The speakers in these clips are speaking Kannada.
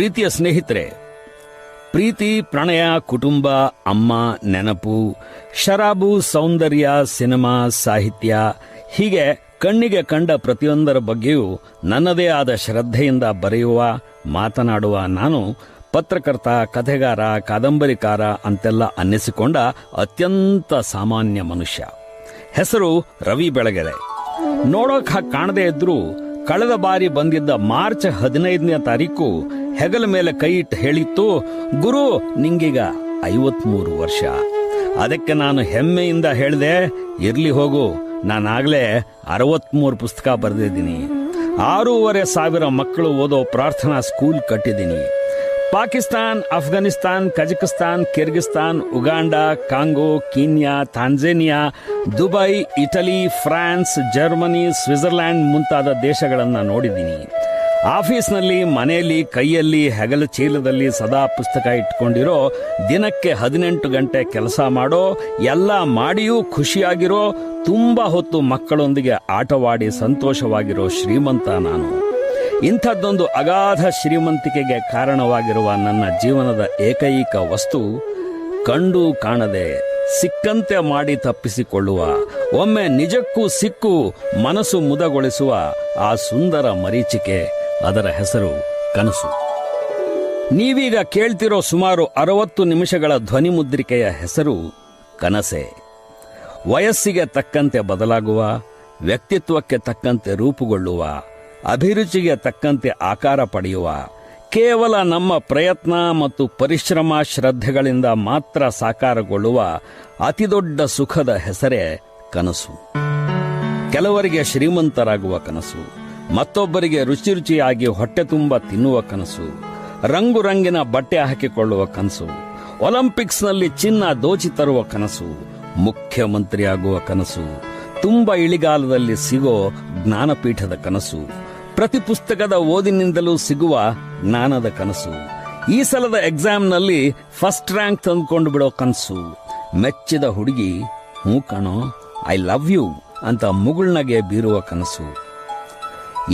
ಪ್ರೀತಿಯ ಸ್ನೇಹಿತರೆ, ಪ್ರೀತಿ, ಪ್ರಣಯ, ಕುಟುಂಬ, ಅಮ್ಮ, ನೆನಪು, ಶರಾಬು, ಸೌಂದರ್ಯ, ಸಿನಿಮಾ, ಸಾಹಿತ್ಯ, ಹೀಗೆ ಕಣ್ಣಿಗೆ ಕಂಡ ಪ್ರತಿಯೊಂದರ ಬಗ್ಗೆಯೂ ನನ್ನದೇ ಆದ ಶ್ರದ್ಧೆಯಿಂದ ಬರೆಯುವ, ಮಾತನಾಡುವ ನಾನು ಪತ್ರಕರ್ತ, ಕಥೆಗಾರ, ಕಾದಂಬರಿಕಾರ ಅಂತೆಲ್ಲ ಅನ್ನಿಸಿಕೊಂಡ ಅತ್ಯಂತ ಸಾಮಾನ್ಯ ಮನುಷ್ಯ. ಹೆಸರು ರವಿ ಬೆಳಗೆರೆ. ನೋಡೋಕ್ ಹಾಗೆ ಕಾಣದೇ ಇದ್ರೂ ಕಳೆದ ಬಾರಿ ಬಂದಿದ್ದ ಮಾರ್ಚ್ 15ನೇ ತಾರೀಕು ಹೆಗಲ ಮೇಲೆ ಕೈ ಇಟ್ಟು ಹೇಳಿತ್ತು, ಗುರು ನಿಂಗೀಗ 53 ವರ್ಷ. ಅದಕ್ಕೆ ನಾನು ಹೆಮ್ಮೆಯಿಂದ ಹೇಳಿದೆ, ಇರ್ಲಿ ಹೋಗು, ನಾನಾಗಲೇ 63 ಪುಸ್ತಕ ಬರೆದಿದ್ದೀನಿ, 6,500 ಮಕ್ಕಳು ಓದೋ ಪ್ರಾರ್ಥನಾ ಸ್ಕೂಲ್ ಕಟ್ಟಿದ್ದೀನಿ, Pakistan, Afghanistan, Kazakhstan, Kyrgyzstan, Uganda, Congo, Kenya, Tanzania, Dubai, Italy, France, Germany, Switzerland ಮುಂತಾದ ದೇಶಗಳನ್ನು ನೋಡಿದ್ದೀನಿ. ಆಫೀಸ್ನಲ್ಲಿ, ಮನೆಯಲ್ಲಿ, ಕೈಯಲ್ಲಿ, ಹೆಗಲ ಚೀಲದಲ್ಲಿ ಸದಾ ಪುಸ್ತಕ ಇಟ್ಕೊಂಡಿರೋ, ದಿನಕ್ಕೆ 18 ಗಂಟೆ ಕೆಲಸ ಮಾಡೋ, ಎಲ್ಲ ಮಾಡಿಯೂ ಖುಷಿಯಾಗಿರೋ, ತುಂಬಾ ಹೊತ್ತು ಮಕ್ಕಳೊಂದಿಗೆ ಆಟವಾಡಿ ಸಂತೋಷವಾಗಿರೋ ಶ್ರೀಮಂತ ನಾನು. ಇಂಥದ್ದೊಂದು ಅಗಾಧ ಶ್ರೀಮಂತಿಕೆಗೆ ಕಾರಣವಾಗಿರುವ ನನ್ನ ಜೀವನದ ಏಕೈಕ ವಸ್ತು, ಕಂಡು ಕಾಣದೆ ಸಿಕ್ಕಂತೆ ಮಾಡಿ ತಪ್ಪಿಸಿಕೊಳ್ಳುವ, ಒಮ್ಮೆ ನಿಜಕ್ಕೂ ಸಿಕ್ಕು ಮನಸ್ಸು ಮುದಗೊಳಿಸುವ ಆ ಸುಂದರ ಮರೀಚಿಕೆ, ಅದರ ಹೆಸರು ಕನಸು. ನೀವೀಗ ಕೇಳ್ತಿರೋ ಸುಮಾರು 60 ನಿಮಿಷಗಳ ಧ್ವನಿ ಮುದ್ರಿಕೆಯ ಹೆಸರು ಕನಸೆ. ವಯಸ್ಸಿಗೆ ತಕ್ಕಂತೆ ಬದಲಾಗುವ, ವ್ಯಕ್ತಿತ್ವಕ್ಕೆ ತಕ್ಕಂತೆ ರೂಪುಗೊಳ್ಳುವ, ಅಭಿರುಚಿಗೆ ತಕ್ಕಂತೆ ಆಕಾರ ಪಡೆಯುವ, ಕೇವಲ ನಮ್ಮ ಪ್ರಯತ್ನ ಮತ್ತು ಪರಿಶ್ರಮ, ಶ್ರದ್ಧೆಗಳಿಂದ ಮಾತ್ರ ಸಾಕಾರಗೊಳ್ಳುವ ಅತಿದೊಡ್ಡ ಸುಖದ ಹೆಸರೇ ಕನಸು. ಕೆಲವರಿಗೆ ಶ್ರೀಮಂತರಾಗುವ ಕನಸು, ಮತ್ತೊಬ್ಬರಿಗೆ ರುಚಿ ರುಚಿಯಾಗಿ ಹೊಟ್ಟೆ ತುಂಬ ತಿನ್ನುವ ಕನಸು, ರಂಗು ರಂಗಿನ ಬಟ್ಟೆ ಹಾಕಿಕೊಳ್ಳುವ ಕನಸು, ಒಲಿಂಪಿಕ್ಸ್ನಲ್ಲಿ ಚಿನ್ನ ದೋಚಿ ತರುವ ಕನಸು, ಮುಖ್ಯಮಂತ್ರಿಯಾಗುವ ಕನಸು, ತುಂಬ ಇಳಿಗಾಲದಲ್ಲಿ ಸಿಗೋ ಜ್ಞಾನಪೀಠದ ಕನಸು, ಪ್ರತಿ ಪುಸ್ತಕದ ಓದಿನಿಂದಲೂ ಸಿಗುವ ಜ್ಞಾನದ ಕನಸು, ಈ ಸಲದ ಎಕ್ಸಾಮ್ನಲ್ಲಿ ಫಸ್ಟ್ ರ್ಯಾಂಕ್ ತಂದುಕೊಂಡು ಬಿಡೋ ಕನಸು, ಮೆಚ್ಚಿದ ಹುಡುಗಿ ಹೂ ಕಣೋ ಐ ಲವ್ ಯು ಅಂತ ಮುಗುಳ್ನಗೆ ಬೀರುವ ಕನಸು.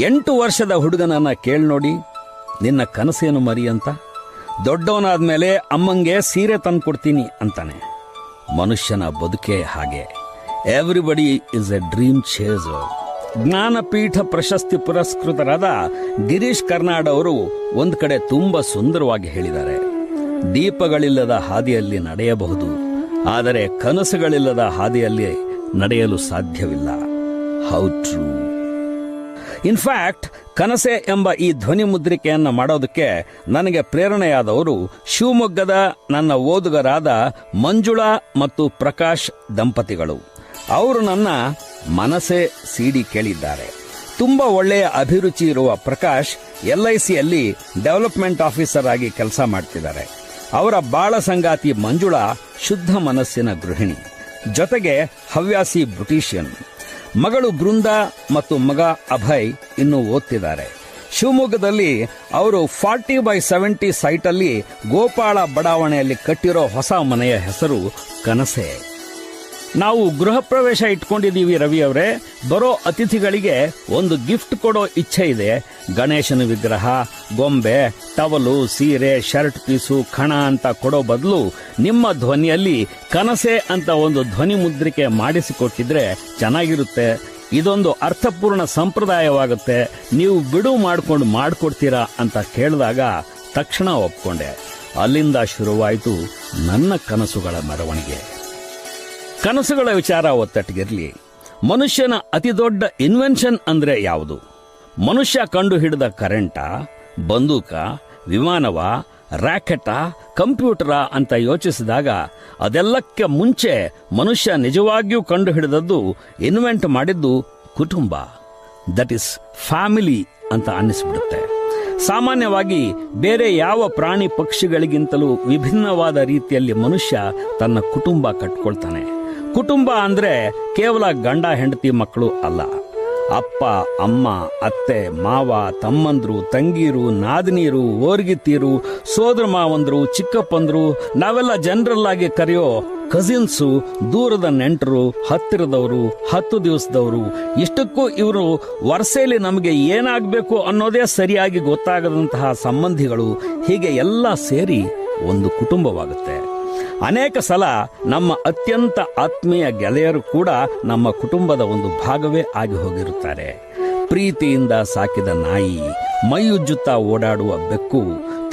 8 ವರ್ಷದ ಹುಡುಗನನ್ನ ಕೇಳ್ನೋಡಿ, ನಿನ್ನ ಕನಸೇನು ಮರಿ ಅಂತ. ದೊಡ್ಡವನಾದ್ಮೇಲೆ ಅಮ್ಮಂಗೆ ಸೀರೆ ತಂದ್ಕೊಡ್ತೀನಿ ಅಂತಾನೆ. ಮನುಷ್ಯನ ಬದುಕೇ ಹಾಗೆ. Everybody is A dream chaser. Jnanpith ಪ್ರಶಸ್ತಿ ಪುರಸ್ಕೃತರಾದ ಗಿರೀಶ್ ಕರ್ನಾಡ್ ಅವರು ಒಂದು ಕಡೆ ತುಂಬಾ ಸುಂದರವಾಗಿ ಹೇಳಿದ್ದಾರೆ, ದೀಪಗಳಿಲ್ಲದ ಹಾದಿಯಲ್ಲಿ ನಡೆಯಬಹುದು, ಆದರೆ ಕನಸುಗಳಿಲ್ಲದ ಹಾದಿಯಲ್ಲಿ ನಡೆಯಲು ಸಾಧ್ಯವಿಲ್ಲ. How true. ಇನ್ಫ್ಯಾಕ್ಟ್ ಕನಸೆ ಎಂಬ ಈ ಧ್ವನಿ ಮುದ್ರಿಕೆಯನ್ನು ಮಾಡೋದಕ್ಕೆ ನನಗೆ ಪ್ರೇರಣೆಯಾದವರು ಶಿವಮೊಗ್ಗದ ನನ್ನ ಓದುಗರಾದ ಮಂಜುಳಾ ಮತ್ತು ಪ್ರಕಾಶ್ ದಂಪತಿಗಳು. ಅವರು ನನ್ನ ಮನಸೆ ಸಿಡಿ ಕೇಳಿದ್ದಾರೆ. ತುಂಬಾ ಒಳ್ಳೆಯ ಅಭಿರುಚಿ ಇರುವ ಪ್ರಕಾಶ್ LICಯಲ್ಲಿ ಡೆವಲಪ್ಮೆಂಟ್ ಆಫೀಸರ್ ಆಗಿ ಕೆಲಸ ಮಾಡ್ತಿದ್ದಾರೆ. ಅವರ ಬಾಳ ಸಂಗಾತಿ ಮಂಜುಳಾ ಶುದ್ಧ ಮನಸ್ಸಿನ ಗೃಹಿಣಿ, ಜೊತೆಗೆ ಹವ್ಯಾಸಿ ಬ್ಯೂಟಿಷಿಯನ್. ಮಗಳು ಬೃಂದಾ ಮತ್ತು ಮಗ ಅಭಯ್ ಇನ್ನೂ ಓದ್ತಿದ್ದಾರೆ. ಶಿವಮೊಗ್ಗದಲ್ಲಿ ಅವರು 40x70 ಸೈಟಲ್ಲಿ ಗೋಪಾಳ ಬಡಾವಣೆಯಲ್ಲಿ ಕಟ್ಟಿರೋ ಹೊಸ ಮನೆಯ ಹೆಸರು ಕನಸೆ. ನಾವು ಗೃಹ ಪ್ರವೇಶ ಇಟ್ಕೊಂಡಿದ್ದೀವಿ ರವಿ ಅವರೇ. ಬರೋ ಅತಿಥಿಗಳಿಗೆ ಒಂದು ಗಿಫ್ಟ್ ಕೊಡೋ ಇಚ್ಛೆ ಇದೆ. ಗಣೇಶನ ವಿಗ್ರಹ, ಗೊಂಬೆ, ಟವಲು, ಸೀರೆ, ಶರ್ಟ್ ಪೀಸು, ಖಣ ಅಂತ ಕೊಡೋ ಬದಲು ನಿಮ್ಮ ಧ್ವನಿಯಲ್ಲಿ ಕನಸೆ ಅಂತ ಒಂದು ಧ್ವನಿ ಮುದ್ರಿಕೆ ಮಾಡಿಸಿಕೊಟ್ಟಿದ್ರೆ ಚೆನ್ನಾಗಿರುತ್ತೆ. ಇದೊಂದು ಅರ್ಥಪೂರ್ಣ ಸಂಪ್ರದಾಯವಾಗುತ್ತೆ. ನೀವು ಬಿಡು ಮಾಡ್ಕೊಂಡು ಮಾಡ್ಕೊಡ್ತೀರಾ ಅಂತ ಕೇಳಿದಾಗ ತಕ್ಷಣ ಒಪ್ಕೊಂಡೆ. ಅಲ್ಲಿಂದ ಶುರುವಾಯಿತು ನನ್ನ ಕನಸುಗಳ ಮೆರವಣಿಗೆ. ಕನಸುಗಳ ವಿಚಾರ ಒತ್ತಟ್ಟಿಗಿರಲಿ. ಮನುಷ್ಯನ ಅತಿದೊಡ್ಡ ಇನ್ವೆನ್ಷನ್ ಅಂದ್ರೆ ಯಾವುದು? ಮನುಷ್ಯ ಕಂಡು ಹಿಡಿದ ಕರೆಂಟ, ಬಂದೂಕ, ವಿಮಾನವ, ರಾಕೆಟ, ಕಂಪ್ಯೂಟರ ಅಂತ ಯೋಚಿಸಿದಾಗ ಅದೆಲ್ಲಕ್ಕೆ ಮುಂಚೆ ಮನುಷ್ಯ ನಿಜವಾಗಿಯೂ ಕಂಡು ಹಿಡಿದದ್ದು, ಇನ್ವೆಂಟ್ ಮಾಡಿದ್ದು ಕುಟುಂಬ. ದಟ್ ಇಸ್ ಫ್ಯಾಮಿಲಿ ಅಂತ ಅನ್ನಿಸ್ಬಿಡುತ್ತೆ. ಸಾಮಾನ್ಯವಾಗಿ ಬೇರೆ ಯಾವ ಪ್ರಾಣಿ ಪಕ್ಷಿಗಳಿಗಿಂತಲೂ ವಿಭಿನ್ನವಾದ ರೀತಿಯಲ್ಲಿ ಮನುಷ್ಯ ತನ್ನ ಕುಟುಂಬ ಕಟ್ಕೊಳ್ತಾನೆ. ಕುಟುಂಬ ಅಂದ್ರೆ ಕೇವಲ ಗಂಡ ಹೆಂಡತಿ ಮಕ್ಕಳು ಅಲ್ಲ. ಅಪ್ಪ, ಅಮ್ಮ, ಅತ್ತೆ, ಮಾವ, ತಮ್ಮಂದ್ರು, ತಂಗೀರು, ನಾದಿನೀರು, ಓರ್ಗಿತ್ತೀರು, ಸೋದರ ಮಾವಂದ್ರು, ಚಿಕ್ಕಪ್ಪಂದ್ರು, ನಾವೆಲ್ಲ ಜನರಲ್ ಆಗಿ ಕರೆಯೋ ಕಸಿನ್ಸು, ದೂರದ ನೆಂಟರು, ಹತ್ತಿರದವರು, 10 ದಿವಸದವರು, ಇಷ್ಟಕ್ಕೂ ಇವರು ವರ್ಷೆಯಲ್ಲಿ ನಮಗೆ ಏನಾಗಬೇಕು ಅನ್ನೋದೇ ಸರಿಯಾಗಿ ಗೊತ್ತಾಗದಂತಹ ಸಂಬಂಧಿಗಳು, ಹೀಗೆ ಎಲ್ಲ ಸೇರಿ ಒಂದು ಕುಟುಂಬವಾಗುತ್ತೆ. ಅನೇಕ ಸಲ ನಮ್ಮ ಅತ್ಯಂತ ಆತ್ಮೀಯ ಗೆಳೆಯರು ಕೂಡ ನಮ್ಮ ಕುಟುಂಬದ ಒಂದು ಭಾಗವೇ ಆಗಿ ಹೋಗಿರುತ್ತಾರೆ. ಪ್ರೀತಿಯಿಂದ ಸಾಕಿದ ನಾಯಿ, ಮೈಯುಜ್ಜುತ್ತಾ ಓಡಾಡುವ ಬೆಕ್ಕು,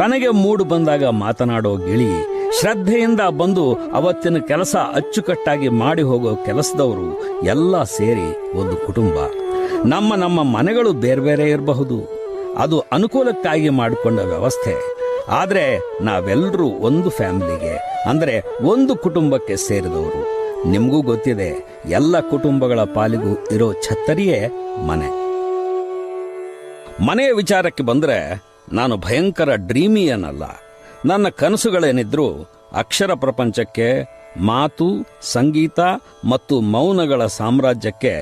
ತನಗೆ ಮೂಡು ಬಂದಾಗ ಮಾತನಾಡೋ ಗಿಳಿ, ಶ್ರದ್ಧೆಯಿಂದ ಬಂದು ಅವತ್ತಿನ ಕೆಲಸ ಅಚ್ಚುಕಟ್ಟಾಗಿ ಮಾಡಿ ಹೋಗೋ ಕೆಲಸದವರು ಎಲ್ಲ ಸೇರಿ ಒಂದು ಕುಟುಂಬ. ನಮ್ಮ ಮನೆಗಳು ಬೇರೆ ಬೇರೆ ಇರಬಹುದು, ಅದು ಅನುಕೂಲಕ್ಕಾಗಿ ಮಾಡಿಕೊಂಡ ವ್ಯವಸ್ಥೆ. ಆದರೆ ನಾವೆಲ್ಲರೂ ಒಂದು ಫ್ಯಾಮಿಲಿಗೆ, ಅಂದರೆ ಒಂದು ಕುಟುಂಬಕ್ಕೆ ಸೇರಿದವರು. ನಿಮಗೂ ಗೊತ್ತಿದೆ, ಎಲ್ಲ ಕುಟುಂಬಗಳ ಪಾಲಿಗೂ ಇರೋ ಛತ್ತರಿಯೇ ಮನೆ. ಮನೆಯ ವಿಚಾರಕ್ಕೆ ಬಂದರೆ ನಾನು ಭಯಂಕರ ಡ್ರೀಮಿಯನಲ್ಲ. ನನ್ನ ಕನಸುಗಳೇನಿದ್ರೂ ಅಕ್ಷರ ಪ್ರಪಂಚಕ್ಕೆ, ಮಾತು, ಸಂಗೀತ ಮತ್ತು ಮೌನಗಳ ಸಾಮ್ರಾಜ್ಯಕ್ಕೆ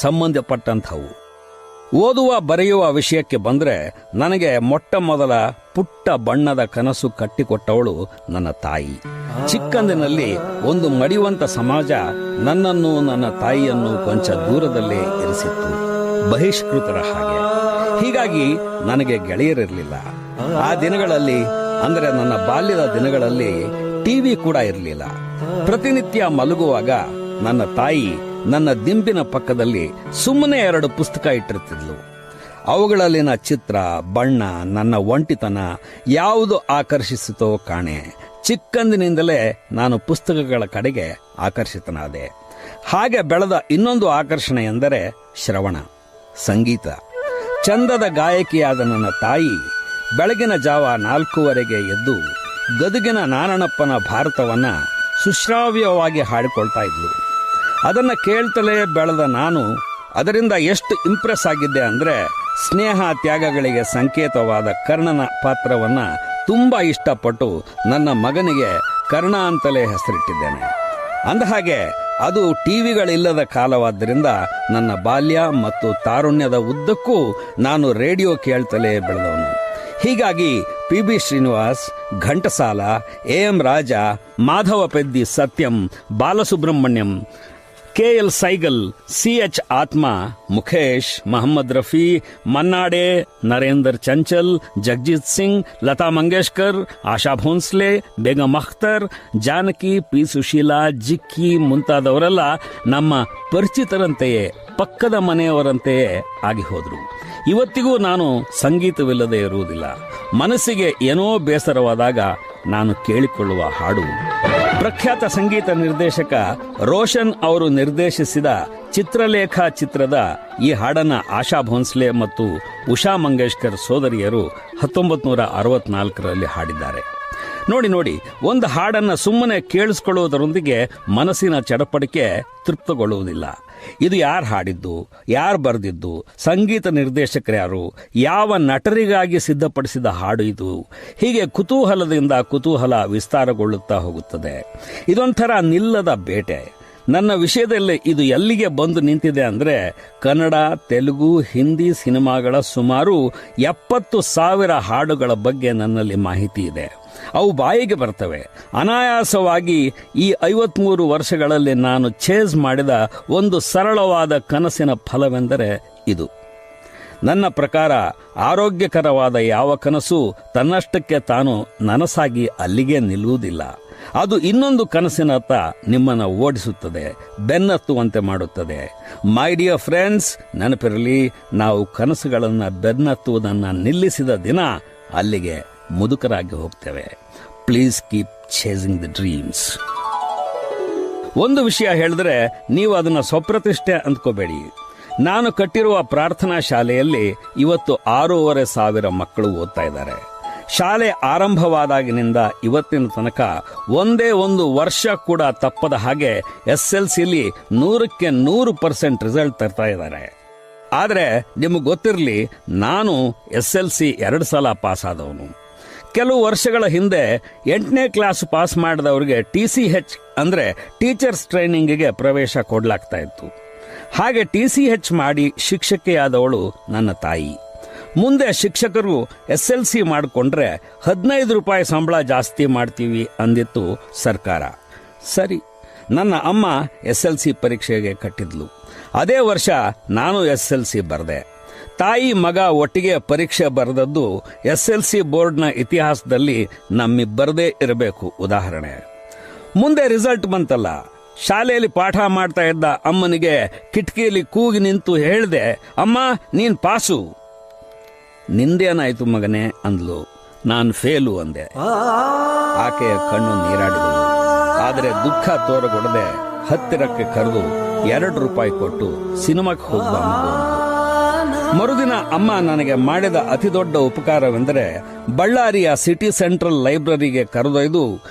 ಸಂಬಂಧಪಟ್ಟಂಥವು. ಓದುವ ಬರೆಯುವ ವಿಷಯಕ್ಕೆ ಬಂದರೆ ನನಗೆ ಮೊಟ್ಟ ಮೊದಲ ಪುಟ್ಟ ಬಣ್ಣದ ಕನಸು ಕಟ್ಟಿಕೊಟ್ಟವಳು ನನ್ನ ತಾಯಿ. ಚಿಕ್ಕಂದಿನಲ್ಲಿ ಒಂದು ಮಡಿಯುವಂತ ಸಮಾಜ ನನ್ನನ್ನು, ನನ್ನ ತಾಯಿಯನ್ನು ಕೊಂಚ ದೂರದಲ್ಲೇ ಇರಿಸಿತ್ತು, ಬಹಿಷ್ಕೃತರ ಹಾಗೆ. ಹೀಗಾಗಿ ನನಗೆ ಗೆಳೆಯರಿರಲಿಲ್ಲ. ಆ ದಿನಗಳಲ್ಲಿ, ಅಂದರೆ ನನ್ನ ಬಾಲ್ಯದ ದಿನಗಳಲ್ಲಿ, ಟಿವಿ ಕೂಡ ಇರಲಿಲ್ಲ. ಪ್ರತಿನಿತ್ಯ ಮಲಗುವಾಗ ನನ್ನ ತಾಯಿ ನನ್ನ ದಿಂಬಿನ ಪಕ್ಕದಲ್ಲಿ ಸುಮ್ಮನೆ 2 ಪುಸ್ತಕ ಇಟ್ಟಿರ್ತಿದ್ಲು. ಅವುಗಳಲ್ಲಿನ ಚಿತ್ರ, ಬಣ್ಣ, ನನ್ನ ಒಂಟಿತನ ಯಾವುದು ಆಕರ್ಷಿಸಿತೋ ಕಾಣೆ. ಚಿಕ್ಕಂದಿನಿಂದಲೇ ನಾನು ಪುಸ್ತಕಗಳ ಕಡೆಗೆ ಆಕರ್ಷಿತನಾದೆ. ಹಾಗೆ ಬೆಳೆದ ಇನ್ನೊಂದು ಆಕರ್ಷಣೆ ಎಂದರೆ ಶ್ರವಣ, ಸಂಗೀತ. ಚಂದದ ಗಾಯಕಿಯಾದ ನನ್ನ ತಾಯಿ ಬೆಳಗಿನ ಜಾವ 4:15 ಎದ್ದು ಗದುಗಿನ ನಾರಣಪ್ಪನ ಭಾರತವನ್ನ ಸುಶ್ರಾವ್ಯವಾಗಿ ಹಾಡಿಕೊಳ್ತಾ ಇದ್ಲು. ಅದನ್ನು ಕೇಳ್ತಲೇ ಬೆಳೆದ ನಾನು ಅದರಿಂದ ಎಷ್ಟು ಇಂಪ್ರೆಸ್ ಆಗಿದ್ದೆ ಅಂದರೆ, ಸ್ನೇಹ ತ್ಯಾಗಗಳಿಗೆ ಸಂಕೇತವಾದ ಕರ್ಣನ ಪಾತ್ರವನ್ನ ತುಂಬಾ ಇಷ್ಟಪಟ್ಟು ನನ್ನ ಮಗನಿಗೆ ಕರ್ಣ ಅಂತಲೇ ಹೆಸರಿಟ್ಟಿದ್ದೇನೆ. ಅಂದಹಾಗೆ ಅದು ಟಿವಿಗಳಿಲ್ಲದ ಕಾಲವಾದ್ದರಿಂದ ನನ್ನ ಬಾಲ್ಯ ಮತ್ತು ತಾರುಣ್ಯದ ಉದ್ದಕ್ಕೂ ನಾನು ರೇಡಿಯೋ ಕೇಳ್ತಲೇ ಬೆಳೆದವನು. ಹೀಗಾಗಿ PB ಶ್ರೀನಿವಾಸ್, ಘಂಟಸಾಲ, AM ರಾಜ, ಮಾಧವ ಪೆದ್ದಿ ಸತ್ಯಂ, ಬಾಲಸುಬ್ರಹ್ಮಣ್ಯಂ, KL ಸೈಗಲ್, CH ಆತ್ಮ, ಮುಖೇಶ್, ಮೊಹಮ್ಮದ್ ರಫಿ, ಮನ್ನಾಡೆ, ನರೇಂದರ್ ಚಂಚಲ್, ಜಗಜಿತ್ ಸಿಂಗ್, ಲತಾ ಮಂಗೇಶ್ಕರ್, ಆಶಾ ಭೋನ್ಸ್ಲೆ, ಬೇಗಂ ಅಖ್ತರ್, ಜಾನಕಿ, P ಸುಶೀಲಾ, ಜಿಕ್ಕಿ ಮುಂತಾದವರೆಲ್ಲ ನಮ್ಮ ಪರಿಚಿತರಂತೆಯೇ, ಪಕ್ಕದ ಮನೆಯವರಂತೆಯೇ ಆಗಿ ಹೋದರು. ಇವತ್ತಿಗೂ ನಾನು ಸಂಗೀತವಿಲ್ಲದೆ ಇರುವುದಿಲ್ಲ. ಮನಸ್ಸಿಗೆ ಏನೋ ಬೇಸರವಾದಾಗ ನಾನು ಕೇಳಿಕೊಳ್ಳುವ ಹಾಡು ಪ್ರಖ್ಯಾತ ಸಂಗೀತ ನಿರ್ದೇಶಕ ರೋಷನ್ ಅವರು ನಿರ್ದೇಶಿಸಿದ ಚಿತ್ರಲೇಖ ಚಿತ್ರದ ಈ ಹಾಡನ್ನ ಆಶಾ ಭೋನ್ಸ್ಲೆ ಮತ್ತು ಉಷಾ ಮಂಗೇಶ್ಕರ್ ಸೋದರಿಯರು 1964ರಲ್ಲಿ ಹಾಡಿದ್ದಾರೆ. ನೋಡಿ, ಒಂದು ಹಾಡನ್ನ ಸುಮ್ಮನೆ ಕೇಳಿಸ್ಕೊಳ್ಳುವುದರೊಂದಿಗೆ ಮನಸ್ಸಿನ ಚಡಪಡಿಕೆ ತೃಪ್ತಗೊಳ್ಳುವುದಿಲ್ಲ. ಇದು ಯಾರು ಹಾಡಿದ್ದು, ಯಾರು ಬರೆದಿದ್ದು, ಸಂಗೀತ ನಿರ್ದೇಶಕರು ಯಾರು, ಯಾವ ನಟರಿಗಾಗಿ ಸಿದ್ಧಪಡಿಸಿದ ಹಾಡು ಇದು, ಹೀಗೆ ಕುತೂಹಲ ವಿಸ್ತಾರಗೊಳ್ಳುತ್ತಾ ಹೋಗುತ್ತದೆ. ಇದೊಂಥರ ನಿಲ್ಲದ ಬೇಟೆ. ನನ್ನ ವಿಷಯದಲ್ಲಿ ಇದು ಎಲ್ಲಿಗೆ ಬಂದು ನಿಂತಿದೆ ಅಂದರೆ, ಕನ್ನಡ, ತೆಲುಗು, ಹಿಂದಿ ಸಿನಿಮಾಗಳ ಸುಮಾರು 70,000 ಹಾಡುಗಳ ಬಗ್ಗೆ ನನ್ನಲ್ಲಿ ಮಾಹಿತಿ ಇದೆ. ಅವು ಬಾಯಿಗೆ ಬರ್ತವೆ. ಅನಾಯಾಸವಾಗಿ ಈ 53 ವರ್ಷಗಳಲ್ಲಿ ನಾನು ಚೇಸ್ ಮಾಡಿದ ಒಂದು ಸರಳವಾದ ಕನಸಿನ ಫಲವೆಂದರೆ ಇದು. ನನ್ನ ಪ್ರಕಾರ ಆರೋಗ್ಯಕರವಾದ ಯಾವ ಕನಸು ತನ್ನಷ್ಟಕ್ಕೆ ತಾನು ನನಸಾಗಿ ಅಲ್ಲಿಗೆ ನಿಲ್ಲುವುದಿಲ್ಲ. ಅದು ಇನ್ನೊಂದು ಕನಸಿನತ್ತ ನಿಮ್ಮನ್ನು ಓಡಿಸುತ್ತದೆ, ಬೆನ್ನತ್ತುವಂತೆ ಮಾಡುತ್ತದೆ. ಮೈ ಡಿಯರ್ ಫ್ರೆಂಡ್ಸ್, ನೆನಪಿರಲಿ, ನಾವು ಕನಸುಗಳನ್ನು ಬೆನ್ನತ್ತುವುದನ್ನು ನಿಲ್ಲಿಸಿದ ದಿನ ಅಲ್ಲಿಗೆ ಮುದುಕರಾಗಿ ಹೋಗ್ತೇವೆ. Please keep chasing the dreams. ಒಂದು ವಿಷಯ ಹೇಳಿದ್ರೆ ನೀವು ಅದನ್ನು ಸ್ವಪ್ರತಿಷ್ಠೆ ಅಂದ್ಕೋಬೇಡಿ. ನಾನು ಕಟ್ಟಿರುವ ಪ್ರಾರ್ಥನಾ ಶಾಲೆಯಲ್ಲಿ ಇವತ್ತು 6,500 ಮಕ್ಕಳು ಓದ್ತಾ ಇದ್ದಾರೆ. ಶಾಲೆ ಆರಂಭವಾದಾಗಿನಿಂದ ಇವತ್ತಿನ ತನಕ ಒಂದೇ ಒಂದು ವರ್ಷ ಕೂಡ ತಪ್ಪದ ಹಾಗೆ SLCಲಿ 100ಕ್ಕೆ 100% ರಿಸಲ್ಟ್ ತರ್ತಾ ಇದ್ದಾರೆ. ಆದರೆ ನಿಮಗೆ ಗೊತ್ತಿರಲಿ, ನಾನು SLC 2 ಸಲ ಪಾಸ್ ಆದವನು. ಕೆಲವು ವರ್ಷಗಳ ಹಿಂದೆ 8ನೇ ಕ್ಲಾಸ್ ಪಾಸ್ ಮಾಡಿದವರಿಗೆ TCH ಅಂದರೆ ಟೀಚರ್ಸ್ ಟ್ರೈನಿಂಗಿಗೆ ಪ್ರವೇಶ ಕೊಡಲಾಗ್ತಾ ಇತ್ತು. ಹಾಗೆ TCH ಮಾಡಿ ಶಿಕ್ಷಕಿಯಾದವಳು ನನ್ನ ತಾಯಿ. ಮುಂದೆ ಶಿಕ್ಷಕರು SLC ಮಾಡಿಕೊಂಡ್ರೆ 15 ರೂಪಾಯಿ ಸಂಬಳ ಜಾಸ್ತಿ ಮಾಡ್ತೀವಿ ಅಂದಿತ್ತು ಸರ್ಕಾರ. ಸರಿ, ನನ್ನ ಅಮ್ಮ SLC ಪರೀಕ್ಷೆಗೆ ಕಟ್ಟಿದ್ಲು. ಅದೇ ವರ್ಷ ನಾನು SLC ಬರೆದೆ. ತಾಯಿ ಮಗ ಒಟ್ಟಿಗೆ ಪರೀಕ್ಷೆ ಬರೆದದ್ದು SLC ಬೋರ್ಡ್ನ ಇತಿಹಾಸದಲ್ಲಿ ನಮ್ಮಿಬ್ಬರದೇ ಇರಬೇಕು ಉದಾಹರಣೆ. ಮುಂದೆ ರಿಸಲ್ಟ್ ಬಂತಲ್ಲ, ಶಾಲೆಯಲ್ಲಿ ಪಾಠ ಮಾಡ್ತಾ ಇದ್ದ ಅಮ್ಮನಿಗೆ ಕಿಟಕಿಯಲ್ಲಿ ಕೂಗಿ ನಿಂತು ಹೇಳಿದೆ, ಅಮ್ಮ ನೀನ್ ಪಾಸು. ನಿಂದೇನಾಯ್ತು ಮಗನೇ ಅಂದ್ಲು. ನಾನು ಫೇಲು ಅಂದೆ. ಆಕೆಯ ಕಣ್ಣು ನೀರಾಡಿದವು. ಆದರೆ ದುಃಖ ತೋರಗೊಡದೆ ಹತ್ತಿರಕ್ಕೆ ಕರೆದು 2 ರೂಪಾಯಿ ಕೊಟ್ಟು ಸಿನಿಮಾಕ್ಕೆ ಹೋಗ್ಬಾ ಮಗು. ಮರುದಿನ ಅಮ್ಮ ನನಗೆ ಮಾಡಿದ ಅತಿ ದೊಡ್ಡ ಉಪಕಾರವೆಂದರೆ ಬಳ್ಳಾರಿಯ ಸಿಟಿ ಸೆಂಟ್ರಲ್ ಲೈಬ್ರರಿಗೆ ಕರೆದೊಯ್ದು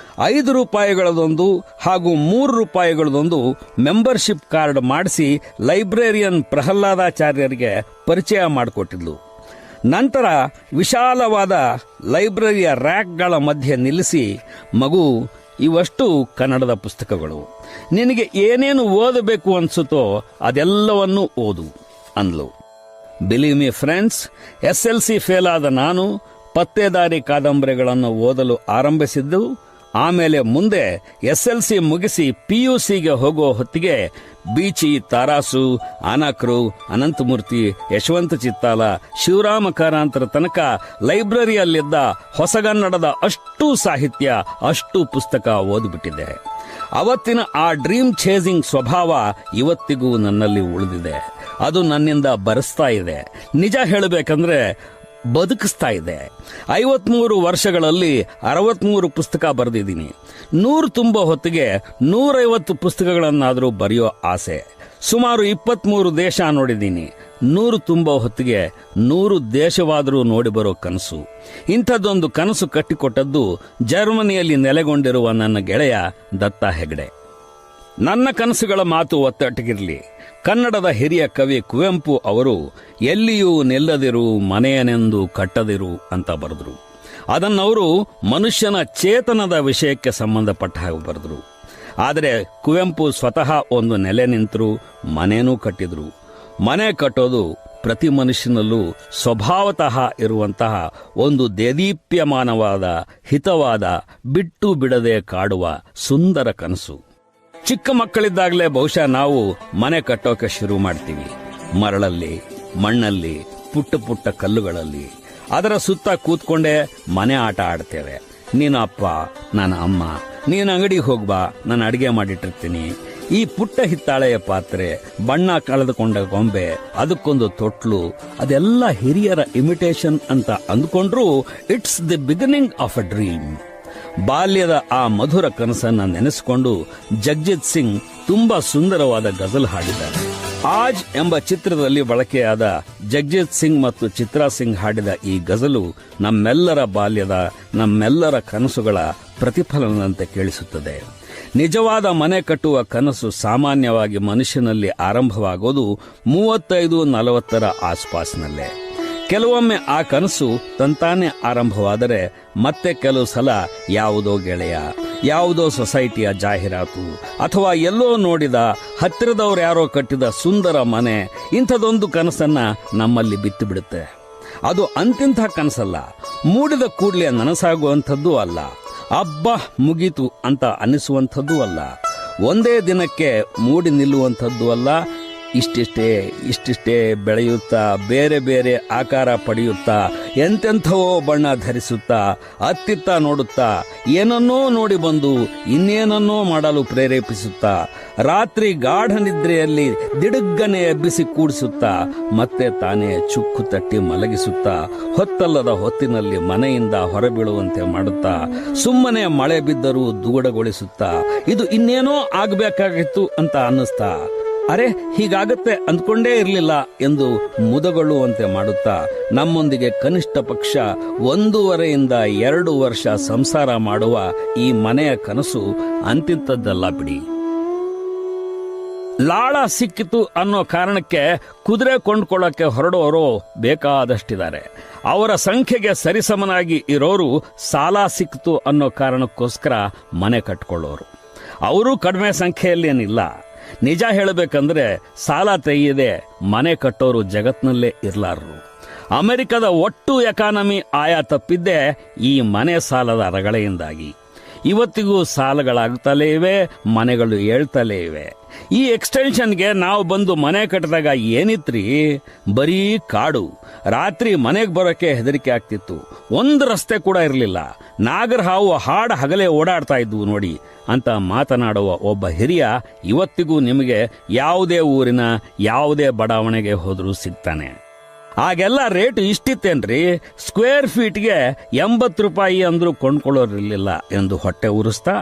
5 ರೂಪಾಯಿಗಳದೊಂದು ಹಾಗೂ 3 ರೂಪಾಯಿಗಳದೊಂದು ಮೆಂಬರ್ಶಿಪ್ ಕಾರ್ಡ್ ಮಾಡಿಸಿ ಲೈಬ್ರೇರಿಯನ್ ಪ್ರಹ್ಲಾದಾಚಾರ್ಯರಿಗೆ ಪರಿಚಯ ಮಾಡಿಕೊಟ್ಟಿದ್ಲು. ನಂತರ ವಿಶಾಲವಾದ ಲೈಬ್ರರಿಯ ರ್ಯಾಕ್ಗಳ ಮಧ್ಯೆ ನಿಲ್ಲಿಸಿ, ಮಗು ಇವಷ್ಟು ಕನ್ನಡದ ಪುಸ್ತಕಗಳು, ನಿನಗೆ ಏನೇನು ಓದಬೇಕು ಅನ್ಸುತ್ತೋ ಅದೆಲ್ಲವನ್ನೂ ಓದು ಅಂದ್ಲು. Believe me friends, SLC fail ಆದ ನಾನು ಪತ್ತೇದಾರಿ ಕಾದಂಬರಿಗಳನ್ನು ಓದಲು ಆರಂಭಿಸಿದ್ದು. ಆಮೇಲೆ ಮುಂದೆ SLC ಮುಗಿಸಿ PUCಗೆ ಹೋಗೋ ಹೊತ್ತಿಗೆ ಬೀಚಿ, ತಾರಾಸು, ಆನಕ್ರು, ಅನಂತಮೂರ್ತಿ, ಯಶವಂತ ಚಿತ್ತಾಲ, ಶಿವರಾಮ ಕಾರಂತರ ತನಕ ಲೈಬ್ರರಿಯಲ್ಲಿದ್ದ ಹೊಸಗನ್ನಡದ ಅಷ್ಟೂ ಸಾಹಿತ್ಯ, ಅಷ್ಟು ಪುಸ್ತಕ ಓದಿಬಿಟ್ಟಿದೆ. ಅವತ್ತಿನ ಆ ಡ್ರೀಮ್ ಚೇಸಿಂಗ್ ಸ್ವಭಾವ ಇವತ್ತಿಗೂ ನನ್ನಲ್ಲಿ ಉಳಿದಿದೆ. ಅದು ನನ್ನಿಂದ ಬರೆಸ್ತಾ ಇದೆ. ನಿಜ ಹೇಳಬೇಕಂದ್ರೆ ಬದುಕಿಸ್ತಾ ಇದೆ. 53 ವರ್ಷಗಳಲ್ಲಿ 63 ಪುಸ್ತಕ ಬರೆದಿದ್ದೀನಿ. 100 ತುಂಬೋ ಹೊತ್ತಿಗೆ 150 ಪುಸ್ತಕಗಳನ್ನಾದರೂ ಬರೆಯೋ ಆಸೆ. ಸುಮಾರು 23 ದೇಶ ನೋಡಿದ್ದೀನಿ. 100 ತುಂಬೋ ಹೊತ್ತಿಗೆ 100 ದೇಶವಾದರೂ ನೋಡಿ ಬರೋ ಕನಸು. ಇಂಥದ್ದೊಂದು ಕನಸು ಕಟ್ಟಿಕೊಟ್ಟದ್ದು ಜರ್ಮನಿಯಲ್ಲಿ ನೆಲೆಗೊಂಡಿರುವ ನನ್ನ ಗೆಳೆಯ ದತ್ತ ಹೆಗಡೆ. ನನ್ನ ಕನಸುಗಳ ಮಾತು ಒತ್ತಟ್ಟಿಗಿರಲಿ. ಕನ್ನಡದ ಹಿರಿಯ ಕವಿ ಕುವೆಂಪು ಅವರು ಎಲ್ಲಿಯೂ ನಿಲ್ಲದಿರು ಮನೆಯನೆಂದು ಕಟ್ಟದಿರು ಅಂತ ಬರೆದ್ರು. ಅದನ್ನವರು ಮನುಷ್ಯನ ಚೇತನದ ವಿಷಯಕ್ಕೆ ಸಂಬಂಧಪಟ್ಟ ಹಾಗೆ ಬರೆದ್ರು. ಆದರೆ ಕುವೆಂಪು ಸ್ವತಃ ಒಂದು ನೆಲೆ ನಿಂತರು, ಮನೇನೂ ಕಟ್ಟಿದ್ರು. ಮನೆ ಕಟ್ಟೋದು ಪ್ರತಿ ಮನುಷ್ಯನಲ್ಲೂ ಸ್ವಭಾವತಃ ಇರುವಂತಹ ಒಂದು ದೇದೀಪ್ಯಮಾನವಾದ, ಹಿತವಾದ, ಬಿಟ್ಟು ಬಿಡದೆ ಕಾಡುವ ಸುಂದರ ಕನಸು. ಚಿಕ್ಕ ಮಕ್ಕಳಿದ್ದಾಗಲೇ ಬಹುಶಃ ನಾವು ಮನೆ ಕಟ್ಟೋಕೆ ಶುರು ಮಾಡ್ತೀವಿ. ಮರಳಲ್ಲಿ, ಮಣ್ಣಲ್ಲಿ, ಪುಟ್ಟ ಪುಟ್ಟ ಕಲ್ಲುಗಳಲ್ಲಿ. ಅದರ ಸುತ್ತ ಕೂತ್ಕೊಂಡೇ ಮನೆ ಆಟ ಆಡ್ತೇವೆ. ನೀನು ಅಪ್ಪ, ನಾನು ಅಮ್ಮ. ನೀನು ಅಂಗಡಿಗೆ ಹೋಗ್ಬಾ, ನಾನು ಅಡಿಗೆ ಮಾಡಿಟ್ಟಿರ್ತೀನಿ. ಈ ಪುಟ್ಟ ಹಿತ್ತಾಳೆಯ ಪಾತ್ರೆ, ಬಣ್ಣ ಕಳೆದುಕೊಂಡ ಗೊಂಬೆ, ಅದಕ್ಕೊಂದು ತೊಟ್ಲು, ಅದೆಲ್ಲ ಹಿರಿಯರ ಇಮಿಟೇಷನ್ ಅಂತ ಅಂದ್ಕೊಂಡ್ರೂ it's the beginning of a dream. ಬಾಲ್ಯದ ಆ ಮಧುರ ಕನಸನ್ನ ನೆನೆಸಿಕೊಂಡು ಜಗಜಿತ್ ಸಿಂಗ್ ತುಂಬಾ ಸುಂದರವಾದ ಗಜಲ್ ಹಾಡಿದ್ದಾರೆ. ಆಜ್ ಎಂಬ ಚಿತ್ರದಲ್ಲಿ ಬಳಕೆಯಾದ ಜಗಜಿತ್ ಸಿಂಗ್ ಮತ್ತು ಚಿತ್ರಾ ಸಿಂಗ್ ಹಾಡಿದ ಈ ಗಜಲು ನಮ್ಮೆಲ್ಲರ ಬಾಲ್ಯದ, ನಮ್ಮೆಲ್ಲರ ಕನಸುಗಳ ಪ್ರತಿಫಲನದಂತೆ ಕೇಳಿಸುತ್ತದೆ. ನಿಜವಾದ ಮನೆ ಕಟ್ಟುವ ಕನಸು ಸಾಮಾನ್ಯವಾಗಿ ಮನುಷ್ಯನಲ್ಲಿ ಆರಂಭವಾಗೋದು 35-40ರ ಆಸ್ಪಾಸ್ನಲ್ಲೇ. ಕೆಲವೊಮ್ಮೆ ಆ ಕನಸು ತಂತಾನೆ ಆರಂಭವಾದರೆ ಮತ್ತೆ ಕೆಲವು ಸಲ ಯಾವುದೋ ಗೆಳೆಯ, ಯಾವುದೋ ಸೊಸೈಟಿಯ ಜಾಹೀರಾತು, ಅಥವಾ ಎಲ್ಲೋ ನೋಡಿದ ಹತ್ತಿರದವ್ರು ಯಾರೋ ಕಟ್ಟಿದ ಸುಂದರ ಮನೆ, ಇಂಥದೊಂದು ಕನಸನ್ನ ನಮ್ಮಲ್ಲಿ ಬಿತ್ತು ಬಿಡುತ್ತೆ. ಅದು ಅಂತಿಂಥ ಕನಸಲ್ಲ, ಮೂಡಿದ ಕೂಡಲೇ ನನಸಾಗುವಂಥದ್ದೂ ಅಲ್ಲ, ಅಬ್ಬ ಮುಗೀತು ಅಂತ ಅನಿಸುವಂಥದ್ದೂ ಅಲ್ಲ, ಒಂದೇ ದಿನಕ್ಕೆ ಮೂಡಿ ನಿಲ್ಲುವಂಥದ್ದು ಅಲ್ಲ. ಇಷ್ಟಿಷ್ಟೇ ಬೆಳೆಯುತ್ತಾ, ಬೇರೆ ಬೇರೆ ಆಕಾರ ಪಡೆಯುತ್ತಾ, ಎಂತೆಂಥವೋ ಬಣ್ಣ ಧರಿಸುತ್ತಾ, ಅತ್ತಿತ್ತ ನೋಡುತ್ತಾ, ಏನನ್ನೋ ನೋಡಿ ಬಂದು ಇನ್ನೇನನ್ನೋ ಮಾಡಲು ಪ್ರೇರೇಪಿಸುತ್ತಾ, ರಾತ್ರಿ ಗಾಢ ನಿದ್ರೆಯಲ್ಲಿ ದಿಡುಗ್ಗನೆ ಎಬ್ಬಿಸಿ ಕೂಡಿಸುತ್ತಾ, ಮತ್ತೆ ತಾನೇ ಚುಕ್ಕು ತಟ್ಟಿ ಮಲಗಿಸುತ್ತಾ, ಹೊತ್ತಲ್ಲದ ಹೊತ್ತಿನಲ್ಲಿ ಮನೆಯಿಂದ ಹೊರಬೀಳುವಂತೆ ಮಾಡುತ್ತಾ, ಸುಮ್ಮನೆ ಮಳೆ ಬಿದ್ದರೂ ದುಗುಡಗೊಳಿಸುತ್ತಾ, ಇದು ಇನ್ನೇನೋ ಆಗಬೇಕಾಗಿತ್ತು ಅಂತ ಅನ್ನಿಸ್ತಾ, ಅರೆ ಹೀಗಾಗತ್ತೆ ಅಂದ್ಕೊಂಡೇ ಇರಲಿಲ್ಲ ಎಂದು ಮುದಗೊಳ್ಳುವಂತೆ ಮಾಡುತ್ತಾ, ನಮ್ಮೊಂದಿಗೆ ಕನಿಷ್ಠ ಪಕ್ಷ 1.5-2 ವರ್ಷ ಸಂಸಾರ ಮಾಡುವ ಈ ಮನೆಯ ಕನಸು ಅಂತಿಂತದ್ದಲ್ಲ ಬಿಡಿ. ಲಾಳ ಸಿಕ್ಕಿತು ಅನ್ನೋ ಕಾರಣಕ್ಕೆ ಕುದುರೆ ಕೊಂಡ್ಕೊಳ್ಳೋಕೆ ಹೊರಡೋರು ಬೇಕಾದಷ್ಟಿದ್ದಾರೆ. ಅವರ ಸಂಖ್ಯೆಗೆ ಸರಿಸಮನಾಗಿ ಇರೋರು ಸಾಲ ಸಿಕ್ಕಿತು ಅನ್ನೋ ಕಾರಣಕ್ಕೋಸ್ಕರ ಮನೆ ಕಟ್ಕೊಳ್ಳೋರು. ಅವರೂ ಕಡಿಮೆ ಸಂಖ್ಯೆಯಲ್ಲೇನಿಲ್ಲ. ನಿಜ ಹೇಳಬೇಕಂದ್ರೆ ಸಾಲ ತೆಗೆಯದೆ ಮನೆ ಕಟ್ಟೋರು ಜಗತ್ನಲ್ಲೇ ಇರ್ಲಾರರು. ಅಮೆರಿಕದ ಒಟ್ಟು ಎಕಾನಮಿ ಆಯ ತಪ್ಪಿದ್ದೇ ಈ ಮನೆ ಸಾಲದ ರಗಳೆಯಿಂದಾಗಿ. ಇವತ್ತಿಗೂ ಸಾಲಗಳಾಗ್ತಲೇ ಇವೆ, ಮನೆಗಳು ಏಳ್ತಲೇ ಇವೆ. ಈ ಎಕ್ಸ್ಟೆನ್ಷನ್ಗೆ ನಾವು ಬಂದು ಮನೆ ಕಟ್ಟಿದಾಗ ಏನಿತ್ರಿ, ಬರೀ ಕಾಡು. ರಾತ್ರಿ ಮನೆಗೆ ಬರೋಕೆ ಹೆದರಿಕೆ ಆಗ್ತಿತ್ತು. ಒಂದು ರಸ್ತೆ ಕೂಡ ಇರಲಿಲ್ಲ. ನಾಗರಹಾವು ಹಾಡು ಹಗಲೇ ಓಡಾಡ್ತಾ ಇದ್ವು ನೋಡಿ ಅಂತ ಮಾತನಾಡುವ ಒಬ್ಬ ಹಿರಿಯ ಇವತ್ತಿಗೂ ನಿಮಗೆ ಯಾವುದೇ ಊರಿನ ಯಾವುದೇ ಬಡಾವಣೆಗೆ ಹೋದ್ರೂ ಸಿಗ್ತಾನೆ. ಆಗೆಲ್ಲ ರೇಟ್ ಇಷ್ಟಿತ್ತೇನ್ರಿ, ಸ್ಕ್ವೇರ್ ಫೀಟ್ಗೆ 80 ರೂಪಾಯಿ ಅಂದ್ರೂ ಕೊಂಡ್ಕೊಳ್ಳೋರಿರ್ಲಿಲ್ಲ ಎಂದು ಹೊಟ್ಟೆ ಉರಿಸ್ತಾ.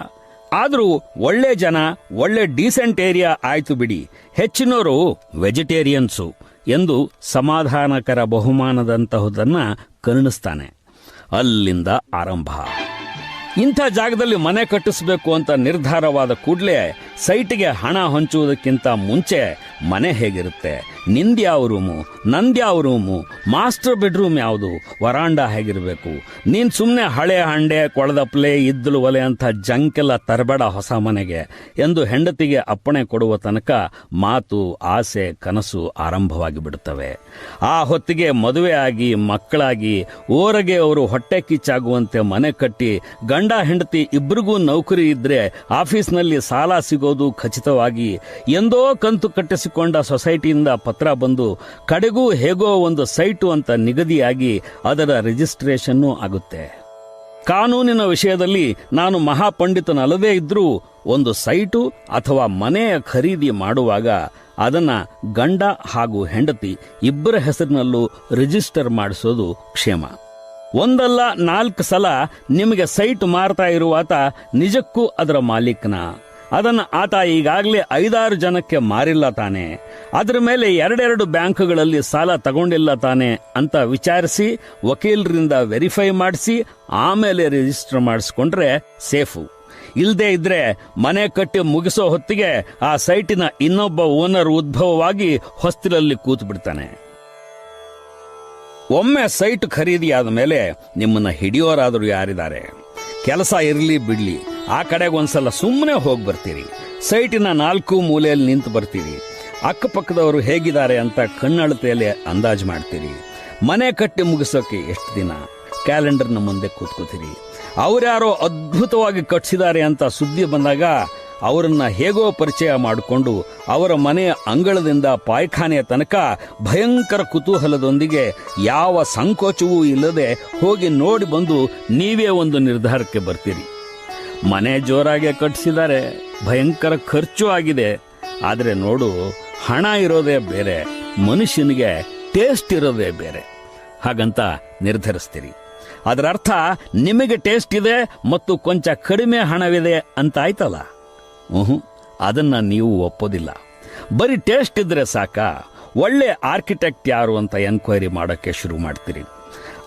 ಆದರೂ ಒಳ್ಳೆ ಜನ, ಒಳ್ಳೆ ಡೀಸೆಂಟ್ ಏರಿಯಾ ಆಯ್ತು ಬಿಡಿ, ಹೆಚ್ಚಿನವರು ವೆಜಿಟೇರಿಯನ್ಸು ಎಂದು ಸಮಾಧಾನಕರ ಬಹುಮಾನದಂತಹುದನ್ನ ಕರುಣಿಸ್ತಾನೆ. ಅಲ್ಲಿಂದ ಆರಂಭ. ಇಂಥ ಜಾಗದಲ್ಲಿ ಮನೆ ಕಟ್ಟಿಸಬೇಕು ಅಂತ ನಿರ್ಧಾರವಾದ ಕೂಡಲೇ ಸೈಟ್ಗೆ ಹಣ ಹಂಚುವುದಕ್ಕಿಂತ ಮುಂಚೆ ಮನೆ ಹೇಗಿರುತ್ತೆ, ನಿಂದ್ಯಾವ ರೂಮು, ನಂದ್ಯಾವ ರೂಮು, ಮಾಸ್ಟರ್ ಬೆಡ್ರೂಮ್ ಯಾವುದು, ವರಾಂಡ ಹೇಗಿರಬೇಕು, ನೀನು ಸುಮ್ಮನೆ ಹಳೆ ಹಂಡೆ ಕೊಳದಪ್ಲೆ ಇದ್ದಲು ಒಲೆ ಅಂತ ಜಂಕೆಲ್ಲ ತರಬೇಡ ಹೊಸ ಮನೆಗೆ ಎಂದು ಹೆಂಡತಿಗೆ ಅಪ್ಪಣೆ ಕೊಡುವ ತನಕ ಮಾತು, ಆಸೆ, ಕನಸು ಆರಂಭವಾಗಿ ಬಿಡುತ್ತವೆ. ಆ ಹೊತ್ತಿಗೆ ಮದುವೆ ಆಗಿ ಮಕ್ಕಳಾಗಿ ಓರಗೆ ಅವರು ಹೊಟ್ಟೆ ಕಿಚ್ಚಾಗುವಂತೆ ಮನೆ ಕಟ್ಟಿ ಗಂಡ ಹೆಂಡತಿ ಇಬ್ಬರಿಗೂ ನೌಕರಿ ಇದ್ರೆ ಆಫೀಸ್ನಲ್ಲಿ ಸಾಲ ಸಿಗೋದು ಖಚಿತವಾಗಿ, ಎಂದೋ ಕಂತು ಕಟ್ಟಿಸಿಕೊಂಡ ಸೊಸೈಟಿಯಿಂದ ಪತ್ರ ಬಂದು ಕಡೆಗೂ ಹೇಗೋ ಒಂದು ಸೈಟು ಅಂತ ನಿಗದಿಯಾಗಿ ಅದರ ರಿಜಿಸ್ಟ್ರೇಷನ್ನೂ ಆಗುತ್ತೆ. ಕಾನೂನಿನ ವಿಷಯದಲ್ಲಿ ನಾನು ಮಹಾಪಂಡಿತನಲ್ಲದೇ ಇದ್ರೂ ಒಂದು ಸೈಟು ಅಥವಾ ಮನೆಯ ಖರೀದಿ ಮಾಡುವಾಗ ಅದನ್ನ ಗಂಡ ಹಾಗೂ ಹೆಂಡತಿ ಇಬ್ಬರ ಹೆಸರಿನಲ್ಲೂ ರಿಜಿಸ್ಟರ್ ಮಾಡಿಸೋದು ಕ್ಷೇಮ. ಒಂದಲ್ಲ 4 ಸಲ ನಿಮಗೆ ಸೈಟ್ ಮಾರ್ತಾ ಇರುವಾತ ನಿಜಕ್ಕೂ ಅದರ ಮಾಲೀಕನ, ಅದನ್ನ ಆತ ಈಗಾಗಲೇ 5-6 ಜನಕ್ಕೆ ಮಾರಿಲ್ಲ ತಾನೆ, ಅದರ ಮೇಲೆ 2 ಬ್ಯಾಂಕ್ಗಳಲ್ಲಿ ಸಾಲ ತಗೊಂಡಿಲ್ಲ ತಾನೆ ಅಂತ ವಿಚಾರಿಸಿ ವಕೀಲರಿಂದ ವೆರಿಫೈ ಮಾಡಿಸಿ ಆಮೇಲೆ ರಿಜಿಸ್ಟರ್ ಮಾಡಿಸ್ಕೊಂಡ್ರೆ ಸೇಫು. ಇಲ್ಲದೆ ಇದ್ರೆ ಮನೆ ಕಟ್ಟಿ ಮುಗಿಸೋ ಹೊತ್ತಿಗೆ ಆ ಸೈಟಿನ ಇನ್ನೊಬ್ಬ ಓನರ್ ಉದ್ಭವವಾಗಿ ಹೊಸ್ತಿಲಲ್ಲಿ ಕೂತು ಬಿಡ್ತಾನೆ. ಒಮ್ಮೆ ಸೈಟ್ ಖರೀದಿಯಾದ ಮೇಲೆ ನಿಮ್ಮನ್ನ ಹಿಡಿಯೋರಾದರೂ ಯಾರಿದ್ದಾರೆ? ಕೆಲಸ ಇರಲಿ ಬಿಡ್ಲಿ, ಆ ಕಡೆಗೆ ಒಂದ್ಸಲ ಸುಮ್ಮನೆ ಹೋಗಿ ಬರ್ತೀರಿ. ಸೈಟಿನ 4 ಮೂಲೆಯಲ್ಲಿ ನಿಂತು ಬರ್ತೀರಿ. ಅಕ್ಕಪಕ್ಕದವರು ಹೇಗಿದ್ದಾರೆ ಅಂತ ಕಣ್ಣಳತೆಯಲ್ಲಿ ಅಂದಾಜು ಮಾಡ್ತೀರಿ. ಮನೆ ಕಟ್ಟಿ ಮುಗಿಸೋಕೆ ಎಷ್ಟು ದಿನ ಕ್ಯಾಲೆಂಡರ್ನ ಮುಂದೆ ಕೂತ್ಕೋತೀರಿ. ಅವರ್ಯಾರೋ ಅದ್ಭುತವಾಗಿ ಕಟ್ಸಿದ್ದಾರೆ ಅಂತ ಸುದ್ದಿ ಬಂದಾಗ ಅವರನ್ನ ಹೇಗೋ ಪರಿಚಯ ಮಾಡಿಕೊಂಡು ಅವರ ಮನೆಯ ಅಂಗಳದಿಂದ ಪಾಯ್ಖಾನೆಯ ತನಕ ಭಯಂಕರ ಕುತೂಹಲದೊಂದಿಗೆ ಯಾವ ಸಂಕೋಚವೂ ಇಲ್ಲದೆ ಹೋಗಿ ನೋಡಿ ಬಂದು ನೀವೇ ಒಂದು ನಿರ್ಧಾರಕ್ಕೆ ಬರ್ತೀರಿ. ಮನೆ ಜೋರಾಗೆ ಕಟ್ಟಿಸಿದ್ದಾರೆ, ಭಯಂಕರ ಖರ್ಚು ಆಗಿದೆ, ಆದರೆ ನೋಡು ಹಣ ಇರೋದೇ ಬೇರೆ, ಮನುಷ್ಯನಿಗೆ ಟೇಸ್ಟ್ ಇರೋದೇ ಬೇರೆ ಹಾಗಂತ ನಿರ್ಧರಿಸ್ತೀರಿ. ಅದರ ಅರ್ಥ ನಿಮಗೆ ಟೇಸ್ಟ್ ಇದೆ ಮತ್ತು ಕೊಂಚ ಕಡಿಮೆ ಹಣವಿದೆ ಅಂತ ಆಯ್ತಲ್ಲ. ಅದನ್ನ ನೀವು ಒಪ್ಪೋದಿಲ್ಲ. ಬರೀ ಟೇಸ್ಟ್ ಇದ್ರೆ ಸಾಕ? ಒಳ್ಳೆ ಆರ್ಕಿಟೆಕ್ಟ್ ಯಾರು ಅಂತ ಎನ್ಕ್ವೈರಿ ಮಾಡೋಕ್ಕೆ ಶುರು ಮಾಡ್ತೀರಿ.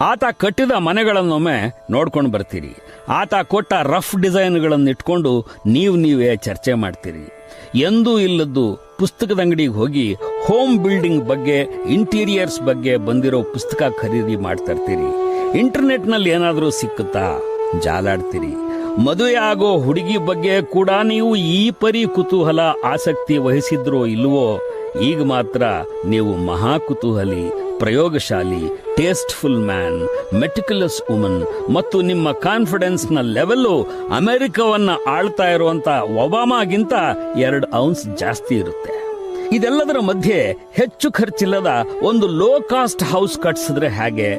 ಆತ ಕಟ್ಟಿದ ಮನೆಗಳನ್ನೊಮ್ಮೆ ನೋಡ್ಕೊಂಡು ಬರ್ತೀರಿ. ಆತ ಕೊಟ್ಟ ರಫ್ ಡಿಸೈನ್ಗಳನ್ನು ಇಟ್ಕೊಂಡು ನೀವೇ ಚರ್ಚೆ ಮಾಡ್ತೀರಿ. ಎಂದೂ ಇಲ್ಲದ್ದು ಪುಸ್ತಕದ ಅಂಗಡಿಗೆ ಹೋಗಿ ಹೋಮ್ ಬಿಲ್ಡಿಂಗ್ ಬಗ್ಗೆ, ಇಂಟೀರಿಯರ್ಸ್ ಬಗ್ಗೆ ಬಂದಿರೋ ಪುಸ್ತಕ ಖರೀದಿ ಮಾಡ್ತಾ ಇರ್ತೀರಿ. ಇಂಟರ್ನೆಟ್ನಲ್ಲಿ ಏನಾದರೂ ಸಿಕ್ಕುತ್ತಾ ಜಾಲಾಡ್ತೀರಿ. ಮದುವೆ ಆಗೋ ಹುಡುಗಿ ಬಗ್ಗೆ ಕೂಡ ನೀವು ಈ ಪರಿ ಕುತೂಹಲ ಆಸಕ್ತಿ ವಹಿಸಿದ್ರೋ ಇಲ್ವೋ, ಈಗ ಮಾತ್ರ ನೀವು ಮಹಾ ಕುತೂಹಲಿ, ಪ್ರಯೋಗಶಾಲಿ, ಟೇಸ್ಟ್ಫುಲ್ ಮ್ಯಾನ್, ಮೆಟಿಕ್ಯುಲಸ್ ವುಮನ್ ಮತ್ತು ನಿಮ್ಮ ಕಾನ್ಫಿಡೆನ್ಸ್ನ ಲೆವೆಲ್ಲು ಅಮೆರಿಕವನ್ನ ಆಳ್ತಾ ಇರುವಂತ ಒಬಾಮಾಗಿಂತ 2 ಔನ್ಸ್ ಜಾಸ್ತಿ ಇರುತ್ತೆ. ಇದೆಲ್ಲದರ ಮಧ್ಯೆ ಹೆಚ್ಚು ಖರ್ಚಿಲ್ಲದ ಒಂದು ಲೋ ಕಾಸ್ಟ್ ಹೌಸ್ ಕಟ್ಸಿದ್ರೆ ಹೇಗೆ,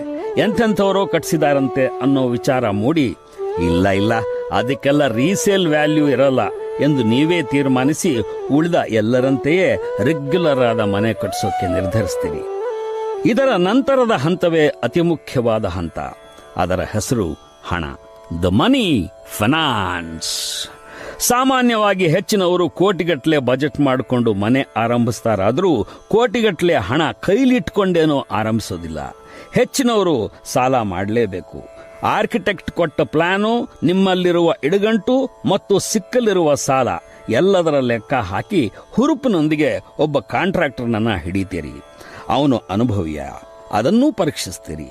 ಎಂತೆಂಥವರೋ ಕಟ್ಸಿದಾರಂತೆ ಅನ್ನೋ ವಿಚಾರ ಮೂಡಿ, ಇಲ್ಲ ಅದಕ್ಕೆಲ್ಲ ರೀಸೇಲ್ ವ್ಯಾಲ್ಯೂ ಇರಲ್ಲ ಎಂದು ನೀವೇ ತೀರ್ಮಾನಿಸಿ ಉಳಿದ ಎಲ್ಲರಂತೆಯೇ ರೆಗ್ಯುಲರ್ ಆದ ಮನೆ ಕಟ್ಟಿಸೋಕೆ ನಿರ್ಧರಿಸ್ತೀರಿ. ಇದರ ನಂತರದ ಹಂತವೇ ಅತಿ ಮುಖ್ಯವಾದ ಹಂತ. ಅದರ ಹೆಸರು ಹಣ, ದ ಮನಿ ಫೈನಾನ್ಸ್. ಸಾಮಾನ್ಯವಾಗಿ ಹೆಚ್ಚಿನವರು ಕೋಟಿಗಟ್ಟಲೆ ಬಜೆಟ್ ಮಾಡಿಕೊಂಡು ಮನೆ ಆರಂಭಿಸ್ತಾರಾದರೂ ಕೋಟಿಗಟ್ಟಲೆ ಹಣ ಕೈಲಿಟ್ಕೊಂಡೇನೋ ಆರಂಭಿಸೋದಿಲ್ಲ. ಹೆಚ್ಚಿನವರು ಸಾಲ ಮಾಡಲೇಬೇಕು. ಆರ್ಕಿಟೆಕ್ಟ್ ಕೊಟ್ಟ ಪ್ಲಾನು, ನಿಮ್ಮಲ್ಲಿರುವ ಇಡಗಂಟು ಮತ್ತು ಸಿಕ್ಕಲಿರುವ ಸಾಲ ಎಲ್ಲದರ ಲೆಕ್ಕ ಹಾಕಿ ಹುರುಪಿನೊಂದಿಗೆ ಒಬ್ಬ ಕಾಂಟ್ರಾಕ್ಟರ್ನನ್ನ ಹಿಡಿತೀರಿ. ಅವನು ಅನುಭವಿಯ, ಅದನ್ನೂ ಪರೀಕ್ಷಿಸ್ತೀರಿ.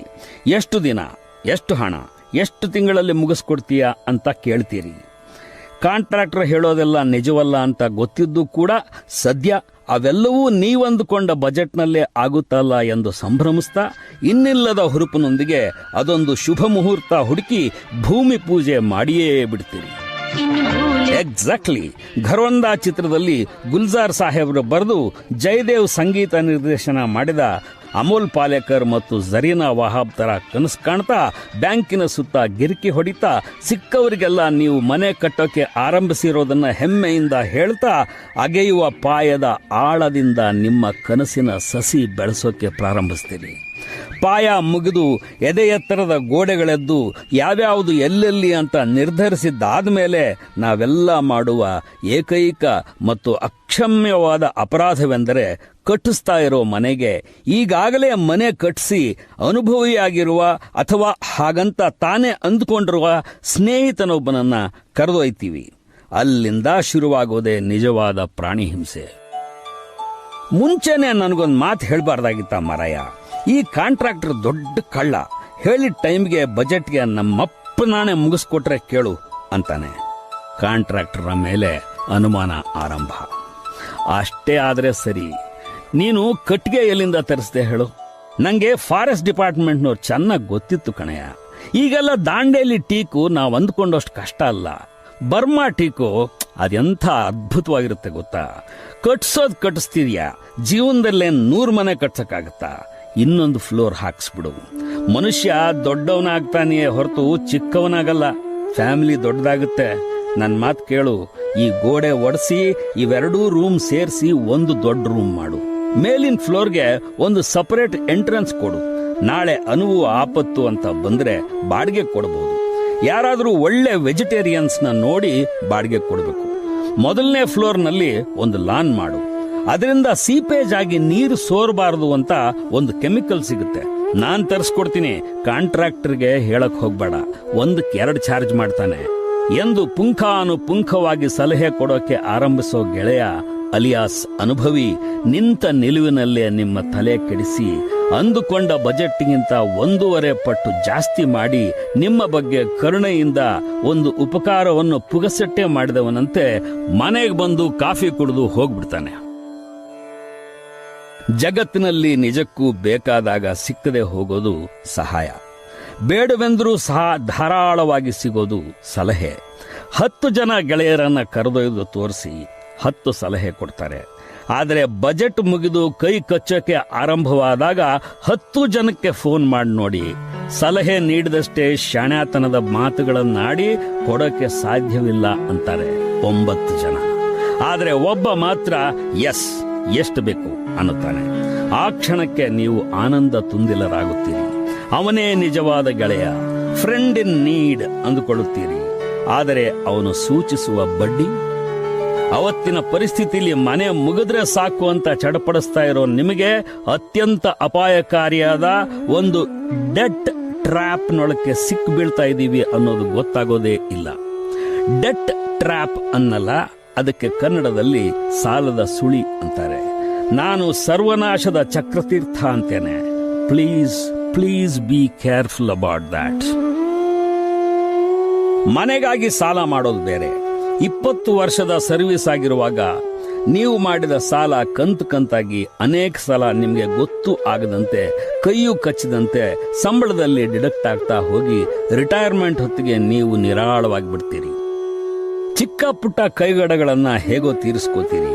ಎಷ್ಟು ದಿನ, ಎಷ್ಟು ಹಣ, ಎಷ್ಟು ತಿಂಗಳಲ್ಲಿ ಮುಗಿಸ್ಕೊಡ್ತೀಯ ಅಂತ ಕೇಳ್ತೀರಿ. ಕಾಂಟ್ರಾಕ್ಟರ್ ಹೇಳೋದೆಲ್ಲ ನಿಜವಲ್ಲ ಅಂತ ಗೊತ್ತಿದ್ದು ಕೂಡ ಸದ್ಯ ಅವೆಲ್ಲವೂ ನೀವಂದುಕೊಂಡ ಬಜೆಟ್ನಲ್ಲೇ ಆಗುತ್ತಲ್ಲ ಎಂದು ಸಂಭ್ರಮಿಸ್ತಾ ಇನ್ನಿಲ್ಲದ ಹುರುಪಿನೊಂದಿಗೆ ಅದೊಂದು ಶುಭ ಮುಹೂರ್ತ ಹುಡುಕಿ ಭೂಮಿ ಪೂಜೆ ಮಾಡಿಯೇ ಬಿಡ್ತೀರಿ. ಎಕ್ಸಾಕ್ಟ್ಲಿ. ಘರ್ವಂದಾ ಚಿತ್ರದಲ್ಲಿ ಗುಲ್ಜಾರ್ ಸಾಹೇಬ್ರು ಬರೆದು ಜಯದೇವ್ ಸಂಗೀತ ನಿರ್ದೇಶನ ಮಾಡಿದ ಅಮೋಲ್ ಪಾಲೇಕರ್ ಮತ್ತು ಜರೀನಾ ವಹಾಬ್ ತರ ಕನಸು ಕಾಣ್ತಾ ಬ್ಯಾಂಕಿನ ಸುತ್ತ ಗಿರಿಕಿ ಹೊಡಿತಾ ಸಿಕ್ಕವರಿಗೆಲ್ಲ ನೀವು ಮನೆ ಕಟ್ಟೋಕೆ ಆರಂಭಿಸಿರೋದನ್ನ ಹೆಮ್ಮೆಯಿಂದ ಹೇಳ್ತಾ ಅಗೆಯುವ ಪಾಯದ ಆಳದಿಂದ ನಿಮ್ಮ ಕನಸಿನ ಸಸಿ ಬೆಳೆಸೋಕೆ ಪ್ರಾರಂಭಿಸ್ತೀರಿ. ಪಾಯ ಮುಗಿದು ಎದೆ ಎತ್ತರದ ಗೋಡೆಗಳೆದ್ದು ಯಾವ್ಯಾವುದು ಎಲ್ಲೆಲ್ಲಿ ಅಂತ ನಿರ್ಧರಿಸಿದ್ದಾದ ಮೇಲೆ ನಾವೆಲ್ಲ ಮಾಡುವ ಏಕೈಕ ಮತ್ತು ಅಕ್ಷಮ್ಯವಾದ ಅಪರಾಧವೆಂದರೆ ಕಟ್ಟಿಸ್ತಾ ಇರೋ ಮನೆಗೆ ಈಗಾಗಲೇ ಮನೆ ಕಟ್ಟಿಸಿ ಅನುಭವಿಯಾಗಿರುವ ಅಥವಾ ಹಾಗಂತ ತಾನೇ ಅಂದುಕೊಂಡಿರುವ ಸ್ನೇಹಿತನೊಬ್ಬನನ್ನ ಕರೆದೊಯ್ತೀವಿ. ಅಲ್ಲಿಂದ ಶುರುವಾಗೋದೇ ನಿಜವಾದ ಪ್ರಾಣಿ ಹಿಂಸೆ. ಮುಂಚೆನೆ ನನಗೊಂದು ಮಾತು ಹೇಳಬಾರ್ದಾಗಿತ್ತ ಮಾರಾಯ. ಈ ಕಾಂಟ್ರಾಕ್ಟರ್ ದೊಡ್ಡ ಕಳ್ಳ, ಹೇಳಿದ ಟೈಮ್ಗೆ ಬಜೆಟ್ಗೆ ನಮ್ಮಪ್ಪ ನಾನೇ ಮುಗಿಸ್ಕೊಟ್ರೆ ಕೇಳು ಅಂತಾನೆ. ಕಾಂಟ್ರಾಕ್ಟರ್ ಮೇಲೆ ಅನುಮಾನ ಆರಂಭ. ಅಷ್ಟೇ ಆದ್ರೆ ಸರಿ, ನೀನು ಕಟ್ಟಿಗೆ ಎಲ್ಲಿಂದ ತರಿಸ್ದೆ ಹೇಳು? ನಂಗೆ ಫಾರೆಸ್ಟ್ ಡಿಪಾರ್ಟ್ಮೆಂಟ್ನವ್ರು ಚೆನ್ನಾಗಿ ಗೊತ್ತಿತ್ತು ಕಣಯ್ಯ. ಈಗೆಲ್ಲ ದಾಂಡೇಲಿ ಟೀಕು ನಾವು ಅಂದ್ಕೊಂಡಷ್ಟು ಕಷ್ಟ ಅಲ್ಲ. ಬರ್ಮಾ ಟೀಕು ಅದೆಂಥ ಅದ್ಭುತವಾಗಿರುತ್ತೆ ಗೊತ್ತಾ? ಕಟ್ಟಿಸ್ತೀಯಾ, ಜೀವನದಲ್ಲೇ 100 ಮನೆ ಕಟ್ಸಕ್ಕಾಗತ್ತಾ? ಇನ್ನೊಂದು ಫ್ಲೋರ್ ಹಾಕ್ಸ್ಬಿಡು. ಮನುಷ್ಯ ದೊಡ್ಡವನಾಗ್ತಾನೆಯೇ ಹೊರತು ಚಿಕ್ಕವನಾಗಲ್ಲ. ಫ್ಯಾಮಿಲಿ ದೊಡ್ಡದಾಗುತ್ತೆ. ನನ್ನ ಮಾತು ಕೇಳು, ಈ ಗೋಡೆ ಒಡಿಸಿ ಇವೆರಡೂ ರೂಮ್ ಸೇರಿಸಿ ಒಂದು ದೊಡ್ಡ ರೂಮ್ ಮಾಡು. ಮೇಲಿನ ಫ್ಲೋರ್ಗೆ ಒಂದು ಸಪರೇಟ್ ಎಂಟ್ರೆನ್ಸ್ ಕೊಡು. ನಾಳೆ ಅನುವು ಆಪತ್ತು ಅಂತ ಬಂದ್ರೆ ಬಾಡಿಗೆ ಕೊಡಬಹುದು. ಯಾರಾದರೂ ಒಳ್ಳೆ ವೆಜಿಟೇರಿಯನ್ಸ್ನ ನೋಡಿ ಬಾಡಿಗೆ ಕೊಡಬೇಕು. ಮೊದಲನೇ ಫ್ಲೋರ್ನಲ್ಲಿ ಒಂದು ಲಾನ್ ಮಾಡು. ಅದರಿಂದ ಸೀಪೇಜ್ ಆಗಿ ನೀರು ಸೋರಬಾರದು ಅಂತ ಒಂದು ಕೆಮಿಕಲ್ ಸಿಗುತ್ತೆ. ನಾನ್ ತರಿಸ್ಕೊಡ್ತೀನಿ, ಕಾಂಟ್ರಾಕ್ಟರ್ಗೆ ಹೇಳಕ್ ಹೋಗ್ಬೇಡ, 1ಕ್ಕೆ 2 ಚಾರ್ಜ್ ಮಾಡ್ತಾನೆ ಎಂದು ಪುಂಖಾನುಪುಂಖವಾಗಿ ಸಲಹೆ ಕೊಡೋಕೆ ಆರಂಭಿಸೋ ಗೆಳೆಯ ಅಲಿಯಾಸ್ ಅನುಭವಿ ನಿಂತ ನಿಲುವಿನಲ್ಲೇ ನಿಮ್ಮ ತಲೆ ಕೆಡಿಸಿ ಅಂದುಕೊಂಡ ಬಜೆಟ್ಗಿಂತ 1.5 ಪಟ್ಟು ಜಾಸ್ತಿ ಮಾಡಿ ನಿಮ್ಮ ಬಗ್ಗೆ ಕರುಣೆಯಿಂದ ಒಂದು ಉಪಕಾರವನ್ನು ಪುಗಸಟ್ಟೆ ಮಾಡಿದವನಂತೆ ಮನೆಗೆ ಬಂದು ಕಾಫಿ ಕುಡಿದು ಹೋಗ್ಬಿಡ್ತಾನೆ. ಜಗತ್ತಿನಲ್ಲಿ ನಿಜಕ್ಕೂ ಬೇಕಾದಾಗ ಸಿಕ್ಕದೆ ಹೋಗೋದು ಸಹಾಯ, ಬೇಡವೆಂದರೂ ಸಹ ಧಾರಾಳವಾಗಿ ಸಿಗೋದು ಸಲಹೆ. 10 ಜನ ಗೆಳೆಯರನ್ನ ಕರೆದೊಯ್ದು ತೋರಿಸಿ 10 ಸಲಹೆ ಕೊಡ್ತಾರೆ. ಆದರೆ ಬಜೆಟ್ ಮುಗಿದು ಕೈ ಕಚ್ಚೋಕೆ ಆರಂಭವಾದಾಗ 10 ಜನಕ್ಕೆ ಫೋನ್ ಮಾಡಿ ನೋಡಿ, ಸಲಹೆ ನೀಡಿದಷ್ಟೇ ಶಾಣ್ಯಾತನದ ಮಾತುಗಳನ್ನಾಡಿ ಕೊಡೋಕೆ ಸಾಧ್ಯವಿಲ್ಲ ಅಂತಾರೆ 9 ಜನ. ಆದರೆ ಒಬ್ಬ ಮಾತ್ರ ಎಸ್, ಎಷ್ಟು ಬೇಕು ಅನ್ನುತ್ತಾನೆ. ಆ ಕ್ಷಣಕ್ಕೆ ನೀವು ಆನಂದ ತುಂದಿಲರಾಗುತ್ತೀರಿ. ಅವನೇ ನಿಜವಾದ ಗೆಳೆಯ, ಫ್ರೆಂಡ್ ಇನ್ ನೀಡ್ ಅಂದುಕೊಳ್ಳುತ್ತೀರಿ. ಆದರೆ ಅವನು ಸೂಚಿಸುವ ಬಡ್ಡಿ, ಅವತ್ತಿನ ಪರಿಸ್ಥಿತಿಯಲ್ಲಿ ಮನೆ ಮುಗಿದ್ರೆ ಸಾಕು ಅಂತ ಚಡಪಡಿಸ್ತಾ ಇರೋ ನಿಮಗೆ ಅತ್ಯಂತ ಅಪಾಯಕಾರಿಯಾದ ಒಂದು ಡೆಟ್ ಟ್ರ್ಯಾಪ್ ನೊಳಕ್ಕೆ ಸಿಕ್ ಬೀಳ್ತಾ ಇದ್ದೀವಿ ಅನ್ನೋದು ಗೊತ್ತಾಗೋದೇ ಇಲ್ಲ. ಡೆಟ್ ಟ್ರ್ಯಾಪ್ ಅನ್ನಲ್ಲ, ಅದಕ್ಕೆ ಕನ್ನಡದಲ್ಲಿ ಸಾಲದ ಸುಳಿ ಅಂತಾರೆ. ನಾನು ಸರ್ವನಾಶದ ಚಕ್ರತೀರ್ಥ ಅಂತೇನೆ. Please be careful about that. ಮನೆಗಾಗಿ ಸಾಲ ಮಾಡೋದು ಬೇರೆ. 20 ವರ್ಷದ ಸರ್ವಿಸ್ ಆಗಿರುವಾಗ ನೀವು ಮಾಡಿದ ಸಾಲ ಕಂತಾಗಿ ಅನೇಕ ಸಲ ನಿಮಗೆ ಗೊತ್ತು ಆಗದಂತೆ, ಕೈಯು ಕಚ್ಚಿದಂತೆ ಸಂಬಳದಲ್ಲಿ ಡಿಡಕ್ಟ್ ಆಗ್ತಾ ಹೋಗಿ ರಿಟೈರ್ಮೆಂಟ್ ಹೊತ್ತಿಗೆ ನೀವು ನಿರಾಳವಾಗಿ ಬಿಡ್ತೀರಿ. ಚಿಕ್ಕ ಪುಟ್ಟ ಕೈಗಡಗಳನ್ನ ಹೇಗೋ ತೀರಿಸ್ಕೋತೀರಿ.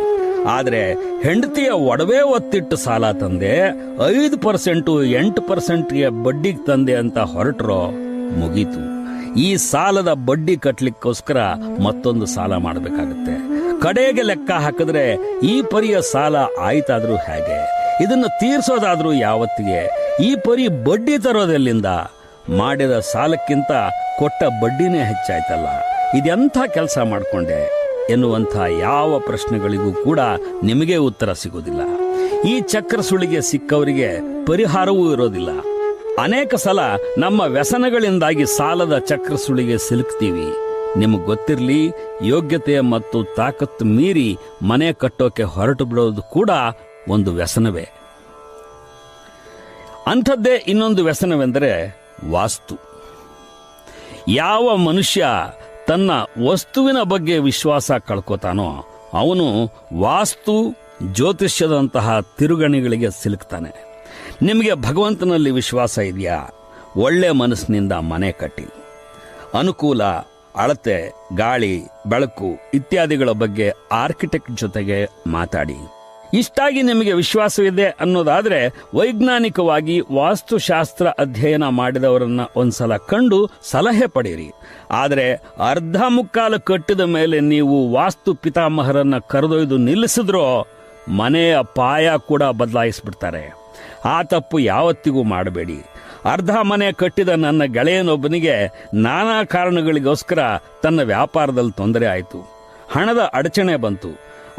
ಆದ್ರೆ ಹೆಂಡತಿಯ ಒಡವೆ ಒತ್ತಿಟ್ಟು ಸಾಲ ತಂದೆ 5% 8%ಗೆ ಬಡ್ಡಿಗೆ ತಂದೆ ಅಂತ ಹೊರಟ್ರೋ ಮುಗೀತು. ಈ ಸಾಲದ ಬಡ್ಡಿ ಕಟ್ಲಿಕ್ಕೋಸ್ಕರ ಮತ್ತೊಂದು ಸಾಲ ಮಾಡಬೇಕಾಗುತ್ತೆ. ಕಡೆಗೆ ಲೆಕ್ಕ ಹಾಕಿದ್ರೆ ಈ ಪರಿಯ ಸಾಲ ಆಯ್ತಾದ್ರೂ ಹೇಗೆ, ಇದನ್ನು ತೀರ್ಸೋದಾದ್ರೂ ಯಾವತ್ತಿಗೆ, ಈ ಪರಿ ಬಡ್ಡಿ ತರೋದೆಲ್ಲಿಂದ? ಮಾಡಿದ ಸಾಲಕ್ಕಿಂತ ಕೊಟ್ಟ ಬಡ್ಡಿನೇ ಹೆಚ್ಚಾಯ್ತಲ್ಲ, ಇದೆಂಥ ಕೆಲಸ ಮಾಡಿಕೊಂಡೆ ಎನ್ನುವಂಥ ಯಾವ ಪ್ರಶ್ನೆಗಳಿಗೂ ಕೂಡ ನಿಮಗೆ ಉತ್ತರ ಸಿಗೋದಿಲ್ಲ. ಈ ಚಕ್ರ ಸುಳಿಗೆ ಸಿಕ್ಕವರಿಗೆ ಪರಿಹಾರವೂ ಇರೋದಿಲ್ಲ. ಅನೇಕ ಸಲ ನಮ್ಮ ವ್ಯಸನಗಳಿಂದಾಗಿ ಸಾಲದ ಚಕ್ರ ಸುಳಿಗೆ ಸಿಲುಕ್ತೀವಿ. ನಿಮಗೆ ಗೊತ್ತಿರಲಿ, ಯೋಗ್ಯತೆ ಮತ್ತು ತಾಕತ್ತು ಮೀರಿ ಮನೆ ಕಟ್ಟೋಕೆ ಹೊರಟು ಬಿಡೋದು ಕೂಡ ಒಂದು ವ್ಯಸನವೇ. ಅಂಥದ್ದೇ ಇನ್ನೊಂದು ವ್ಯಸನವೆಂದರೆ ವಾಸ್ತು. ಯಾವ ಮನುಷ್ಯ ತನ್ನ ವಸ್ತುವಿನ ಬಗ್ಗೆ ವಿಶ್ವಾಸ ಕಳ್ಕೋತಾನೋ ಅವನು ವಾಸ್ತು ಜ್ಯೋತಿಷ್ಯದಂತಹ ತಿರುಗಣಿಗಳಿಗೆ ಸಿಲುಕ್ತಾನೆ. ನಿಮಗೆ ಭಗವಂತನಲ್ಲಿ ವಿಶ್ವಾಸ ಇದೆಯಾ? ಒಳ್ಳೆ ಮನಸ್ಸಿನಿಂದ ಮನೆ ಕಟ್ಟಿ. ಅನುಕೂಲ, ಅಳತೆ, ಗಾಳಿ, ಬೆಳಕು ಇತ್ಯಾದಿಗಳ ಬಗ್ಗೆ ಆರ್ಕಿಟೆಕ್ಟ್ ಜೊತೆಗೆ ಮಾತಾಡಿ. ಇಷ್ಟಾಗಿ ನಿಮಗೆ ವಿಶ್ವಾಸವಿದೆ ಅನ್ನೋದಾದ್ರೆ ವೈಜ್ಞಾನಿಕವಾಗಿ ವಾಸ್ತುಶಾಸ್ತ್ರ ಅಧ್ಯಯನ ಮಾಡಿದವರನ್ನ ಒಂದ್ಸಲ ಕಂಡು ಸಲಹೆ ಪಡೀರಿ. ಆದರೆ ಅರ್ಧ ಮುಕ್ಕಾಲು ಕಟ್ಟಿದ ಮೇಲೆ ನೀವು ವಾಸ್ತು ಪಿತಾಮಹರನ್ನ ಕರೆದೊಯ್ದು ನಿಲ್ಲಿಸಿದ್ರೋ ಮನೆಯ ಪಾಯ ಕೂಡ ಬದಲಾಯಿಸ್ಬಿಡ್ತಾರೆ. ಆ ತಪ್ಪು ಯಾವತ್ತಿಗೂ ಮಾಡಬೇಡಿ. ಅರ್ಧ ಮನೆ ಕಟ್ಟಿದ ನನ್ನ ಗೆಳೆಯನೊಬ್ಬನಿಗೆ ನಾನಾ ಕಾರಣಗಳಿಗೋಸ್ಕರ ತನ್ನ ವ್ಯಾಪಾರದಲ್ಲಿ ತೊಂದರೆ ಆಯಿತು. ಹಣದ ಅಡಚಣೆ ಬಂತು.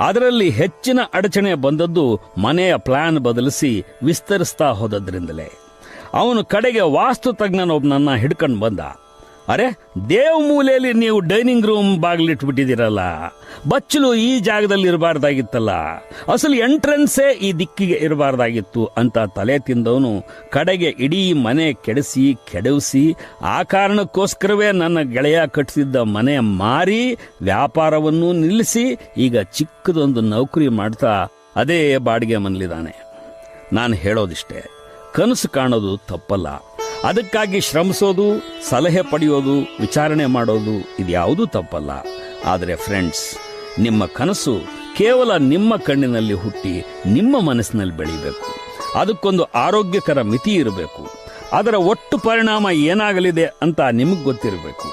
ಅದರಲ್ಲಿ ಹೆಚ್ಚಿನ ಅಡಚಣೆ ಬಂದದ್ದು ಮನೆಯ ಪ್ಲಾನ್ ಬದಲಿಸಿ ವಿಸ್ತರಿಸ್ತಾ ಹೋದದ್ರಿಂದಲೇ. ಅವನು ಕಡೆಗೆ ವಾಸ್ತು ತಜ್ಞನೊಬ್ಬನನ್ನ ಹಿಡ್ಕೊಂಡು ಬಂದ. ಅರೆ, ದೇವ್ ಮೂಲೆಯಲ್ಲಿ ನೀವು ಡೈನಿಂಗ್ ರೂಮ್ ಬಾಗಿಲಿಟ್ಬಿಟ್ಟಿದ್ದೀರಲ್ಲ, ಬಚ್ಚಲು ಈ ಜಾಗದಲ್ಲಿ ಇರಬಾರ್ದಾಗಿತ್ತಲ್ಲ, ಅಸಲು ಎಂಟ್ರೆನ್ಸೇ ಈ ದಿಕ್ಕಿಗೆ ಇರಬಾರ್ದಾಗಿತ್ತು ಅಂತ ತಲೆ ತಿಂದವನು ಕಡೆಗೆ ಇಡೀ ಮನೆ ಕೆಡವಿಸಿ ಆ ಕಾರಣಕ್ಕೋಸ್ಕರವೇ ನನ್ನ ಗೆಳೆಯ ಕಟ್ಟಿಸಿದ್ದ ಮನೆ ಮಾರಿ ವ್ಯಾಪಾರವನ್ನೂ ನಿಲ್ಲಿಸಿ ಈಗ ಚಿಕ್ಕದೊಂದು ನೌಕರಿ ಮಾಡ್ತಾ ಅದೇ ಬಾಡಿಗೆ ಮನಲಿದ್ದಾನೆ. ನಾನು ಹೇಳೋದಿಷ್ಟೇ, ಕನಸು ಕಾಣೋದು ತಪ್ಪಲ್ಲ. ಅದಕ್ಕಾಗಿ ಶ್ರಮಿಸೋದು, ಸಲಹೆ ಪಡೆಯೋದು, ವಿಚಾರಣೆ ಮಾಡೋದು ಇದ್ಯಾವುದೂ ತಪ್ಪಲ್ಲ. ಆದರೆ ಫ್ರೆಂಡ್ಸ್, ನಿಮ್ಮ ಕನಸು ಕೇವಲ ನಿಮ್ಮ ಕಣ್ಣಿನಲ್ಲಿ ಹುಟ್ಟಿ ನಿಮ್ಮ ಮನಸ್ಸಿನಲ್ಲಿ ಬೆಳೀಬೇಕು. ಅದಕ್ಕೊಂದು ಆರೋಗ್ಯಕರ ಮಿತಿ ಇರಬೇಕು. ಅದರ ಒಟ್ಟು ಪರಿಣಾಮ ಏನಾಗಲಿದೆ ಅಂತ ನಿಮಗೆ ಗೊತ್ತಿರಬೇಕು.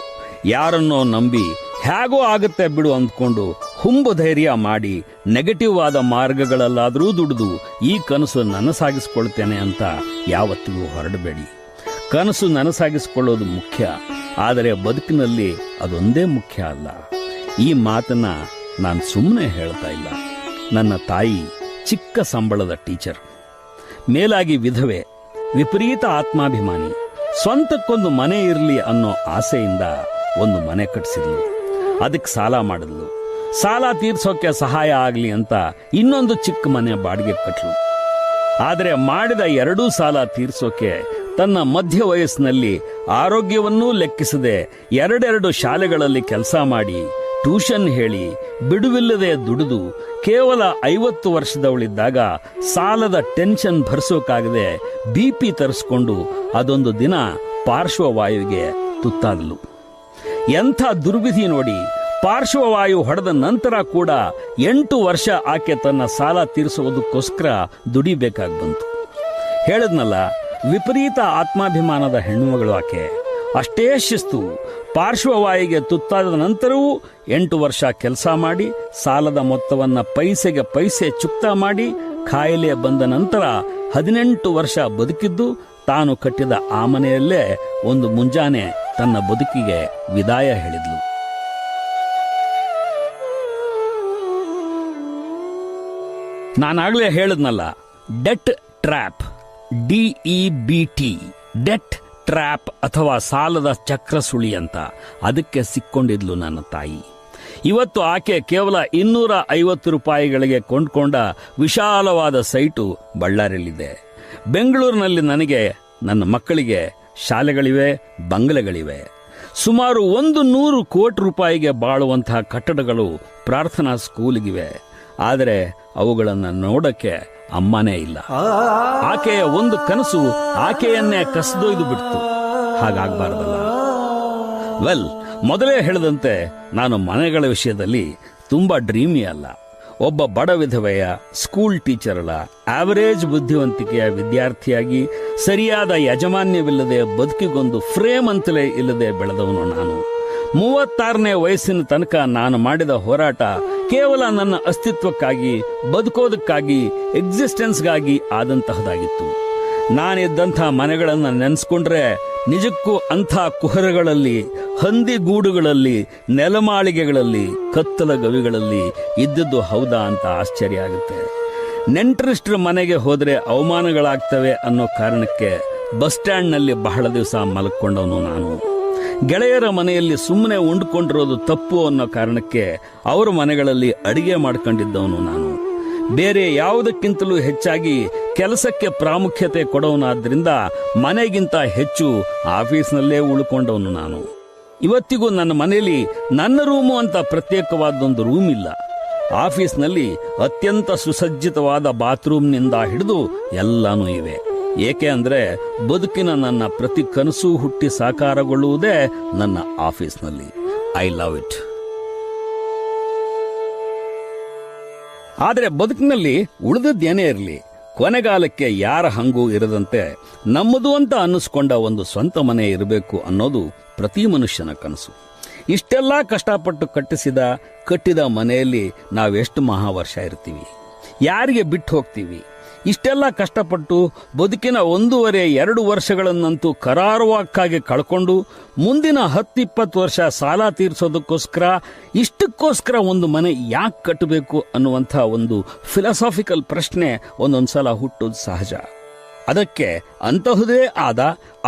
ಯಾರನ್ನೋ ನಂಬಿ ಹೇಗೋ ಆಗುತ್ತೆ ಬಿಡು ಅಂದ್ಕೊಂಡು ಹುಂಬು ಧೈರ್ಯ ಮಾಡಿ ನೆಗೆಟಿವ್ ಆದ ಮಾರ್ಗಗಳಲ್ಲಾದರೂ ದುಡಿದು ಈ ಕನಸು ನನಸಾಗಿಸ್ಕೊಳ್ತೇನೆ ಅಂತ ಯಾವತ್ತಿಗೂ ಹೊರಡಬೇಡಿ. ಕನಸು ನನಸಾಗಿಸಿಕೊಳ್ಳೋದು ಮುಖ್ಯ, ಆದರೆ ಬದುಕಿನಲ್ಲಿ ಅದೊಂದೇ ಮುಖ್ಯ ಅಲ್ಲ. ಈ ಮಾತನ್ನ ನಾನು ಸುಮ್ಮನೆ ಹೇಳ್ತಾ ಇಲ್ಲ. ನನ್ನ ತಾಯಿ ಚಿಕ್ಕ ಸಂಬಳದ ಟೀಚರ್, ಮೇಲಾಗಿ ವಿಧವೆ, ವಿಪರೀತ ಆತ್ಮಾಭಿಮಾನಿ, ಸ್ವಂತಕ್ಕೊಂದು ಮನೆ ಇರಲಿ ಅನ್ನೋ ಆಸೆಯಿಂದ ಒಂದು ಮನೆ ಕಟ್ಟಿಸಿದ್ಲು. ಅದಕ್ಕೆ ಸಾಲ ಮಾಡಿದ್ಲು. ಸಾಲ ತೀರ್ಸೋಕೆ ಸಹಾಯ ಆಗಲಿ ಅಂತ ಇನ್ನೊಂದು ಚಿಕ್ಕ ಮನೆ ಬಾಡಿಗೆ ಕಟ್ಲು. ಆದರೆ ಮಾಡಿದ ಎರಡೂ ಸಾಲ ತೀರ್ಸೋಕೆ ತನ್ನ ಮಧ್ಯ ವಯಸ್ಸಿನಲ್ಲಿ ಆರೋಗ್ಯವನ್ನೂ ಲೆಕ್ಕಿಸದೆ ಎರಡೆರಡು ಶಾಲೆಗಳಲ್ಲಿ ಕೆಲಸ ಮಾಡಿ, ಟ್ಯೂಷನ್ ಹೇಳಿ, ಬಿಡುವಿಲ್ಲದೆ ದುಡಿದು ಕೇವಲ 50 ವರ್ಷದವಳಿದ್ದಾಗ ಸಾಲದ ಟೆನ್ಷನ್ ಭರಿಸೋಕಾಗದೆ BP ತರಿಸ್ಕೊಂಡು ಅದೊಂದು ದಿನ ಪಾರ್ಶ್ವವಾಯುವಿಗೆ ತುತ್ತಾದಳು. ಎಂಥ ದುರ್ವಿಧಿ ನೋಡಿ. ಪಾರ್ಶ್ವವಾಯು ಹೊಡೆದ ನಂತರ ಕೂಡ 8 ವರ್ಷ ಆಕೆ ತನ್ನ ಸಾಲ ತೀರಿಸುವುದಕ್ಕೋಸ್ಕರ ದುಡಿಬೇಕಾಗಿ ಬಂತು. ಹೇಳಿದ್ನಲ್ಲ, ವಿಪರೀತ ಆತ್ಮಾಭಿಮಾನದ ಹೆಣ್ಣುಮಗಳು ಆಕೆ. ಅಷ್ಟೇ ಶಿಸ್ತು. ಪಾರ್ಶ್ವವಾಯುಗೆ ತುತ್ತಾದ ನಂತರವೂ 8 ವರ್ಷ ಕೆಲಸ ಮಾಡಿ ಸಾಲದ ಮೊತ್ತವನ್ನು ಪೈಸೆಗೆ ಪೈಸೆ ಚುಕ್ತಾ ಮಾಡಿ ಕಾಯಿಲೆ ಬಂದ ನಂತರ 18 ವರ್ಷ ಬದುಕಿದ್ದು ತಾನು ಕಟ್ಟಿದ ಆ ಮನೆಯಲ್ಲೇ ಒಂದು ಮುಂಜಾನೆ ತನ್ನ ಬದುಕಿಗೆ ವಿದಾಯ ಹೇಳಿದ್ಲು. ನಾನಾಗಲೇ ಹೇಳಿದ್ನಲ್ಲ, debt trap, DEBT, debt trap ಅಥವಾ ಸಾಲದ ಚಕ್ರಸುಳಿ ಅಂತ. ಅದಕ್ಕೆ ಸಿಕ್ಕೊಂಡಿದ್ಲು ನನ್ನ ತಾಯಿ. ಇವತ್ತು ಆಕೆ ಕೇವಲ 250 ರೂಪಾಯಿಗಳಿಗೆ ಕೊಂಡ್ಕೊಂಡ ವಿಶಾಲವಾದ ಸೈಟು ಬಳ್ಳಾರಿಯಲ್ಲಿದೆ. ಬೆಂಗಳೂರಿನಲ್ಲಿ ನನಗೆ, ನನ್ನ ಮಕ್ಕಳಿಗೆ ಶಾಲೆಗಳಿವೆ, ಬಂಗಲೆಗಳಿವೆ. ಸುಮಾರು 100 ಕೋಟಿ ರೂಪಾಯಿಗೆ ಬಾಳುವಂತಹ ಕಟ್ಟಡಗಳು ಪ್ರಾರ್ಥನಾ ಸ್ಕೂಲ್ಗಿವೆ. ಆದರೆ ಅವುಗಳನ್ನು ನೋಡಕ್ಕೆ ಅಮ್ಮನೇ ಇಲ್ಲ. ಆಕೆಯ ಒಂದು ಕನಸು ಆಕೆಯನ್ನೇ ಕಸಿದೊಯ್ದು ಬಿಡ್ತು. ಹಾಗಾಗಬಾರ್ದಲ್ಲ. ವೆಲ್, ಮೊದಲೇ ಹೇಳಿದಂತೆ ನಾನು ಮನೆಗಳ ವಿಷಯದಲ್ಲಿ ತುಂಬಾ ಡ್ರೀಮಿ ಅಲ್ಲ. ಒಬ್ಬ ಬಡ ವಿಧವೆಯ ಸ್ಕೂಲ್ ಟೀಚರ್ಗಳ ಆವರೇಜ್ ಬುದ್ಧಿವಂತಿಕೆಯ ವಿದ್ಯಾರ್ಥಿಯಾಗಿ ಸರಿಯಾದ ಯಜಮಾನ್ಯವಿಲ್ಲದೆ ಬದುಕಿಗೊಂದು ಫ್ರೇಮ್ ಅಂತಲೇ ಇಲ್ಲದೆ ಬೆಳೆದವನು ನಾನು. 36ನೇ ವಯಸ್ಸಿನ ತನಕ ನಾನು ಮಾಡಿದ ಹೋರಾಟ ಕೇವಲ ನನ್ನ ಅಸ್ತಿತ್ವಕ್ಕಾಗಿ, ಬದುಕೋದಕ್ಕಾಗಿ, ಎಕ್ಸಿಸ್ಟೆನ್ಸ್ಗಾಗಿ ಆದಂತಹದಾಗಿತ್ತು. ನಾನಿದ್ದಂಥ ಮನೆಗಳನ್ನು ನೆನೆಸ್ಕೊಂಡ್ರೆ ನಿಜಕ್ಕೂ ಅಂಥ ಕುಹರಗಳಲ್ಲಿ, ಹಂದಿಗೂಡುಗಳಲ್ಲಿ, ನೆಲಮಾಳಿಗೆಗಳಲ್ಲಿ, ಕತ್ತಲ ಗವಿಗಳಲ್ಲಿ ಇದ್ದದ್ದು ಹೌದಾ ಅಂತ ಆಶ್ಚರ್ಯ ಆಗುತ್ತೆ. ನೆಂಟರಿಷ್ಟರ ಮನೆಗೆ ಹೋದರೆ ಅವಮಾನಗಳಾಗ್ತವೆ ಅನ್ನೋ ಕಾರಣಕ್ಕೆ ಬಸ್ ಸ್ಟ್ಯಾಂಡ್ನಲ್ಲಿ ಬಹಳ ದಿವಸ ಮಲ್ಕೊಂಡವನು ನಾನು. ಗೆಳೆಯರ ಮನೆಯಲ್ಲಿ ಸುಮ್ಮನೆ ಉಂಡ್ಕೊಂಡಿರೋದು ತಪ್ಪು ಅನ್ನೋ ಕಾರಣಕ್ಕೆ ಅವರ ಮನೆಗಳಲ್ಲಿ ಅಡಿಗೆ ಮಾಡ್ಕೊಂಡಿದ್ದವನು ನಾನು. ಬೇರೆ ಯಾವುದಕ್ಕಿಂತಲೂ ಹೆಚ್ಚಾಗಿ ಕೆಲಸಕ್ಕೆ ಪ್ರಾಮುಖ್ಯತೆ ಕೊಡೋನಾದ್ರಿಂದ ಮನೆಗಿಂತ ಹೆಚ್ಚು ಆಫೀಸ್ನಲ್ಲೇ ಉಳ್ಕೊಂಡವನು ನಾನು. ಇವತ್ತಿಗೂ ನನ್ನ ಮನೆಯಲ್ಲಿ ನನ್ನ ರೂಮು ಅಂತ ಪ್ರತ್ಯೇಕವಾದೊಂದು ರೂಮ್ ಇಲ್ಲ. ಆಫೀಸ್ನಲ್ಲಿ ಅತ್ಯಂತ ಸುಸಜ್ಜಿತವಾದ ಬಾತ್ರೂಮ್ನಿಂದ ಹಿಡಿದು ಎಲ್ಲಾನೂ ಇವೆ. ಏಕೆ ಅಂದ್ರೆ ಬದುಕಿನ ನನ್ನ ಪ್ರತಿ ಕನಸು ಹುಟ್ಟಿ ಸಾಕಾರಗೊಳ್ಳುವುದೇ ನನ್ನ ಆಫೀಸ್ನಲ್ಲಿ. I love it. ಆದರೆ ಬದುಕಿನಲ್ಲಿ ಉಳಿದದ್ದೇನೇ ಇರಲಿ, ಕೊನೆಗಾಲಕ್ಕೆ ಯಾರ ಹಂಗೂ ಇರದಂತೆ ನಮ್ಮದು ಅಂತ ಅನ್ನಿಸ್ಕೊಂಡ ಒಂದು ಸ್ವಂತ ಮನೆ ಇರಬೇಕು ಅನ್ನೋದು ಪ್ರತಿ ಮನುಷ್ಯನ ಕನಸು. ಇಷ್ಟೆಲ್ಲ ಕಷ್ಟಪಟ್ಟು ಕಟ್ಟಿದ ಮನೆಯಲ್ಲಿ ನಾವೆಷ್ಟು ಮಹಾವರ್ಷ ಇರ್ತೀವಿ, ಯಾರಿಗೆ ಬಿಟ್ಟು ಹೋಗ್ತೀವಿ? ಇಷ್ಟೆಲ್ಲ ಕಷ್ಟಪಟ್ಟು ಬದುಕಿನ 1.5-2 ವರ್ಷಗಳನ್ನಂತೂ ಕರಾರುವಾಕ್ಕಾಗಿ ಕಳ್ಕೊಂಡು ಮುಂದಿನ 10-20 ವರ್ಷ ಸಾಲ ತೀರಿಸೋದಕ್ಕೋಸ್ಕರ ಒಂದು ಮನೆ ಯಾಕೆ ಕಟ್ಟಬೇಕು ಅನ್ನುವಂಥ ಒಂದು ಫಿಲಾಸಾಫಿಕಲ್ ಪ್ರಶ್ನೆ ಒಂದೊಂದ್ಸಲ ಹುಟ್ಟೋದು ಸಹಜ. ಅದಕ್ಕೆ ಅಂತಹುದೇ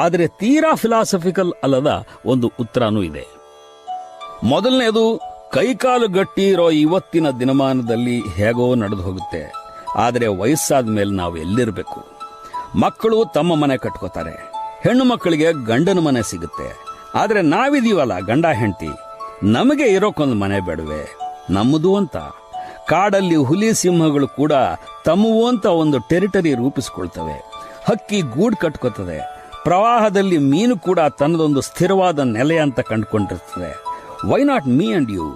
ಆದರೆ ತೀರಾ ಫಿಲಾಸಫಿಕಲ್ ಅಲ್ಲದ ಒಂದು ಉತ್ತರನೂ ಇದೆ. ಮೊದಲನೇದು, ಕೈಕಾಲು ಗಟ್ಟಿ ಇರೋ ಇವತ್ತಿನ ದಿನಮಾನದಲ್ಲಿ ಹೇಗೋ ನಡೆದು ಹೋಗುತ್ತೆ. ಆದರೆ ವಯಸ್ಸಾದ ಮೇಲೆ ನಾವು ಎಲ್ಲಿರಬೇಕು? ಮಕ್ಕಳು ತಮ್ಮ ಮನೆ ಕಟ್ಕೋತಾರೆ, ಹೆಣ್ಣು ಮಕ್ಕಳಿಗೆ ಗಂಡನ ಮನೆ ಸಿಗುತ್ತೆ. ಆದರೆ ನಾವಿದೀವಲ್ಲ ಗಂಡ ಹೆಂಡತಿ, ನಮಗೆ ಇರೋಕೊಂದು ಮನೆ ಬೇಡವೆ ನಮ್ಮದು ಅಂತ? ಕಾಡಲ್ಲಿ ಹುಲಿ ಸಿಂಹಗಳು ಕೂಡ ತಮ್ಮವು ಅಂತ ಒಂದು ಟೆರಿಟರಿ ರೂಪಿಸಿಕೊಳ್ತವೆ. ಹಕ್ಕಿ ಗೂಡು ಕಟ್ಕೋತದೆ. ಪ್ರವಾಹದಲ್ಲಿ ಮೀನು ಕೂಡ ತನ್ನದೊಂದು ಸ್ಥಿರವಾದ ನೆಲೆ ಅಂತ ಕಂಡುಕೊಂಡಿರ್ತದೆ. Why not me and you?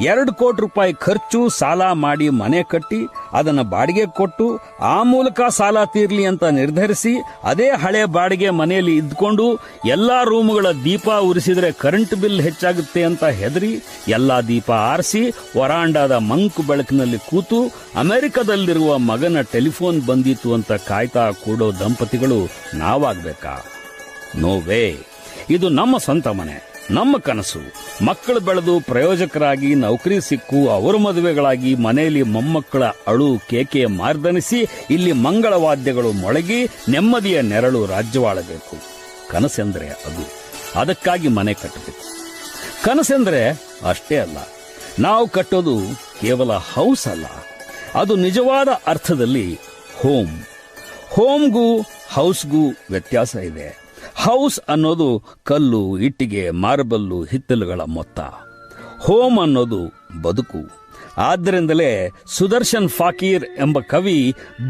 2 ಕೋಟಿ ರೂಪಾಯಿ ಖರ್ಚು ಸಾಲ ಮಾಡಿ ಮನೆ ಕಟ್ಟಿ ಅದನ್ನು ಬಾಡಿಗೆ ಕೊಟ್ಟು ಆ ಮೂಲಕ ಸಾಲ ತೀರ್ಲಿ ಅಂತ ನಿರ್ಧರಿಸಿ ಅದೇ ಹಳೆ ಬಾಡಿಗೆ ಮನೆಯಲ್ಲಿ ಇದ್ಕೊಂಡು ಎಲ್ಲಾ ರೂಮುಗಳ ದೀಪ ಉರಿಸಿದ್ರೆ ಕರೆಂಟ್ ಬಿಲ್ ಹೆಚ್ಚಾಗುತ್ತೆ ಅಂತ ಹೆದರಿ ಎಲ್ಲಾ ದೀಪ ಆರಿಸಿ ವರಾಂಡಾದ ಮಂಕು ಬೆಳಕಿನಲ್ಲಿ ಕೂತು ಅಮೆರಿಕದಲ್ಲಿರುವ ಮಗನ ಟೆಲಿಫೋನ್ ಬಂದಿತ್ತು ಅಂತ ಕಾಯ್ತಾ ಕೂಡೋ ದಂಪತಿಗಳು ನಾವಾಗಬೇಕಾ? No way. ಇದು ನಮ್ಮ ಸ್ವಂತ ಮನೆ, ನಮ್ಮ ಕನಸು. ಮಕ್ಕಳು ಬೆಳೆದು ಪ್ರಯೋಜಕರಾಗಿ ನೌಕರಿ ಸಿಕ್ಕು ಅವರ ಮದುವೆಗಳಾಗಿ ಮನೆಯಲ್ಲಿ ಮೊಮ್ಮಕ್ಕಳ ಅಳು ಕೇಕೆ ಮಾರ್ದನಿಸಿ ಇಲ್ಲಿ ಮಂಗಳವಾದ್ಯಗಳು ಮೊಳಗಿ ನೆಮ್ಮದಿಯ ನೆರಳು ರಾಜ್ಯವಾಳಬೇಕು. ಕನಸೆಂದರೆ ಅದು. ಅದಕ್ಕಾಗಿ ಮನೆ ಕಟ್ಟಬೇಕು. ಕನಸೆಂದರೆ ಅಷ್ಟೇ ಅಲ್ಲ, ನಾವು ಕಟ್ಟೋದು ಕೇವಲ ಹೌಸ್ ಅಲ್ಲ, ಅದು ನಿಜವಾದ ಅರ್ಥದಲ್ಲಿ ಹೋಮ್. ಹೋಮ್ಗೂ ಹೌಸ್ಗೂ ವ್ಯತ್ಯಾಸ ಇದೆ. ಹೌಸ್ ಅನ್ನೋದು ಕಲ್ಲು, ಇಟ್ಟಿಗೆ, ಮಾರ್ಬಲ್ಲು, ಹಿತ್ತಲುಗಳ ಮೊತ್ತ. ಹೋಮ್ ಅನ್ನೋದು ಬದುಕು. ಆದ್ದರಿಂದಲೇ ಸುದರ್ಶನ್ ಫಾಕೀರ್ ಎಂಬ ಕವಿ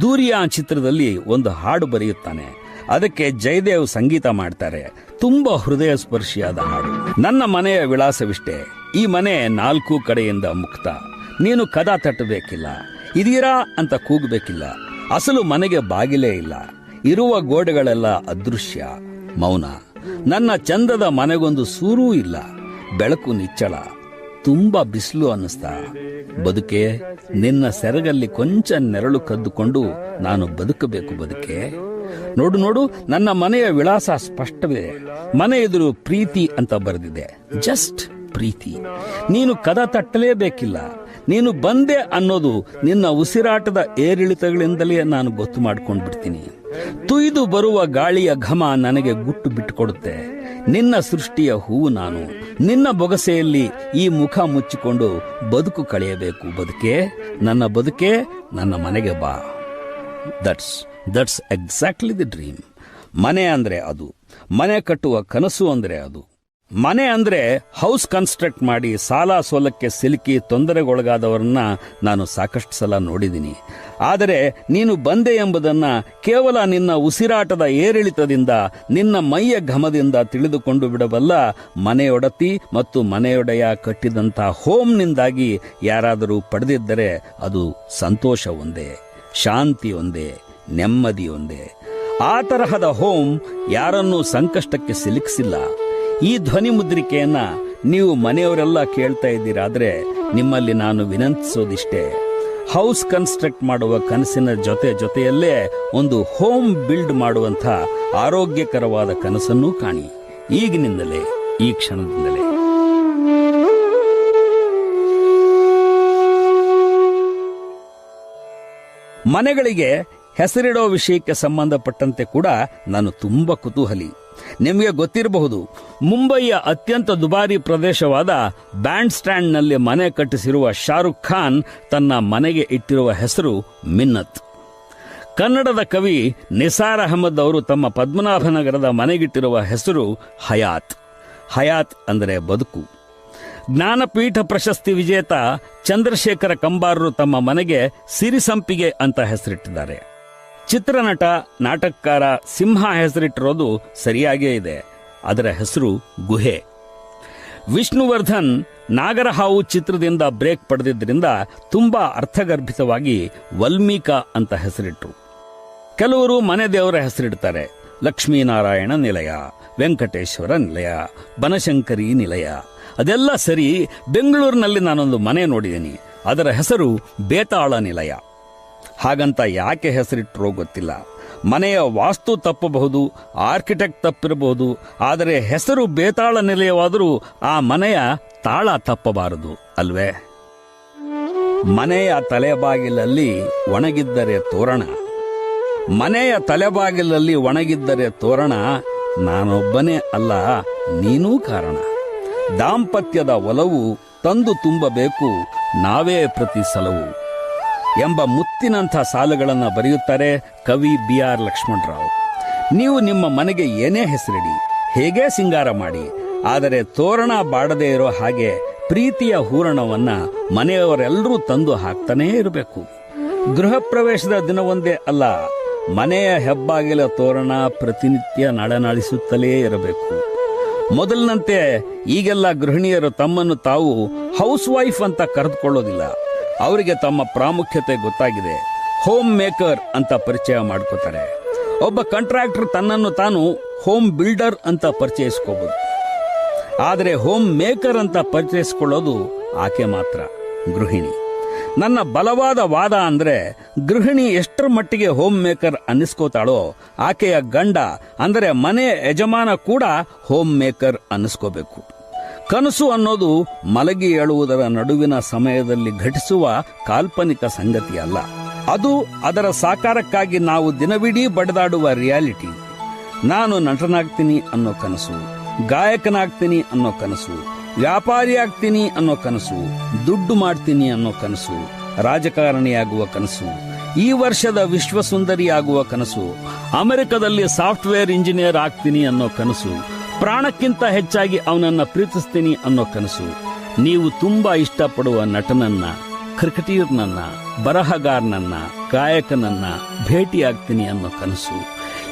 ದೂರಿಯಾ ಚಿತ್ರದಲ್ಲಿ ಒಂದು ಹಾಡು ಬರೆಯುತ್ತಾನೆ. ಅದಕ್ಕೆ ಜಯದೇವ್ ಸಂಗೀತ ಮಾಡ್ತಾರೆ. ತುಂಬಾ ಹೃದಯ ಸ್ಪರ್ಶಿಯಾದ ಹಾಡು. ನನ್ನ ಮನೆಯ ವಿಳಾಸವಿಷ್ಟೇ, ಈ ಮನೆ 4 ಕಡೆಯಿಂದ ಮುಕ್ತ. ನೀನು ಕದ ತಟ್ಟಬೇಕಿಲ್ಲ, ಇದೀರಾ ಅಂತ ಕೂಗಬೇಕಿಲ್ಲ. ಅಸಲು ಮನೆಗೆ ಬಾಗಿಲೇ ಇಲ್ಲ, ಇರುವ ಗೋಡೆಗಳೆಲ್ಲ ಅದೃಶ್ಯ, ಮೌನ. ನನ್ನ ಚಂದದ ಮನೆಗೊಂದು ಸೂರೂ ಇಲ್ಲ, ಬೆಳಕು ನಿಚ್ಚಳ, ತುಂಬಾ ಬಿಸಿಲು ಅನ್ನಿಸ್ತಾ. ಬದುಕೆ, ನಿನ್ನ ಸೆರಗಲ್ಲಿ ಕೊಂಚ ನೆರಳು ಕದ್ದುಕೊಂಡು ನಾನು ಬದುಕಬೇಕು ಬದುಕೆ. ನೋಡು, ನನ್ನ ಮನೆಯ ವಿಳಾಸ ಸ್ಪಷ್ಟವಿದೆ. ಮನೆ ಎದುರು ಪ್ರೀತಿ ಅಂತ ಬರೆದಿದೆ. ಜಸ್ಟ್ ಪ್ರೀತಿ. ನೀನು ಕದ ತಟ್ಟಲೇಬೇಕಿಲ್ಲ. ನೀನು ಬಂದೆ ಅನ್ನೋದು ನಿನ್ನ ಉಸಿರಾಟದ ಏರಿಳಿತಗಳಿಂದಲೇ ನಾನು ಗೊತ್ತು ಮಾಡ್ಕೊಂಡು ಬಿಡ್ತೀನಿ. ತುಯ್ದು ಬರುವ ಗಾಳಿಯ ಘಮ ನನಗೆ ಗುಟ್ಟು ಬಿಟ್ಟುಕೊಡುತ್ತೆ. ನಿನ್ನ ಸೃಷ್ಟಿಯ ಹೂವು ನಾನು. ನಿನ್ನ ಬೊಗಸೆಯಲ್ಲಿ ಈ ಮುಖ ಮುಚ್ಚಿಕೊಂಡು ಬದುಕು ಕಳೆಯಬೇಕು ಬದುಕೆ. ನನ್ನ ಬದುಕೆ, ನನ್ನ ಮನೆಗೆ ಬಾ. That's exactly the dream. ಮನೆ ಅಂದ್ರೆ ಅದು. ಮನೆ ಕಟ್ಟುವ ಕನಸು ಅಂದ್ರೆ ಅದು. ಮನೆ ಅಂದ್ರೆ ಹೌಸ್ ಕನ್ಸ್ಟ್ರಕ್ಟ್ ಮಾಡಿ ಸಾಲ ಸೋಲಕ್ಕೆ ಸಿಲುಕಿ ತೊಂದರೆಗೊಳಗಾದವರನ್ನ ನಾನು ಸಾಕಷ್ಟು ಸಲ ನೋಡಿದ್ದೀನಿ. ಆದರೆ ನೀನು ಬಂದೆ ಎಂಬುದನ್ನ ಕೇವಲ ನಿನ್ನ ಉಸಿರಾಟದ ಏರಿಳಿತದಿಂದ, ನಿನ್ನ ಮೈಯ ಘಮದಿಂದ ತಿಳಿದುಕೊಂಡು ಬಿಡಬಲ್ಲ ಮನೆಯೊಡತಿ ಮತ್ತು ಮನೆಯೊಡೆಯ ಕಟ್ಟಿದಂಥ ಹೋಮ್ನಿಂದಾಗಿ ಯಾರಾದರೂ ಪಡೆದಿದ್ದರೆ ಅದು ಸಂತೋಷ ಒಂದೇ, ಶಾಂತಿ ಒಂದೇ, ನೆಮ್ಮದಿ ಒಂದೇ. ಆ ತರಹದ ಹೋಮ್ ಯಾರನ್ನೂ ಸಂಕಷ್ಟಕ್ಕೆ ಸಿಲುಕಿಸಿಲ್ಲ. ಈ ಧ್ವನಿ ಮುದ್ರಿಕೆಯನ್ನ ನೀವು ಮನೆಯವರೆಲ್ಲ ಕೇಳ್ತಾ ಇದ್ದೀರಾದ್ರೆ ನಿಮ್ಮಲ್ಲಿ ನಾನು ವಿನಂತಿಸೋದಿಷ್ಟೇ, ಹೌಸ್ ಕನ್ಸ್ಟ್ರಕ್ಟ್ ಮಾಡುವ ಕನಸಿನ ಜೊತೆಯಲ್ಲೇ ಒಂದು ಹೋಮ್ ಬಿಲ್ಡ್ ಮಾಡುವಂಥ ಆರೋಗ್ಯಕರವಾದ ಕನಸನ್ನೂ ಕಾಣಿ. ಈಗಿನಿಂದಲೇ, ಈ ಕ್ಷಣದಿಂದಲೇ. ಮನೆಗಳಿಗೆ ಹೆಸರಿಡೋ ವಿಷಯಕ್ಕೆ ಸಂಬಂಧಪಟ್ಟಂತೆ ಕೂಡ ನಾನು ತುಂಬಾ ಕುತೂಹಲಿ. ನಿಮಗೆ ಗೊತ್ತಿರಬಹುದು, ಮುಂಬಯಿಯ ಅತ್ಯಂತ ದುಬಾರಿ ಪ್ರದೇಶವಾದ ಬ್ಯಾಂಡ್ ಸ್ಟ್ಯಾಂಡ್ನಲ್ಲಿ ಮನೆ ಕಟ್ಟಿಸಿರುವ ಶಾರುಖ್ ಖಾನ್ ತನ್ನ ಮನೆಗೆ ಇಟ್ಟಿರುವ ಹೆಸರು ಮಿನ್ನತ್. ಕನ್ನಡದ ಕವಿ ನಿಸಾರ್ ಅಹಮದ್ ಅವರು ತಮ್ಮ ಪದ್ಮನಾಭನಗರದ ಮನೆಗಿಟ್ಟಿರುವ ಹೆಸರು ಹಯಾತ್. ಹಯಾತ್ ಅಂದರೆ ಬದುಕು. ಜ್ಞಾನಪೀಠ ಪ್ರಶಸ್ತಿ ವಿಜೇತ ಚಂದ್ರಶೇಖರ ಕಂಬಾರರು ತಮ್ಮ ಮನೆಗೆ ಸಿರಿಸಂಪಿಗೆ ಅಂತ ಹೆಸರಿಟ್ಟಿದ್ದಾರೆ. ಚಿತ್ರನಟ, ನಾಟಕಕಾರ ಸಿಂಹ ಹೆಸರಿಟ್ಟಿರೋದು ಸರಿಯಾಗೇ ಇದೆ. ಅದರ ಹೆಸರು ಗುಹೆ. ವಿಷ್ಣುವರ್ಧನ್ ನಾಗರಹಾವು ಚಿತ್ರದಿಂದ ಬ್ರೇಕ್ ಪಡೆದಿದ್ದರಿಂದ ತುಂಬಾ ಅರ್ಥಗರ್ಭಿತವಾಗಿ ವಲ್ಮೀಕ ಅಂತ ಹೆಸರಿಟ್ರು. ಕೆಲವರು ಮನೆ ದೇವರ ಹೆಸರಿಡ್ತಾರೆ. ಲಕ್ಷ್ಮೀನಾರಾಯಣ ನಿಲಯ, ವೆಂಕಟೇಶ್ವರ ನಿಲಯ, ಬನಶಂಕರಿ ನಿಲಯ. ಅದೆಲ್ಲ ಸರಿ. ಬೆಂಗಳೂರಿನಲ್ಲಿ ನಾನೊಂದು ಮನೆ ನೋಡಿದ್ದೀನಿ. ಅದರ ಹೆಸರು ಬೇತಾಳ ನಿಲಯ. ಹಾಗಂತ ಯಾಕೆ ಹೆಸರಿಟ್ಟರೋ ಗೊತ್ತಿಲ್ಲ. ಮನೆಯ ವಾಸ್ತು ತಪ್ಪಬಹುದು, ಆರ್ಕಿಟೆಕ್ಟ್ ತಪ್ಪಿರಬಹುದು, ಆದರೆ ಹೆಸರು ಬೇತಾಳ ನಿಲಯವಾದರೂ ಆ ಮನೆಯ ತಾಳ ತಪ್ಪಬಾರದು ಅಲ್ವೇ? ಮನೆಯ ತಲೆಬಾಗಿಲಲ್ಲಿ ಒಣಗಿದ್ದರೆ ತೋರಣ, ಮನೆಯ ತಲೆಬಾಗಿಲಲ್ಲಿ ಒಣಗಿದ್ದರೆ ತೋರಣ, ನಾನೊಬ್ಬನೇ ಅಲ್ಲ ನೀನೂ ಕಾರಣ. ದಾಂಪತ್ಯದ ಒಲವು ತಂದು ತುಂಬಬೇಕು ನಾವೇ ಪ್ರತಿ ಸಲವು ಎಂಬ ಮುತ್ತಿನಂಥ ಸಾಲುಗಳನ್ನು ಬರೆಯುತ್ತಾರೆ ಕವಿ BR ಲಕ್ಷ್ಮಣರಾವ್. ನೀವು ನಿಮ್ಮ ಮನೆಗೆ ಏನೇ ಹೆಸರಿಡಿ, ಹೇಗೇ ಸಿಂಗಾರ ಮಾಡಿ, ಆದರೆ ತೋರಣ ಬಾಡದೇ ಇರೋ ಹಾಗೆ ಪ್ರೀತಿಯ ಹೂರಣವನ್ನ ಮನೆಯವರೆಲ್ಲರೂ ತಂದು ಹಾಕ್ತಾನೇ ಇರಬೇಕು. ಗೃಹ ಪ್ರವೇಶದ ದಿನವೊಂದೇ ಅಲ್ಲ, ಮನೆಯ ಹೆಬ್ಬಾಗಿಲ ತೋರಣ ಪ್ರತಿನಿತ್ಯ ನಳನಳಿಸುತ್ತಲೇ ಇರಬೇಕು. ಮೊದಲಿನಂತೆ ಈಗೆಲ್ಲ ಗೃಹಿಣಿಯರು ತಮ್ಮನ್ನು ತಾವು ಹೌಸ್ ವೈಫ್ ಅಂತ ಕರೆದುಕೊಳ್ಳೋದಿಲ್ಲ. ಅವರಿಗೆ ತಮ್ಮ ಪ್ರಾಮುಖ್ಯತೆ ಗೊತ್ತಾಗಿದೆ. ಹೋಮ್ ಮೇಕರ್ ಅಂತ ಪರಿಚಯ ಮಾಡ್ಕೋತಾರೆ. ಒಬ್ಬ ಕಾಂಟ್ರಾಕ್ಟರ್ ತನ್ನನ್ನು ತಾನು ಹೋಮ್ ಬಿಲ್ಡರ್ ಅಂತ ಪರಿಚಯಿಸ್ಕೋಬಹುದು. ಆದರೆ ಹೋಮ್ ಮೇಕರ್ ಅಂತ ಪರಿಚಯಿಸಿಕೊಳ್ಳೋದು ಆಕೆ ಮಾತ್ರ, ಗೃಹಿಣಿ. ನನ್ನ ಬಲವಾದ ವಾದ ಅಂದ್ರೆ ಗೃಹಿಣಿ ಎಷ್ಟರ ಮಟ್ಟಿಗೆ ಹೋಮ್ ಮೇಕರ್ ಅನ್ನಿಸ್ಕೋತಾಳೋ ಆಕೆಯ ಗಂಡ ಅಂದರೆ ಮನೆ ಯಜಮಾನ ಕೂಡ ಹೋಮ್ ಮೇಕರ್ ಅನ್ನಿಸ್ಕೋಬೇಕು. ಕನಸು ಅನ್ನೋದು ಮಲಗಿ ಏಳುವುದರ ನಡುವಿನ ಸಮಯದಲ್ಲಿ ಘಟಿಸುವ ಕಾಲ್ಪನಿಕ ಸಂಗತಿ ಅಲ್ಲ. ಅದು ಅದರ ಸಾಕಾರಕ್ಕಾಗಿ ನಾವು ದಿನವಿಡೀ ಬಡಿದಾಡುವ ರಿಯಾಲಿಟಿ. ನಾನು ನಟನಾಗ್ತೀನಿ ಅನ್ನೋ ಕನಸು, ಗಾಯಕನಾಗ್ತೀನಿ ಅನ್ನೋ ಕನಸು, ವ್ಯಾಪಾರಿ ಆಗ್ತೀನಿ ಅನ್ನೋ ಕನಸು, ದುಡ್ಡು ಮಾಡ್ತೀನಿ ಅನ್ನೋ ಕನಸು, ರಾಜಕಾರಣಿಯಾಗುವ ಕನಸು, ಈ ವರ್ಷದ ವಿಶ್ವಸುಂದರಿಯಾಗುವ ಕನಸು, ಅಮೆರಿಕದಲ್ಲಿ ಸಾಫ್ಟ್ವೇರ್ ಇಂಜಿನಿಯರ್ ಆಗ್ತೀನಿ ಅನ್ನೋ ಕನಸು, ಪ್ರಾಣಕ್ಕಿಂತ ಹೆಚ್ಚಾಗಿ ಅವನನ್ನ ಪ್ರೀತಿಸ್ತೀನಿ ಅನ್ನೋ ಕನಸು, ನೀವು ತುಂಬಾ ಇಷ್ಟಪಡುವ ನಟನನ್ನ, ಕ್ರಿಕೆಟಿಯರ್ನನ್ನ, ಬರಹಗಾರನನ್ನ, ಗಾಯಕನನ್ನ ಭೇಟಿಯಾಗ್ತೀನಿ ಅನ್ನೋ ಕನಸು,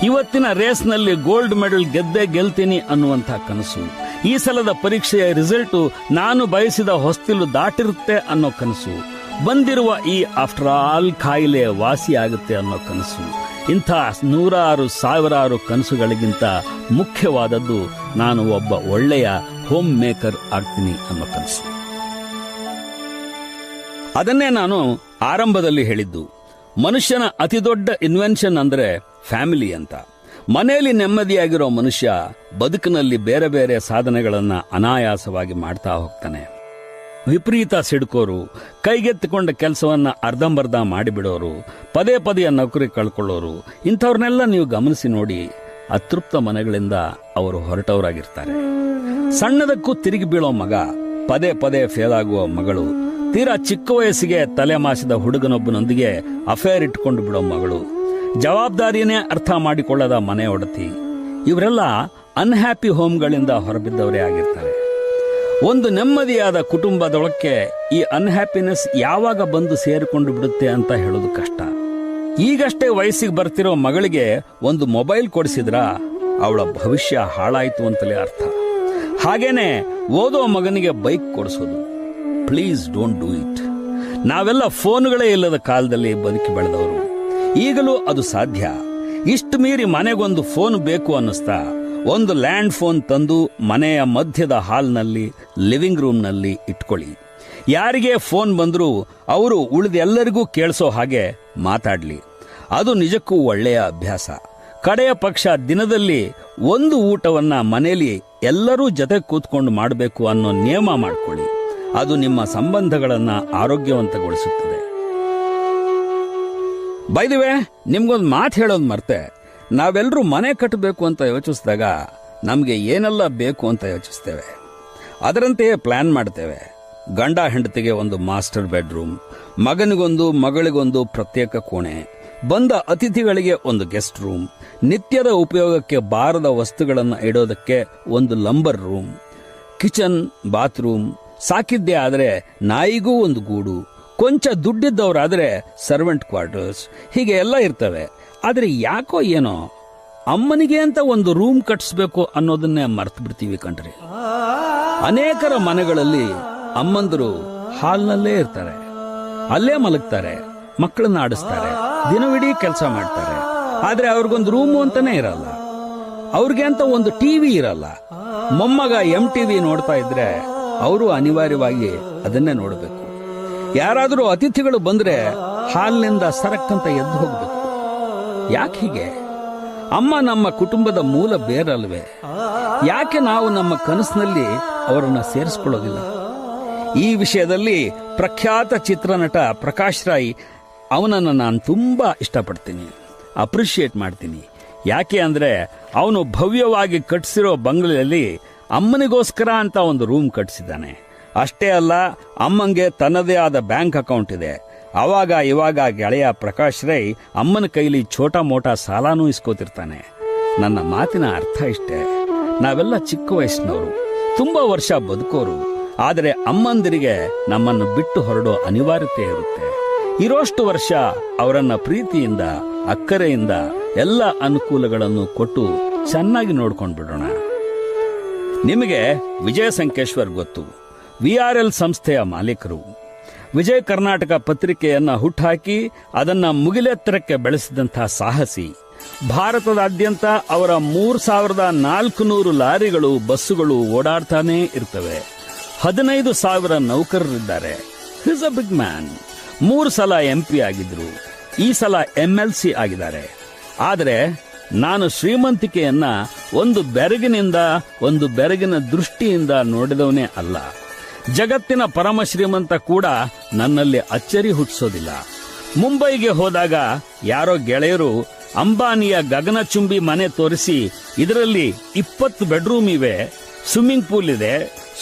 ಇವತ್ತಿನ ರೇಸ್ನಲ್ಲಿ ಗೋಲ್ಡ್ ಮೆಡಲ್ ಗೆದ್ದೇ ಗೆಲ್ತೀನಿ ಅನ್ನುವಂಥ ಕನಸು, ಈ ಸಲದ ಪರೀಕ್ಷೆಯ ರಿಸಲ್ಟು ನಾನು ಬಯಸಿದ ಹೊಸ್ತಿಲು ದಾಟಿರುತ್ತೆ ಅನ್ನೋ ಕನಸು, ಬಂದಿರುವ ಈ ಆಫ್ಟರ್ ಆಲ್ ಕಾಯಿಲೆ ವಾಸಿಯಾಗುತ್ತೆ ಅನ್ನೋ ಕನಸು. ಇಂಥ ನೂರಾರು ಸಾವಿರಾರು ಕನಸುಗಳಿಗಿಂತ ಮುಖ್ಯವಾದದ್ದು ನಾನು ಒಬ್ಬ ಒಳ್ಳೆಯ ಹೋಮ್ ಮೇಕರ್ ಆಗ್ತೀನಿ ಅನ್ನೋ ಕನಸು. ಅದನ್ನೇ ನಾನು ಆರಂಭದಲ್ಲಿ ಹೇಳಿದ್ದು. ಮನುಷ್ಯನ ಅತಿದೊಡ್ಡ ಇನ್ವೆನ್ಷನ್ ಅಂದ್ರೆ ಫ್ಯಾಮಿಲಿ ಅಂತ. ಮನೆಯಲ್ಲಿ ನೆಮ್ಮದಿಯಾಗಿರೋ ಮನುಷ್ಯ ಬದುಕಿನಲ್ಲಿ ಬೇರೆ ಬೇರೆ ಸಾಧನೆಗಳನ್ನ ಅನಾಯಾಸವಾಗಿ ಮಾಡ್ತಾ ಹೋಗ್ತಾನೆ. ವಿಪರೀತ ಸಿಡ್ಕೋರು, ಕೈಗೆತ್ತಿಕೊಂಡ ಕೆಲಸವನ್ನ ಅರ್ಧಂಬರ್ಧ ಮಾಡಿಬಿಡೋರು, ಪದೇ ಪದೇ ನೌಕರಿ ಕಳ್ಕೊಳ್ಳೋರು, ಇಂಥವ್ರನ್ನೆಲ್ಲ ನೀವು ಗಮನಿಸಿ ನೋಡಿ. ಅತೃಪ್ತ ಮನೆಗಳಿಂದ ಅವರು ಹೊರಟವರಾಗಿರ್ತಾರೆ. ಸಣ್ಣದಕ್ಕೂ ತಿರುಗಿ ಬೀಳೋ ಮಗ, ಪದೇ ಪದೇ ಫೇಲ್ ಆಗುವ ಮಗಳು, ತೀರಾ ಚಿಕ್ಕ ವಯಸ್ಸಿಗೆ ತಲೆ ಮಾಸಿದ ಹುಡುಗನೊಬ್ಬನೊಂದಿಗೆ ಅಫೇರ್ ಇಟ್ಕೊಂಡು ಬಿಡೋ ಮಗಳು, ಜವಾಬ್ದಾರಿಯನ್ನೇ ಅರ್ಥ ಮಾಡಿಕೊಳ್ಳದ ಮನೆ ಒಡತಿ, ಇವರೆಲ್ಲ ಅನ್ಹ್ಯಾಪಿ ಹೋಮ್ಗಳಿಂದ ಹೊರಬಿದ್ದವರೇ ಆಗಿರ್ತಾರೆ. ಒಂದು ನೆಮ್ಮದಿಯಾದ ಕುಟುಂಬದೊಳಕ್ಕೆ ಈ ಅನ್ಹ್ಯಾಪಿನೆಸ್ ಯಾವಾಗ ಬಂದು ಸೇರಿಕೊಂಡು ಬಿಡುತ್ತೆ ಅಂತ ಹೇಳೋದು ಕಷ್ಟ. ಈಗಷ್ಟೇ ವಯಸ್ಸಿಗೆ ಬರ್ತಿರೋ ಮಗಳಿಗೆ ಒಂದು ಮೊಬೈಲ್ ಕೊಡಿಸಿದ್ರ ಅವಳ ಭವಿಷ್ಯ ಹಾಳಾಯಿತು ಅಂತಲೇ ಅರ್ಥ. ಹಾಗೇನೆ ಓದೋ ಮಗನಿಗೆ ಬೈಕ್ ಕೊಡಿಸೋದು. Please don't do it. ನಾವೆಲ್ಲ ಫೋನ್ಗಳೇ ಇಲ್ಲದ ಕಾಲದಲ್ಲಿ ಬದುಕಿ ಬೆಳೆದವರು. ಈಗಲೂ ಅದು ಸಾಧ್ಯ. ಇಷ್ಟು ಮೀರಿ ಮನೆಗೊಂದು ಫೋನ್ ಬೇಕು ಅನ್ನಿಸ್ತಾ ಒಂದು ಲ್ಯಾಂಡ್ ಫೋನ್ ತಂದು ಮನೆಯ ಮಧ್ಯದ ಹಾಲ್ನಲ್ಲಿ, ಲಿವಿಂಗ್ ರೂಮ್ನಲ್ಲಿ ಇಟ್ಕೊಳ್ಳಿ. ಯಾರಿಗೆ ಫೋನ್ ಬಂದರೂ ಅವರು ಉಳಿದೆಲ್ಲರಿಗೂ ಕೇಳಿಸೋ ಹಾಗೆ ಮಾತಾಡ್ಲಿ. ಅದು ನಿಜಕ್ಕೂ ಒಳ್ಳೆಯ ಅಭ್ಯಾಸ. ಕಡೆಯ ಪಕ್ಷ ದಿನದಲ್ಲಿ ಒಂದು ಊಟವನ್ನ ಮನೆಯಲ್ಲಿ ಎಲ್ಲರೂ ಜೊತೆ ಕೂತ್ಕೊಂಡು ಮಾಡಬೇಕು ಅನ್ನೋ ನಿಯಮ ಮಾಡ್ಕೊಳ್ಳಿ. ಅದು ನಿಮ್ಮ ಸಂಬಂಧಗಳನ್ನ ಆರೋಗ್ಯವಂತಗೊಳಿಸುತ್ತದೆ. ಬೈ ದಿ ವೇ, ನಿಮ್ಗೊಂದು ಮಾತು ಹೇಳೋದು ಮರ್ತೆ. ನಾವೆಲ್ಲರೂ ಮನೆ ಕಟ್ಟಬೇಕು ಅಂತ ಯೋಚಿಸಿದಾಗ ನಮಗೆ ಏನೆಲ್ಲ ಬೇಕು ಅಂತ ಯೋಚಿಸ್ತೇವೆ. ಅದರಂತೆಯೇ ಪ್ಲಾನ್ ಮಾಡ್ತೇವೆ. ಗಂಡ ಹೆಂಡತಿಗೆ ಒಂದು ಮಾಸ್ಟರ್ ಬೆಡ್ರೂಮ್, ಮಗನಿಗೊಂದು ಮಗಳಿಗೊಂದು ಪ್ರತ್ಯೇಕ ಕೋಣೆ, ಬಂದ ಅತಿಥಿಗಳಿಗೆ ಒಂದು ಗೆಸ್ಟ್ ರೂಮ್, ನಿತ್ಯದ ಉಪಯೋಗಕ್ಕೆ ಬಾರದ ವಸ್ತುಗಳನ್ನು ಇಡೋದಕ್ಕೆ ಒಂದು ಲಂಬರ್ ರೂಮ್, ಕಿಚನ್, ಬಾತ್ರೂಮ್, ಸಾಕಿದ್ದೇ ಆದರೆ ನಾಯಿಗೂ ಒಂದು ಗೂಡು, ಕೊಂಚ ದುಡ್ಡಿದ್ದವರಾದರೆ ಸರ್ವೆಂಟ್ ಕ್ವಾರ್ಟರ್ಸ್, ಹೀಗೆ ಎಲ್ಲ ಇರ್ತವೆ. ಆದರೆ ಯಾಕೋ ಏನೋ ಅಮ್ಮನಿಗೆ ಅಂತ ಒಂದು ರೂಮ್ ಕಟ್ಟಿಸ್ಬೇಕು ಅನ್ನೋದನ್ನೇ ಮರ್ತು ಬಿಡ್ತೀವಿ ಕಣ್ರಿ. ಅನೇಕರ ಮನೆಗಳಲ್ಲಿ ಅಮ್ಮಂದರು ಹಾಲ್ನಲ್ಲೇ ಇರ್ತಾರೆ, ಅಲ್ಲೇ ಮಲಗ್ತಾರೆ, ಮಕ್ಕಳನ್ನ ಆಡಿಸ್ತಾರೆ, ದಿನವಿಡೀ ಕೆಲಸ ಮಾಡ್ತಾರೆ. ಆದ್ರೆ ಅವ್ರಿಗೊಂದು ರೂಮು ಅಂತಾನೆ ಇರಲ್ಲ, ಅವ್ರಿಗೆ ಅಂತ ಒಂದು ಟಿವಿ ಇರಲ್ಲ. ಮೊಮ್ಮಗ MTV ನೋಡ್ತಾ ಇದ್ರೆ ಅವರು ಅನಿವಾರ್ಯವಾಗಿ ಅದನ್ನೇ ನೋಡಬೇಕು. ಯಾರಾದರೂ ಅತಿಥಿಗಳು ಬಂದ್ರೆ ಹಾಲ್ನಿಂದ ಸರಕ್ಕಂತ ಎದ್ದು ಹೋಗ್ಬೇಕು. ಯಾಕೆ ಹೀಗೆ? ಅಮ್ಮ ನಮ್ಮ ಕುಟುಂಬದ ಮೂಲ ಬೇರಲ್ವೇ? ಯಾಕೆ ನಾವು ನಮ್ಮ ಕನಸಿನಲ್ಲಿ ಅವರನ್ನ ಸೇರಿಸ್ಕೊಳ್ಳೋದಿಲ್ಲ? ಈ ವಿಷಯದಲ್ಲಿ ಪ್ರಖ್ಯಾತ ಚಿತ್ರನಟ ಪ್ರಕಾಶ್ ರಾಯ್ ಅವನನ್ನು ನಾನು ತುಂಬಾ ಇಷ್ಟಪಡ್ತೀನಿ, ಅಪ್ರಿಷಿಯೇಟ್ ಮಾಡ್ತೀನಿ. ಯಾಕೆ ಅಂದ್ರೆ ಅವನು ಭವ್ಯವಾಗಿ ಕಟ್ಟಿಸಿರೋ ಬಂಗಲೆಯಲ್ಲಿ ಅಮ್ಮನಿಗೋಸ್ಕರ ಅಂತ ಒಂದು ರೂಮ್ ಕಟ್ಟಿಸಿದ್ದಾನೆ. ಅಷ್ಟೇ ಅಲ್ಲ, ಅಮ್ಮಂಗೆ ತನ್ನದೇ ಆದ ಬ್ಯಾಂಕ್ ಅಕೌಂಟ್ ಇದೆ. ಅವಾಗ ಇವಾಗ ಗೆಳೆಯ ಪ್ರಕಾಶ್ ರೈ ಅಮ್ಮನ ಕೈಲಿ ಛೋಟಾ ಮೋಟಾ ಸಾಲಾನೂ ಇಸ್ಕೋತಿರ್ತಾನೆ. ನನ್ನ ಮಾತಿನ ಅರ್ಥ ಇಷ್ಟೇ, ನಾವೆಲ್ಲ ಚಿಕ್ಕ ವಯಸ್ಸಿನವರು, ತುಂಬಾ ವರ್ಷ ಬದುಕೋರು. ಆದರೆ ಅಮ್ಮಂದಿರಿಗೆ ನಮ್ಮನ್ನು ಬಿಟ್ಟು ಹೊರಡೋ ಅನಿವಾರ್ಯತೆ ಇರುತ್ತೆ. ಇರೋಷ್ಟು ವರ್ಷ ಅವರನ್ನ ಪ್ರೀತಿಯಿಂದ, ಅಕ್ಕರೆಯಿಂದ ಎಲ್ಲ ಅನುಕೂಲಗಳನ್ನು ಕೊಟ್ಟು ಚೆನ್ನಾಗಿ ನೋಡ್ಕೊಂಡು ಬಿಡೋಣ. ನಿಮಗೆ ವಿಜಯ ಸಂಕೇಶ್ವರ್ ಗೊತ್ತು, VRL ಸಂಸ್ಥೆಯ ಮಾಲೀಕರು. ವಿಜಯ ಕರ್ನಾಟಕ ಪತ್ರಿಕೆಯನ್ನ ಹುಟ್ಟಾಕಿ ಅದನ್ನ ಮುಗಿಲೆತ್ತರಕ್ಕೆ ಬೆಳೆಸಿದಂತಹ ಸಾಹಸಿ. ಭಾರತದಾದ್ಯಂತ ಅವರ 3400 ಲಾರಿಗಳು, ಬಸ್ಸುಗಳು ಓಡಾಡ್ತಾನೇ ಇರ್ತವೆ. 15,000 ನೌಕರರಿದ್ದಾರೆ. He's a big man. 3 ಸಲ MP ಆಗಿದ್ರು, ಈ ಸಲ MLC ಆಗಿದ್ದಾರೆ. ಆದರೆ ನಾನು ಶ್ರೀಮಂತಿಕೆಯನ್ನ ಒಂದು ಬೆರಗಿನ ದೃಷ್ಟಿಯಿಂದ ನೋಡಿದವನೇ ಅಲ್ಲ. ಜಗತ್ತಿನ ಪರಮ ಶ್ರೀಮಂತ ಕೂಡ ನನ್ನಲ್ಲಿ ಅಚ್ಚರಿ ಹುಟ್ಟಿಸೋದಿಲ್ಲ. ಮುಂಬೈಗೆ ಹೋದಾಗ ಯಾರೋ ಗೆಳೆಯರು ಅಂಬಾನಿಯ ಗಗನಚುಂಬಿ ಮನೆ ತೋರಿಸಿ, ಇದರಲ್ಲಿ 20 ಬೆಡ್ರೂಮ್ ಇವೆ, ಸ್ವಿಮ್ಮಿಂಗ್ ಪೂಲ್ ಇದೆ,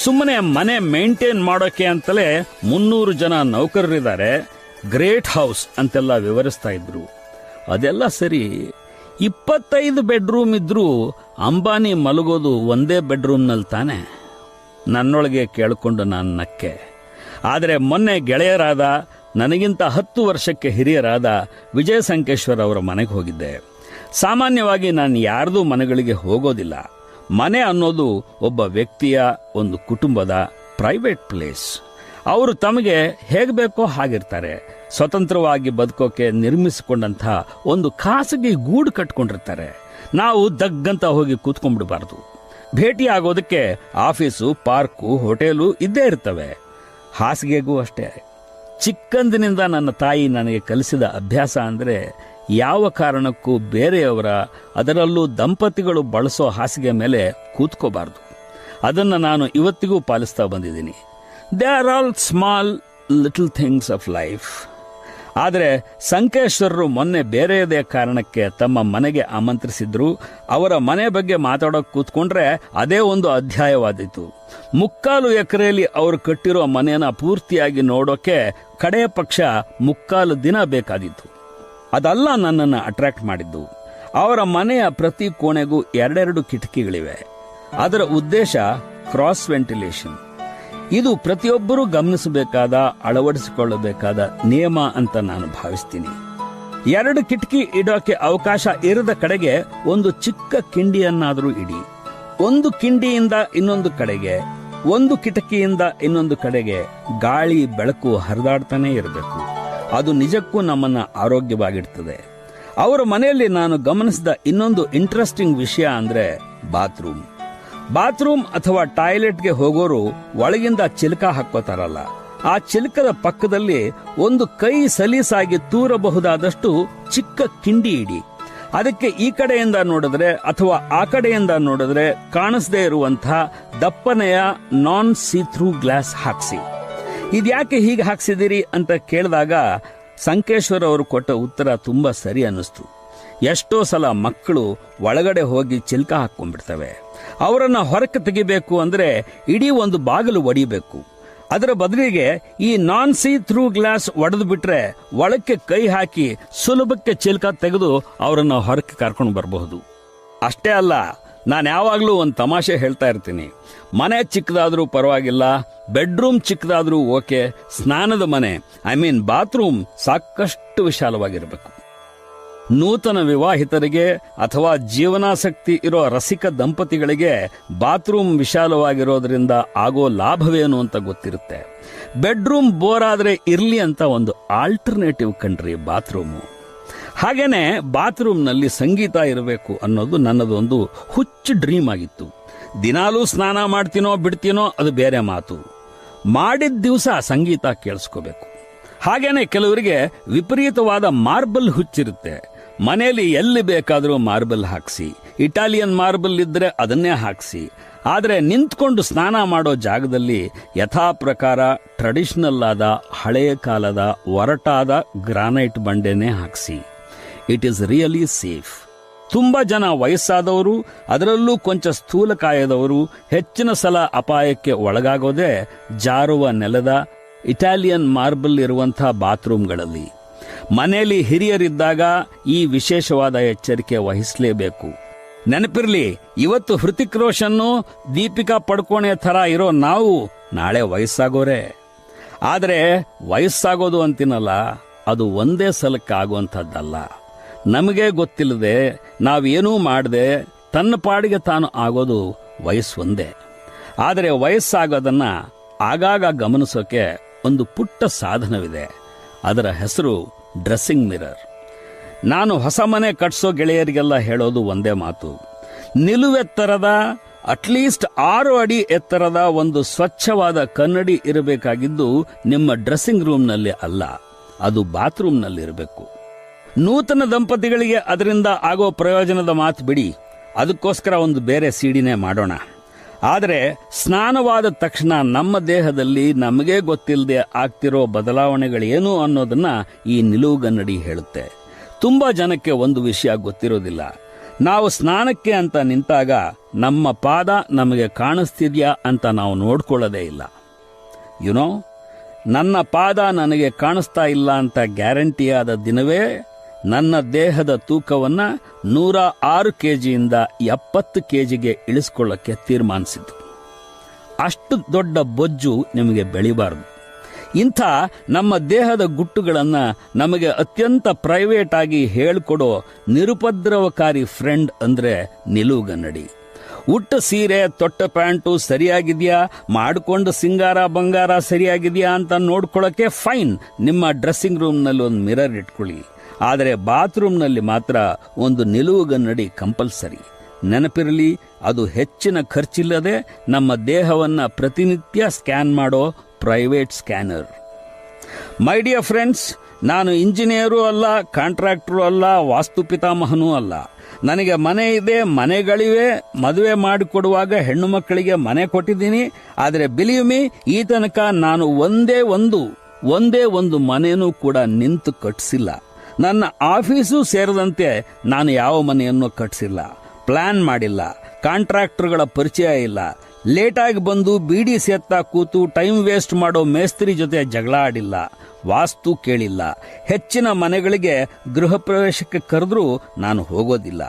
ಸುಮ್ಮನೆ ಮನೆ ಮೇಂಟೈನ್ ಮಾಡೋಕೆ ಅಂತಲೇ 300 ಜನ ನೌಕರರಿದ್ದಾರೆ, ಗ್ರೇಟ್ ಹೌಸ್ ಅಂತೆಲ್ಲ ವಿವರಿಸ್ತಾ ಇದ್ರು. ಅದೆಲ್ಲ ಸರಿ, 25 ಬೆಡ್ರೂಮ್ ಇದ್ರೂ ಅಂಬಾನಿ ಮಲಗೋದು ಒಂದೇ ಬೆಡ್ರೂಮ್ನಲ್ಲಿ ತಾನೆ. ನನ್ನೊಳಗೆ ಕೇಳಿಕೊಂಡು ನಾನು ನಕ್ಕೆ. ಆದರೆ ಮೊನ್ನೆ ಗೆಳೆಯರಾದ, ನನಗಿಂತ 10 ವರ್ಷಕ್ಕೆ ಹಿರಿಯರಾದ ವಿಜಯ ಸಂಕೇಶ್ವರ್ ಅವರ ಮನೆಗೆ ಹೋಗಿದ್ದೆ. ಸಾಮಾನ್ಯವಾಗಿ ನಾನು ಯಾರ್ದೂ ಮನೆಗಳಿಗೆ ಹೋಗೋದಿಲ್ಲ. ಮನೆ ಅನ್ನೋದು ಒಬ್ಬ ವ್ಯಕ್ತಿಯ, ಒಂದು ಕುಟುಂಬದ ಪ್ರೈವೇಟ್ ಪ್ಲೇಸ್. ಅವರು ತಮಗೆ ಹೇಗೆ ಬೇಕೋ ಹಾಗಿರ್ತಾರೆ. ಸ್ವತಂತ್ರವಾಗಿ ಬದುಕೋಕೆ ನಿರ್ಮಿಸಿಕೊಂಡಂಥ ಒಂದು ಖಾಸಗಿ ಗೂಡು ಕಟ್ಕೊಂಡಿರ್ತಾರೆ. ನಾವು ದಗ್ಗಂತ ಹೋಗಿ ಕೂತ್ಕೊಂಡ್ಬಿಡಬಾರ್ದು. ಭೇಟಿ ಆಗೋದಕ್ಕೆ ಆಫೀಸು, ಪಾರ್ಕು, ಹೋಟೆಲು ಇದ್ದೇ ಇರ್ತವೆ. ಹಾಸಿಗೆಗೂ ಅಷ್ಟೇ. ಚಿಕ್ಕಂದಿನಿಂದ ನನ್ನ ತಾಯಿ ನನಗೆ ಕಲಿಸಿದ ಅಭ್ಯಾಸ ಅಂದರೆ, ಯಾವ ಕಾರಣಕ್ಕೂ ಬೇರೆಯವರ, ಅದರಲ್ಲೂ ದಂಪತಿಗಳು ಬಳಸೋ ಹಾಸಿಗೆ ಮೇಲೆ ಕೂತ್ಕೋಬಾರ್ದು. ಅದನ್ನು ನಾನು ಇವತ್ತಿಗೂ ಪಾಲಿಸ್ತಾ ಬಂದಿದ್ದೀನಿ. They are all small little things of life. ಆದರೆ ಸಂಕೇಶ್ವರರು ಮೊನ್ನೆ ಬೇರೆಯದೇ ಕಾರಣಕ್ಕೆ ತಮ್ಮ ಮನೆಗೆ ಆಮಂತ್ರಿಸಿದ್ರು. ಅವರ ಮನೆ ಬಗ್ಗೆ ಮಾತಾಡೋಕೆ ಕೂತ್ಕೊಂಡ್ರೆ ಅದೇ ಒಂದು ಅಧ್ಯಾಯವಾದಿತ್ತು. 3/4 ಎಕರೆಯಲ್ಲಿ ಅವರು ಕಟ್ಟಿರೋ ಮನೆಯನ್ನ ಪೂರ್ತಿಯಾಗಿ ನೋಡೋಕೆ ಕಡೆಯ ಪಕ್ಷ 3/4 ದಿನ ಬೇಕಾದಿತ್ತು. ಅದಲ್ಲ ನನ್ನನ್ನು ಅಟ್ರಾಕ್ಟ್ ಮಾಡಿದ್ದು. ಅವರ ಮನೆಯ ಪ್ರತಿ ಕೋಣೆಗೂ 2 ಕಿಟಕಿಗಳಿವೆ. ಅದರ ಉದ್ದೇಶ ಕ್ರಾಸ್ ವೆಂಟಿಲೇಷನ್. ಇದು ಪ್ರತಿಯೊಬ್ಬರೂ ಗಮನಿಸಬೇಕಾದ, ಅಳವಡಿಸಿಕೊಳ್ಳಬೇಕಾದ ನಿಯಮ ಅಂತ ನಾನು ಭಾವಿಸ್ತೀನಿ. 2 ಕಿಟಕಿ ಇಡೋಕೆ ಅವಕಾಶ ಇರದ ಕಡೆಗೆ ಒಂದು ಚಿಕ್ಕ ಕಿಂಡಿಯನ್ನಾದರೂ ಇಡಿ. ಒಂದು ಕಿಂಡಿಯಿಂದ ಇನ್ನೊಂದು ಕಡೆಗೆ, ಒಂದು ಕಿಟಕಿಯಿಂದ ಇನ್ನೊಂದು ಕಡೆಗೆ ಗಾಳಿ ಬೆಳಕು ಹರಿದಾಡ್ತಾನೆ ಇರಬೇಕು. ಅದು ನಿಜಕ್ಕೂ ನಮ್ಮನ್ನ ಆರೋಗ್ಯವಾಗಿಡ್ತದೆ. ಅವರ ಮನೆಯಲ್ಲಿ ನಾನು ಗಮನಿಸಿದ ಇನ್ನೊಂದು ಇಂಟ್ರೆಸ್ಟಿಂಗ್ ವಿಷಯ ಅಂದ್ರೆ ಬಾತ್ರೂಮ್ ಅಥವಾ ಟಾಯ್ಲೆಟ್ಗೆ ಹೋಗೋರು ಒಳಗಿಂದ ಚಿಲಕ ಹಾಕೋತಾರಲ್ಲ, ಆ ಚಿಲಕದ ಪಕ್ಕದಲ್ಲಿ ಒಂದು ಕೈ ಸಲೀಸಾಗಿ ತೂರಬಹುದಾದಷ್ಟು ಚಿಕ್ಕ ಕಿಂಡಿ ಇಡಿ. ಅದಕ್ಕೆ ಈ ಕಡೆಯಿಂದ ನೋಡಿದ್ರೆ ಅಥವಾ ಆ ಕಡೆಯಿಂದ ನೋಡಿದ್ರೆ ಕಾಣಿಸದೇ ಇರುವಂತಹ ದಪ್ಪನೆಯ ನಾನ್ ಸೀಥ್ರೂ ಗ್ಲಾಸ್ ಹಾಕ್ಸಿ. ಇದ್ಯಾಕೆ ಹೀಗೆ ಹಾಕ್ಸಿದಿರಿ ಅಂತ ಕೇಳಿದಾಗ ಸಂಕೇಶ್ವರ್ ಅವರು ಕೊಟ್ಟ ಉತ್ತರ ತುಂಬಾ ಸರಿ ಅನ್ನಿಸ್ತು. ಎಷ್ಟೋ ಸಲ ಮಕ್ಕಳು ಒಳಗಡೆ ಹೋಗಿ ಚಿಲ್ಕ ಹಾಕೊಂಡ್ಬಿಡ್ತವೆ. ಅವರನ್ನ ಹೊರಕ್ಕೆ ತೆಗಿಬೇಕು ಅಂದ್ರೆ ಇಡೀ ಒಂದು ಬಾಗಿಲು ಒಡಿಬೇಕು. ಅದರ ಬದಲಿಗೆ ಈ ನಾನ್ ಸಿ ಥ್ರೂ ಗ್ಲಾಸ್ ಒಡೆದು ಬಿಟ್ರೆ ಒಳಕ್ಕೆ ಕೈ ಹಾಕಿ ಸುಲಭಕ್ಕೆ ಚಿಲ್ಕ ತೆಗೆದು ಅವರನ್ನ ಹೊರಕ್ಕೆ ಕರ್ಕೊಂಡು ಬರಬಹುದು. ಅಷ್ಟೇ ಅಲ್ಲ, ನಾನು ಯಾವಾಗಲೂ ಒಂದು ತಮಾಷೆ ಹೇಳ್ತಾ ಇರ್ತೀನಿ. ಮನೆ ಚಿಕ್ಕದಾದ್ರೂ ಪರವಾಗಿಲ್ಲ, ಬೆಡ್ರೂಮ್ ಚಿಕ್ಕದಾದ್ರೂ ಓಕೆ, ಸ್ನಾನದ ಮನೆ ಬಾತ್ರೂಮ್ ಸಾಕಷ್ಟು ವಿಶಾಲವಾಗಿರಬೇಕು. ನೂತನ ವಿವಾಹಿತರಿಗೆ ಅಥವಾ ಜೀವನಾಸಕ್ತಿ ಇರೋ ರಸಿಕ ದಂಪತಿಗಳಿಗೆ ಬಾತ್ರೂಮ್ ವಿಶಾಲವಾಗಿರೋದ್ರಿಂದ ಆಗೋ ಲಾಭವೇನು ಅಂತ ಗೊತ್ತಿರುತ್ತೆ. ಬೆಡ್ರೂಮ್ ಬೋರ್ ಆದ್ರೆ ಇರ್ಲಿ ಅಂತ ಒಂದು ಆಲ್ಟರ್ನೇಟಿವ್ ಕಣ್ರಿ ಬಾತ್ರೂಮು. ಹಾಗೇನೆ ಬಾತ್ರೂಮ್ನಲ್ಲಿ ಸಂಗೀತ ಇರಬೇಕು ಅನ್ನೋದು ನನ್ನದೊಂದು ಹುಚ್ಚು ಡ್ರೀಮ್ ಆಗಿತ್ತು. ದಿನಾಲೂ ಸ್ನಾನ ಮಾಡ್ತೀನೋ ಬಿಡ್ತೀನೋ ಅದು ಬೇರೆ ಮಾತು, ಮಾಡಿದ ದಿವಸ ಸಂಗೀತ ಕೇಳಿಸ್ಕೋಬೇಕು. ಹಾಗೇನೆ ಕೆಲವರಿಗೆ ವಿಪರೀತವಾದ ಮಾರ್ಬಲ್ ಹುಚ್ಚಿರುತ್ತೆ. ಮನೆಯಲ್ಲಿ ಎಲ್ಲಿ ಬೇಕಾದರೂ ಮಾರ್ಬಲ್ ಹಾಕ್ಸಿ, ಇಟಾಲಿಯನ್ ಮಾರ್ಬಲ್ ಇದ್ರೆ ಅದನ್ನೇ ಹಾಕ್ಸಿ. ಆದರೆ ನಿಂತ್ಕೊಂಡು ಸ್ನಾನ ಮಾಡೋ ಜಾಗದಲ್ಲಿ ಯಥಾ ಪ್ರಕಾರ ಟ್ರೆಡಿಷನಲ್ ಆದ ಹಳೆಯ ಕಾಲದ ಒರಟಾದ ಗ್ರಾನೈಟ್ ಬಂಡೆನೇ ಹಾಕ್ಸಿ. It is really safe. ತುಂಬಾ ಜನ ವಯಸ್ಸಾದವರು, ಅದರಲ್ಲೂ ಕೊಂಚ ಸ್ಥೂಲಕಾಯದವರು ಹೆಚ್ಚಿನ ಸಲ ಅಪಾಯಕ್ಕೆ ಒಳಗಾಗೋದೇ ಜಾರುವ ನೆಲದ ಇಟಾಲಿಯನ್ ಮಾರ್ಬಲ್ ಇರುವಂಥ ಬಾತ್ರೂಮ್ಗಳಲ್ಲಿ. ಮನೆಯಲ್ಲಿ ಹಿರಿಯರಿದ್ದಾಗ ಈ ವಿಶೇಷವಾದ ಎಚ್ಚರಿಕೆ ವಹಿಸಲೇಬೇಕು. ನೆನಪಿರ್ಲಿ, ಇವತ್ತು ಹೃತಿಕ್ ರೋಷನ್ನು ದೀಪಿಕಾ ಪಡ್ಕೋಣೆ ಥರ ಇರೋ ನಾವು ನಾಳೆ ವಯಸ್ಸಾಗೋರೆ. ಆದರೆ ವಯಸ್ಸಾಗೋದು ಅಂತೀನಲ್ಲ, ಅದು ಒಂದೇ ಸಲಕ್ಕೆ ಆಗುವಂಥದ್ದಲ್ಲ. ನಮಗೆ ಗೊತ್ತಿಲ್ಲದೆ ನಾವೇನೂ ಮಾಡದೆ ತನ್ನ ಪಾಡಿಗೆ ತಾನು ಆಗೋದು ವಯಸ್ಸು ಒಂದೇ. ಆದರೆ ವಯಸ್ಸಾಗೋದನ್ನ ಆಗಾಗ ಗಮನಿಸೋಕೆ ಒಂದು ಪುಟ್ಟ ಸಾಧನವಿದೆ. ಅದರ ಹೆಸರು ಡ್ರೆಸ್ಸಿಂಗ್ ಮಿರರ್. ನಾನು ಹೊಸ ಮನೆ ಕಟ್ಸೋ ಗೆಳೆಯರಿಗೆಲ್ಲ ಹೇಳೋದು ಒಂದೇ ಮಾತು: ನಿಲುವೆತ್ತರದ ಅಟ್ಲೀಸ್ಟ್ 6 ಅಡಿ ಎತ್ತರದ ಒಂದು ಸ್ವಚ್ಛವಾದ ಕನ್ನಡಿ ಇರಬೇಕಾಗಿದ್ದು ನಿಮ್ಮ ಡ್ರೆಸ್ಸಿಂಗ್ ರೂಮ್ನಲ್ಲಿ ಅಲ್ಲ, ಅದು ಬಾತ್ರೂಮ್ನಲ್ಲಿರಬೇಕು. ನೂತನ ದಂಪತಿಗಳಿಗೆ ಅದರಿಂದ ಆಗೋ ಪ್ರಯೋಜನದ ಮಾತು ಬಿಡಿ, ಅದಕ್ಕೋಸ್ಕರ ಒಂದು ಬೇರೆ ಸಿಡಿನೇ ಮಾಡೋಣ. ಆದರೆ ಸ್ನಾನವಾದ ತಕ್ಷಣ ನಮ್ಮ ದೇಹದಲ್ಲಿ ನಮಗೇ ಗೊತ್ತಿಲ್ಲದೆ ಆಗ್ತಿರೋ ಬದಲಾವಣೆಗಳೇನು ಅನ್ನೋದನ್ನ ಈ ನಿಲುವುಗನ್ನಡಿ ಹೇಳುತ್ತೆ. ತುಂಬಾ ಜನಕ್ಕೆ ಒಂದು ವಿಷಯ ಗೊತ್ತಿರೋದಿಲ್ಲ. ನಾವು ಸ್ನಾನಕ್ಕೆ ಅಂತ ನಿಂತಾಗ ನಮ್ಮ ಪಾದ ನಮಗೆ ಕಾಣಿಸ್ತಿದ್ಯಾ ಅಂತ ನಾವು ನೋಡ್ಕೊಳ್ಳೋದೇ ಇಲ್ಲ. ಯುನೋ, ನನ್ನ ಪಾದ ನನಗೆ ಕಾಣಿಸ್ತಾ ಇಲ್ಲ ಅಂತ ಗ್ಯಾರಂಟಿಯಾದ ದಿನವೇ ನನ್ನ ದೇಹದ ತೂಕವನ್ನ 106 ಕೆಜಿಯಿಂದ 70 ಕೆಜಿಗೆ ಇಳಿಸ್ಕೊಳ್ಳಕ್ಕೆ ತೀರ್ಮಾನಿಸಿತು. ಅಷ್ಟು ದೊಡ್ಡ ಬೊಜ್ಜು ನಿಮಗೆ ಬೆಳಿಬಾರದು. ಇಂಥ ನಮ್ಮ ದೇಹದ ಗುಟ್ಟುಗಳನ್ನು ನಮಗೆ ಅತ್ಯಂತ ಪ್ರೈವೇಟ್ ಆಗಿ ಹೇಳ್ಕೊಡೋ ನಿರುಪದ್ರವಕಾರಿ ಫ್ರೆಂಡ್ ಅಂದ್ರೆ ನಿಲುವುಗನ್ನಡಿ. ಉಟ್ಟ ಸೀರೆ, ತೊಟ್ಟ ಪ್ಯಾಂಟು ಸರಿಯಾಗಿದೆಯಾ, ಮಾಡಿಕೊಂಡು ಸಿಂಗಾರ ಬಂಗಾರ ಸರಿಯಾಗಿದೆಯಾ ಅಂತ ನೋಡ್ಕೊಳ್ಳೋಕೆ ಫೈನ್, ನಿಮ್ಮ ಡ್ರೆಸ್ಸಿಂಗ್ ರೂಮ್ನಲ್ಲಿ ಒಂದು ಮಿರರ್ ಇಟ್ಕೊಳ್ಳಿ. ಆದರೆ ಬಾತ್ರೂಮ್ನಲ್ಲಿ ಮಾತ್ರ ಒಂದು ನಿಲುವುಗನ್ನಡಿ ಕಂಪಲ್ಸರಿ. ನೆನಪಿರಲಿ, ಅದು ಹೆಚ್ಚಿನ ಖರ್ಚಿಲ್ಲದೆ ನಮ್ಮ ದೇಹವನ್ನ ಪ್ರತಿನಿತ್ಯ ಸ್ಕ್ಯಾನ್ ಮಾಡೋ private scanner. My dear friends, ನಾನು ಇಂಜಿನಿಯರು ಅಲ್ಲ, ಕಾಂಟ್ರಾಕ್ಟರು ಅಲ್ಲ, ವಾಸ್ತು ಪಿತಾಮಹನೂ ಅಲ್ಲ. ನನಗೆ ಮನೆ ಇದೆ, ಮನೆಗಳಿವೆ. ಮದುವೆ ಮಾಡಿಕೊಡುವಾಗ ಹೆಣ್ಣು ಮಕ್ಕಳಿಗೆ ಮನೆ ಕೊಟ್ಟಿದ್ದೀನಿ. ಆದರೆ ಬಿಲೀವ್ ಮೀ, ಈ ತನಕ ನಾನು ಒಂದೇ ಒಂದು ಮನೆಯೂ ಕೂಡ ನಿಂತು ಕಟ್ಟಿಸಿಲ್ಲ. ನನ್ನ ಆಫೀಸು ಸೇರಿದಂತೆ ನಾನು ಯಾವ ಮನೆಯನ್ನು ಕಟ್ಟಿಸಿಲ್ಲ, ಪ್ಲಾನ್ ಮಾಡಿಲ್ಲ, ಕಾಂಟ್ರಾಕ್ಟರ್ಗಳ ಪರಿಚಯ ಇಲ್ಲ, ಲೇಟಾಗಿ ಬಂದು ಬೀಡಿ ಸೇತ್ತಾ ಕೂತು ಟೈಮ್ ವೇಸ್ಟ್ ಮಾಡೋ ಮೇಸ್ತ್ರಿ ಜೊತೆ ಜಗಳ ಆಡಿಲ್ಲ, ವಾಸ್ತು ಕೇಳಿಲ್ಲ. ಹೆಚ್ಚಿನ ಮನೆಗಳಿಗೆ ಗೃಹ ಪ್ರವೇಶಕ್ಕೆ ಕರೆದ್ರೂ ನಾನು ಹೋಗೋದಿಲ್ಲ.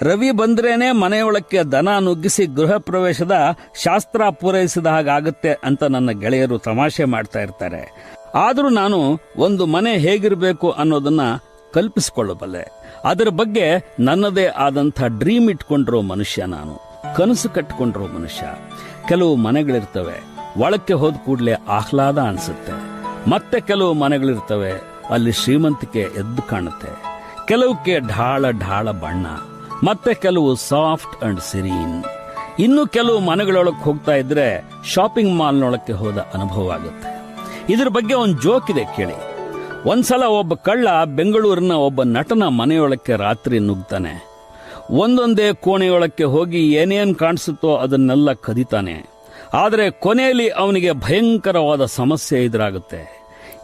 ರವಿ ಬಂದ್ರೇನೆ ಮನೆಯೊಳಕ್ಕೆ ದನ ನುಗ್ಗಿಸಿ ಗೃಹ ಪ್ರವೇಶದ ಶಾಸ್ತ್ರ ಪೂರೈಸಿದ ಹಾಗಾಗುತ್ತೆ ಅಂತ ನನ್ನ ಗೆಳೆಯರು ತಮಾಷೆ ಮಾಡ್ತಾ ಇರ್ತಾರೆ. ಆದರೂ ನಾನು ಒಂದು ಮನೆ ಹೇಗಿರಬೇಕು ಅನ್ನೋದನ್ನ ಕಲ್ಪಿಸಿಕೊಳ್ಳಬಲ್ಲೆ. ಅದರ ಬಗ್ಗೆ ನನ್ನದೇ ಆದಂಥ ಡ್ರೀಮ್ ಇಟ್ಕೊಂಡಿರೋ ಮನುಷ್ಯ ನಾನು, ಕನಸು ಕಟ್ಟಿಕೊಂಡಿರೋ ಮನುಷ್ಯ. ಕೆಲವು ಮನೆಗಳಿರ್ತವೆ, ಒಳಕ್ಕೆ ಹೋದ ಕೂಡಲೇ ಆಹ್ಲಾದ ಅನ್ಸುತ್ತೆ. ಮತ್ತೆ ಕೆಲವು ಮನೆಗಳಿರ್ತವೆ, ಅಲ್ಲಿ ಶ್ರೀಮಂತಿಕೆ ಎದ್ದು ಕಾಣುತ್ತೆ. ಕೆಲವಕ್ಕೆ ಢಾಳ ಬಣ್ಣ, ಮತ್ತೆ ಕೆಲವು ಸಾಫ್ಟ್ ಅಂಡ್ ಸಿರೀನ್. ಇನ್ನು ಕೆಲವು ಮನೆಗಳೊಳಗೆ ಹೋಗ್ತಾ ಇದ್ರೆ ಶಾಪಿಂಗ್ ಮಾಲ್ನೊಳಕ್ಕೆ ಹೋದ ಅನುಭವ ಆಗುತ್ತೆ. ಇದ್ರ ಬಗ್ಗೆ ಒಂದು ಜೋಕ್ ಇದೆ ಕೇಳಿ. ಒಂದ್ಸಲ ಒಬ್ಬ ಕಳ್ಳ ಬೆಂಗಳೂರಿನ ಒಬ್ಬ ನಟನ ಮನೆಯೊಳಕ್ಕೆ ರಾತ್ರಿ ನುಗ್ತಾನೆ. ಒಂದೊಂದೇ ಕೋಣೆಯೊಳಕ್ಕೆ ಹೋಗಿ ಏನೇನ್ ಕಾಣಿಸುತ್ತೋ ಅದನ್ನೆಲ್ಲ ಕದಿತಾನೆ. ಆದರೆ ಕೊನೆಯಲ್ಲಿ ಅವನಿಗೆ ಭಯಂಕರವಾದ ಸಮಸ್ಯೆ ಎದುರಾಗುತ್ತೆ.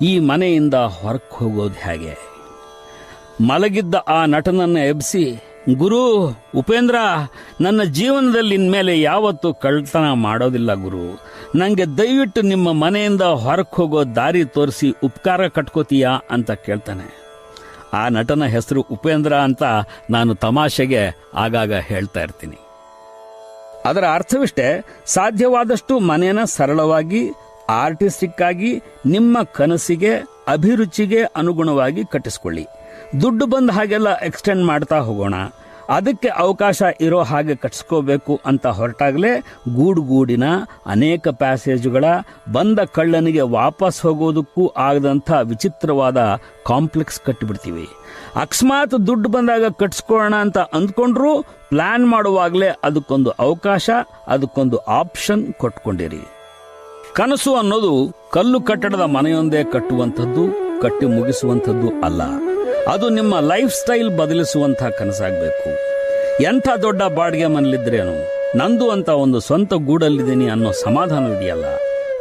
ಈ ಮನೆಯಿಂದ ಹೊರಕ್ಕೆ ಹೋಗೋದು ಹೇಗೆ? ಮಲಗಿದ್ದ ಆ ನಟನನ್ನ ಎಬ್ಬಿಸಿ, ಗುರು ಉಪೇಂದ್ರ, ನನ್ನ ಜೀವನದಲ್ಲಿ ಇನ್ಮೇಲೆ ಯಾವತ್ತೂ ಕಳ್ಳತನ ಮಾಡೋದಿಲ್ಲ ಗುರು, ನಂಗೆ ದಯವಿಟ್ಟು ನಿಮ್ಮ ಮನೆಯಿಂದ ಹೊರಕ್ಕೆ ಹೋಗೋ ದಾರಿ ತೋರಿಸಿ ಉಪಕಾರ ಕಟ್ಕೋತೀಯಾ ಅಂತ ಕೇಳ್ತಾನೆ. ಆ ನಟನ ಹೆಸರು ಉಪೇಂದ್ರ ಅಂತ ನಾನು ತಮಾಷೆಗೆ ಆಗಾಗ ಹೇಳ್ತಾ ಇರ್ತೀನಿ. ಅದರ ಅರ್ಥವಿಷ್ಟೇ, ಸಾಧ್ಯವಾದಷ್ಟು ಮನೆಯನ್ನ ಸರಳವಾಗಿ, ಆರ್ಟಿಸ್ಟಿಕ್ ಆಗಿ, ನಿಮ್ಮ ಕನಸಿಗೆ, ಅಭಿರುಚಿಗೆ ಅನುಗುಣವಾಗಿ ಕಟ್ಟಿಸ್ಕೊಳ್ಳಿ. ದುಡ್ಡು ಬಂದ ಹಾಗೆಲ್ಲ ಎಕ್ಸ್ಟೆಂಡ್ ಮಾಡ್ತಾ ಹೋಗೋಣ, ಅದಕ್ಕೆ ಅವಕಾಶ ಇರೋ ಹಾಗೆ ಕಟ್ಸ್ಕೋಬೇಕು ಅಂತ ಹೊರಟಾಗಲೇ ಗೂಡಿನ ಅನೇಕ ಪ್ಯಾಸೇಜುಗಳ ಬಂದ ಕಳ್ಳನಿಗೆ ವಾಪಸ್ ಹೋಗೋದಕ್ಕೂ ಆಗದಂಥ ವಿಚಿತ್ರವಾದ ಕಾಂಪ್ಲೆಕ್ಸ್ ಕಟ್ಟಿಬಿಡ್ತೀವಿ. ಅಕಸ್ಮಾತ್ ದುಡ್ಡು ಬಂದಾಗ ಕಟ್ಸ್ಕೊಳ್ಳೋಣ ಅಂತ ಅಂದ್ಕೊಂಡ್ರೂ ಪ್ಲಾನ್ ಮಾಡುವಾಗಲೇ ಅದಕ್ಕೊಂದು ಅವಕಾಶ, ಅದಕ್ಕೊಂದು ಆಪ್ಷನ್ ಕೊಟ್ಕೊಂಡಿರಿ. ಕನಸು ಅನ್ನೋದು ಕಲ್ಲು ಕಟ್ಟಡದ ಮನೆಯೊಂದೇ ಕಟ್ಟುವಂಥದ್ದು, ಕಟ್ಟಿ ಮುಗಿಸುವಂಥದ್ದು ಅಲ್ಲ. ಅದು ನಿಮ್ಮ ಲೈಫ್ ಸ್ಟೈಲ್ ಬದಲಿಸುವಂಥ ಕನಸಾಗಬೇಕು. ಎಂಥ ದೊಡ್ಡ ಬಾಡಿಗೆ ಮನೇಲಿದ್ರೇನು, ನಂದು ಅಂತ ಒಂದು ಸ್ವಂತ ಗೂಡಲ್ಲಿದ್ದೀನಿ ಅನ್ನೋ ಸಮಾಧಾನವಿದೆಯಲ್ಲ,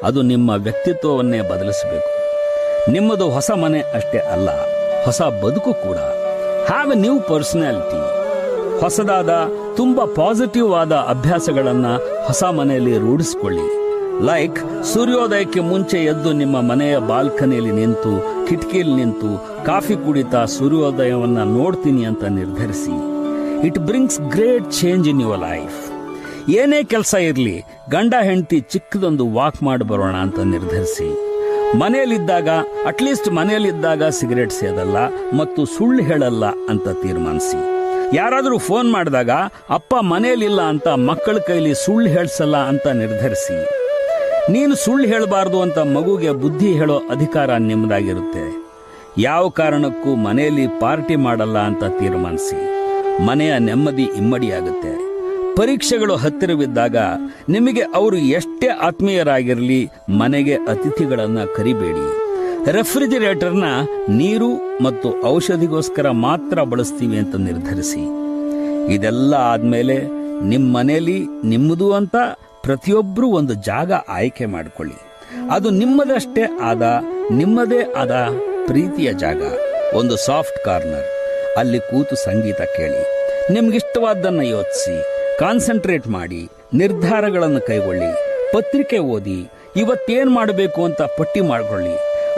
ಅದು ನಿಮ್ಮ ವ್ಯಕ್ತಿತ್ವವನ್ನೇ ಬದಲಿಸಬೇಕು. ನಿಮ್ಮದು ಹೊಸ ಮನೆ ಅಷ್ಟೇ ಅಲ್ಲ, ಹೊಸ ಬದುಕು ಕೂಡ. Have A new personality. ಹೊಸದಾದ ತುಂಬಾ ಪಾಸಿಟಿವ್ ಆದ ಅಭ್ಯಾಸಗಳನ್ನ ಹೊಸ ಮನೆಯಲ್ಲಿ ರೂಢಿಸಿಕೊಳ್ಳಿ. ಲೈಕ್ ಸೂರ್ಯೋದಯಕ್ಕೆ ಮುಂಚೆ ಎದ್ದು ನಿಮ್ಮ ಮನೆಯ ಬಾಲ್ಕನಿಯಲ್ಲಿ ನಿಂತು, ಕಿಟಕಿಯಲ್ಲಿ ನಿಂತು ಕಾಫಿ ಕುಡಿತಾ ಸೂರ್ಯೋದಯವನ್ನ ನೋಡ್ತೀನಿ ಅಂತ ನಿರ್ಧರಿಸಿ. It brings great change in your life. ಏನೇ ಕೆಲಸ ಇರಲಿ, ಗಂಡ ಹೆಂಡತಿ ಚಿಕ್ಕದೊಂದು ವಾಕ್ ಮಾಡಿ ಬರೋಣ ಅಂತ ನಿರ್ಧರಿಸಿ. ಮನೆಯಲ್ಲಿದ್ದಾಗ, ಅಟ್ಲೀಸ್ಟ್ ಮನೆಯಲ್ಲಿದ್ದಾಗ ಸಿಗರೇಟ್ ಸೇದಲ್ಲ ಮತ್ತು ಸುಳ್ಳು ಹೇಳಲ್ಲ ಅಂತ ತೀರ್ಮಾನಿಸಿ. ಯಾರಾದರೂ ಫೋನ್ ಮಾಡಿದಾಗ ಅಪ್ಪ ಮನೆಯಲ್ಲಿಲ್ಲ ಅಂತ ಮಕ್ಕಳ ಕೈಲಿ ಸುಳ್ಳು ಹೇಳಿಸಲ್ಲ ಅಂತ ನಿರ್ಧರಿಸಿ. ನೀನು ಸುಳ್ಳು ಹೇಳಬಾರ್ದು ಅಂತ ಮಗುಗೆ ಬುದ್ಧಿ ಹೇಳೋ ಅಧಿಕಾರ ನಿಮ್ಮದಾಗಿರುತ್ತೆ. ಯಾವ ಕಾರಣಕ್ಕೂ ಮನೆಯಲ್ಲಿ ಪಾರ್ಟಿ ಮಾಡಲ್ಲ ಅಂತ ತೀರ್ಮಾನಿಸಿ. ಮನೆಯ ನೆಮ್ಮದಿ ಇಮ್ಮಡಿಯಾಗುತ್ತೆ. ಪರೀಕ್ಷೆಗಳು ಹತ್ತಿರವಿದ್ದಾಗ ನಿಮಗೆ ಅವರು ಎಷ್ಟೇ ಆತ್ಮೀಯರಾಗಿರಲಿ ಮನೆಗೆ ಅತಿಥಿಗಳನ್ನ ಕರಿಬೇಡಿ. ರೆಫ್ರಿಜಿರೇಟರ್ನ ನೀರು ಮತ್ತು ಔಷಧಿಗೋಸ್ಕರ ಮಾತ್ರ ಬಳಸ್ತೀವಿ ಅಂತ ನಿರ್ಧರಿಸಿ. ಇದೆಲ್ಲ ಆದ್ಮೇಲೆ ನಿಮ್ಮ ಮನೆಯಲ್ಲಿ ನಿಮ್ಮದು ಅಂತ ಪ್ರತಿಯೊಬ್ಬರೂ ಒಂದು ಜಾಗ ಆಯ್ಕೆ ಮಾಡಿಕೊಳ್ಳಿ. ಅದು ನಿಮ್ಮದಷ್ಟೇ ಆದ, ನಿಮ್ಮದೇ ಆದ ಪ್ರೀತಿಯ ಜಾಗ, ಒಂದು ಸಾಫ್ಟ್ ಕಾರ್ನರ್. ಅಲ್ಲಿ ಕೂತು ಸಂಗೀತ ಕೇಳಿ, ನಿಮ್ಗಿಷ್ಟವಾದ್ದನ್ನ ಯೋಚಿಸಿ, ಕಾನ್ಸಂಟ್ರೇಟ್ ಮಾಡಿ, ನಿರ್ಧಾರಗಳನ್ನು ಕೈಗೊಳ್ಳಿ. ಪತ್ರಿಕೆ ಓದಿ, ಇವತ್ತೇನ್ ಮಾಡಬೇಕು ಅಂತ ಪಟ್ಟಿ ಮಾಡ್ಕೊಳ್ಳಿ.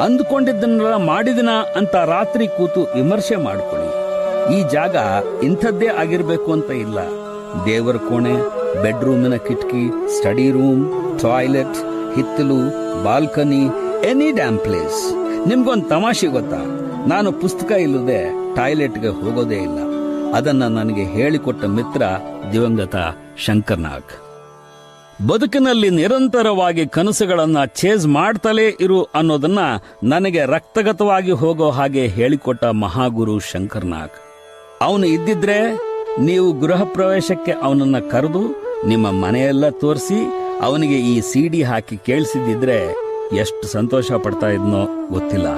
ಅಂದುಕೊಂಡಿದ್ದನ್ನೆಲ್ಲ ಮಾಡಿದಿನ ಅಂತ ರಾತ್ರಿ ಕೂತು ವಿಮರ್ಶೆ ಮಾಡ್ಕೊಳ್ಳಿ. ಈ ಜಾಗ ಇಂಥದ್ದೇ ಆಗಿರ್ಬೇಕು ಅಂತ ಇಲ್ಲ. ದೇವರ ಕೋಣೆ, ಬೆಡ್ರೂಮಿನ ಕಿಟಕಿ, ಸ್ಟಡಿ ರೂಮ್, ಟಾಯ್ಲೆಟ್, ಹಿತ್ತಲು, ಬಾಲ್ಕನಿ, ಎನಿ ಡ್ಯಾಮ್ ಪ್ಲೇಸ್. ನಿಮ್ಗೊಂದು ತಮಾಷೆ ಗೊತ್ತಾ? ನಾನು ಪುಸ್ತಕ ಇಲ್ಲದೆ ಟಾಯ್ಲೆಟ್ಗೆ ಹೋಗೋದೇ ಇಲ್ಲ. ಅದನ್ನ ನನಗೆ ಹೇಳಿಕೊಟ್ಟ ಮಿತ್ರ ದಿವಂಗತ ಶಂಕರ್ನಾಗ್. ಬದುಕಿನಲ್ಲಿ ನಿರಂತರವಾಗಿ ಕನಸುಗಳನ್ನ ಚೇಸ್ ಮಾಡ್ತಲೇ ಇರು ಅನ್ನೋದನ್ನ ನನಗೆ ರಕ್ತಗತವಾಗಿ ಹೋಗೋ ಹಾಗೆ ಹೇಳಿಕೊಟ್ಟ ಮಹಾಗುರು ಶಂಕರ್ನಾಗ್. ಅವನು ಇದ್ದಿದ್ರೆ ನೀವು ಗೃಹ ಪ್ರವೇಶಕ್ಕೆ ಅವನನ್ನ ಕರೆದು ನಿಮ್ಮ ಮನೆಯೆಲ್ಲ ತೋರಿಸಿ ಅವನಿಗೆ ಈ ಸಿಡಿ ಹಾಕಿ ಕೇಳಿಸಿದ್ರೆ ಎಷ್ಟು ಸಂತೋಷ ಪಡ್ತಾ ಇದ್ನೋ ಗೊತ್ತಿಲ್ಲ.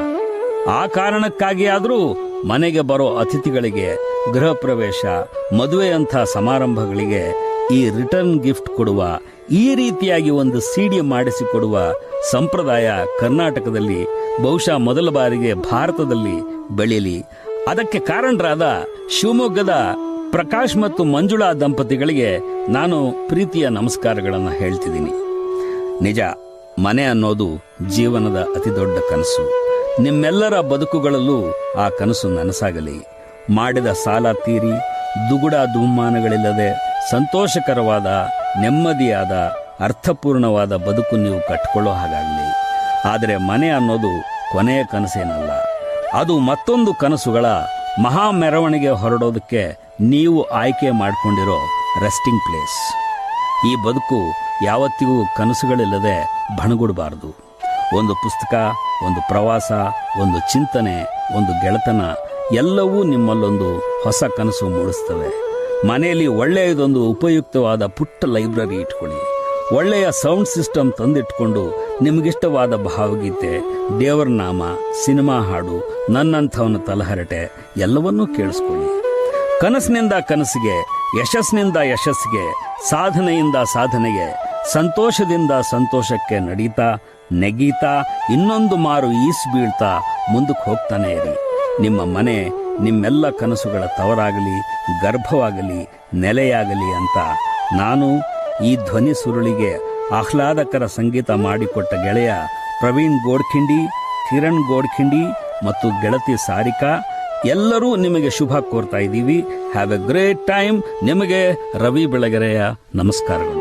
ಆ ಕಾರಣಕ್ಕಾಗಿ ಆದ್ರೂ ಮನೆಗೆ ಬರೋ ಅತಿಥಿಗಳಿಗೆ, ಗೃಹ ಪ್ರವೇಶ, ಮದುವೆಯಂಥ ಸಮಾರಂಭಗಳಿಗೆ ಈ ರಿಟರ್ನ್ ಗಿಫ್ಟ್ ಕೊಡುವ, ಈ ರೀತಿಯಾಗಿ ಒಂದು ಸಿಡಿ ಮಾಡಿಸಿಕೊಡುವ ಸಂಪ್ರದಾಯ ಕರ್ನಾಟಕದಲ್ಲಿ ಬಹುಶಃ ಮೊದಲ ಬಾರಿಗೆ ಭಾರತದಲ್ಲಿ ಬೆಳೆಯಲಿ. ಅದಕ್ಕೆ ಕಾರಣರಾದ ಶಿವಮೊಗ್ಗದ ಪ್ರಕಾಶ್ ಮತ್ತು ಮಂಜುಳಾ ದಂಪತಿಗಳಿಗೆ ನಾನು ಪ್ರೀತಿಯ ನಮಸ್ಕಾರಗಳನ್ನು ಹೇಳ್ತಿದ್ದೀನಿ. ನಿಜ, ಮನೆ ಅನ್ನೋದು ಜೀವನದ ಅತಿ ದೊಡ್ಡ ಕನಸು. ನಿಮ್ಮೆಲ್ಲರ ಬದುಕುಗಳಲ್ಲೂ ಆ ಕನಸು ನನಸಾಗಲಿ. ಮಾಡಿದ ಸಾಲ ತೀರಿ, ದುಗುಡ ದುಮ್ಮಾನಗಳಿಲ್ಲದೆ ಸಂತೋಷಕರವಾದ, ನೆಮ್ಮದಿಯಾದ, ಅರ್ಥಪೂರ್ಣವಾದ ಬದುಕು ನೀವು ಕಟ್ಕೊಳ್ಳೋ ಹಾಗಾಗಲಿ. ಆದರೆ ಮನೆ ಅನ್ನೋದು ಕೊನೆಯ ಕನಸೇನಲ್ಲ. ಅದು ಮತ್ತೊಂದು ಕನಸುಗಳ ಮಹಾ ಮೆರವಣಿಗೆ ಹೊರಡೋದಕ್ಕೆ ನೀವು ಆಯ್ಕೆ ಮಾಡಿಕೊಂಡಿರೋ ರೆಸ್ಟಿಂಗ್ ಪ್ಲೇಸ್. ಈ ಬದುಕು ಯಾವತ್ತಿಗೂ ಕನಸುಗಳಿಲ್ಲದೆ ಬಣಗುಡಬಾರದು. ಒಂದು ಪುಸ್ತಕ, ಒಂದು ಪ್ರವಾಸ, ಒಂದು ಚಿಂತನೆ, ಒಂದು ಗೆಳೆತನ ಎಲ್ಲವೂ ನಿಮ್ಮಲ್ಲೊಂದು ಹೊಸ ಕನಸು ಮೂಡಿಸ್ತವೆ. ಮನೆಯಲ್ಲಿ ಒಳ್ಳೆಯದೊಂದು ಉಪಯುಕ್ತವಾದ ಪುಟ್ಟ ಲೈಬ್ರರಿ ಇಟ್ಕೊಳ್ಳಿ. ಒಳ್ಳೆಯ ಸೌಂಡ್ ಸಿಸ್ಟಮ್ ತಂದಿಟ್ಕೊಂಡು ನಿಮಗಿಷ್ಟವಾದ ಭಾವಗೀತೆ, ದೇವರ ನಾಮ, ಸಿನಿಮಾ ಹಾಡು, ನನ್ನಂಥವನ ತಲಹರಟೆ ಎಲ್ಲವನ್ನೂ ಕೇಳಿಸ್ಕೊಳ್ಳಿ. ಕನಸಿನಿಂದ ಕನಸಿಗೆ, ಯಶಸ್ಸಿನಿಂದ ಯಶಸ್ಸಿಗೆ, ಸಾಧನೆಯಿಂದ ಸಾಧನೆಗೆ, ಸಂತೋಷದಿಂದ ಸಂತೋಷಕ್ಕೆ ನಡೀತಾ, ನೆಗೀತಾ, ಇನ್ನೊಂದು ಮಾರು ಈಸ್ ಬೀಳ್ತಾ ಮುಂದಕ್ಕೆ ಹೋಗ್ತಾನೆ ಇರಿ. ನಿಮ್ಮ ಮನೆ ನಿಮ್ಮೆಲ್ಲ ಕನಸುಗಳ ತವರಾಗಲಿ, ಗರ್ಭವಾಗಲಿ, ನೆಲೆಯಾಗಲಿ ಅಂತ ನಾನು ಈ ಧ್ವನಿ ಸುರುಳಿಗೆ ಆಹ್ಲಾದಕರ ಸಂಗೀತ ಮಾಡಿಕೊಟ್ಟ ಗೆಳೆಯ ಪ್ರವೀಣ್ ಗೋಡ್ಖಿಂಡಿ, ಕಿರಣ್ ಗೋಡ್ಖಿಂಡಿ ಮತ್ತು ಗೆಳತಿ ಸಾರಿಕಾ ಎಲ್ಲರೂ ನಿಮಗೆ ಶುಭ ಕೋರ್ತಾ ಇದ್ದೀವಿ. Have A great time. ನಿಮಗೆ ರವಿ ಬೆಳಗೆರೆಯ ನಮಸ್ಕಾರಗಳು.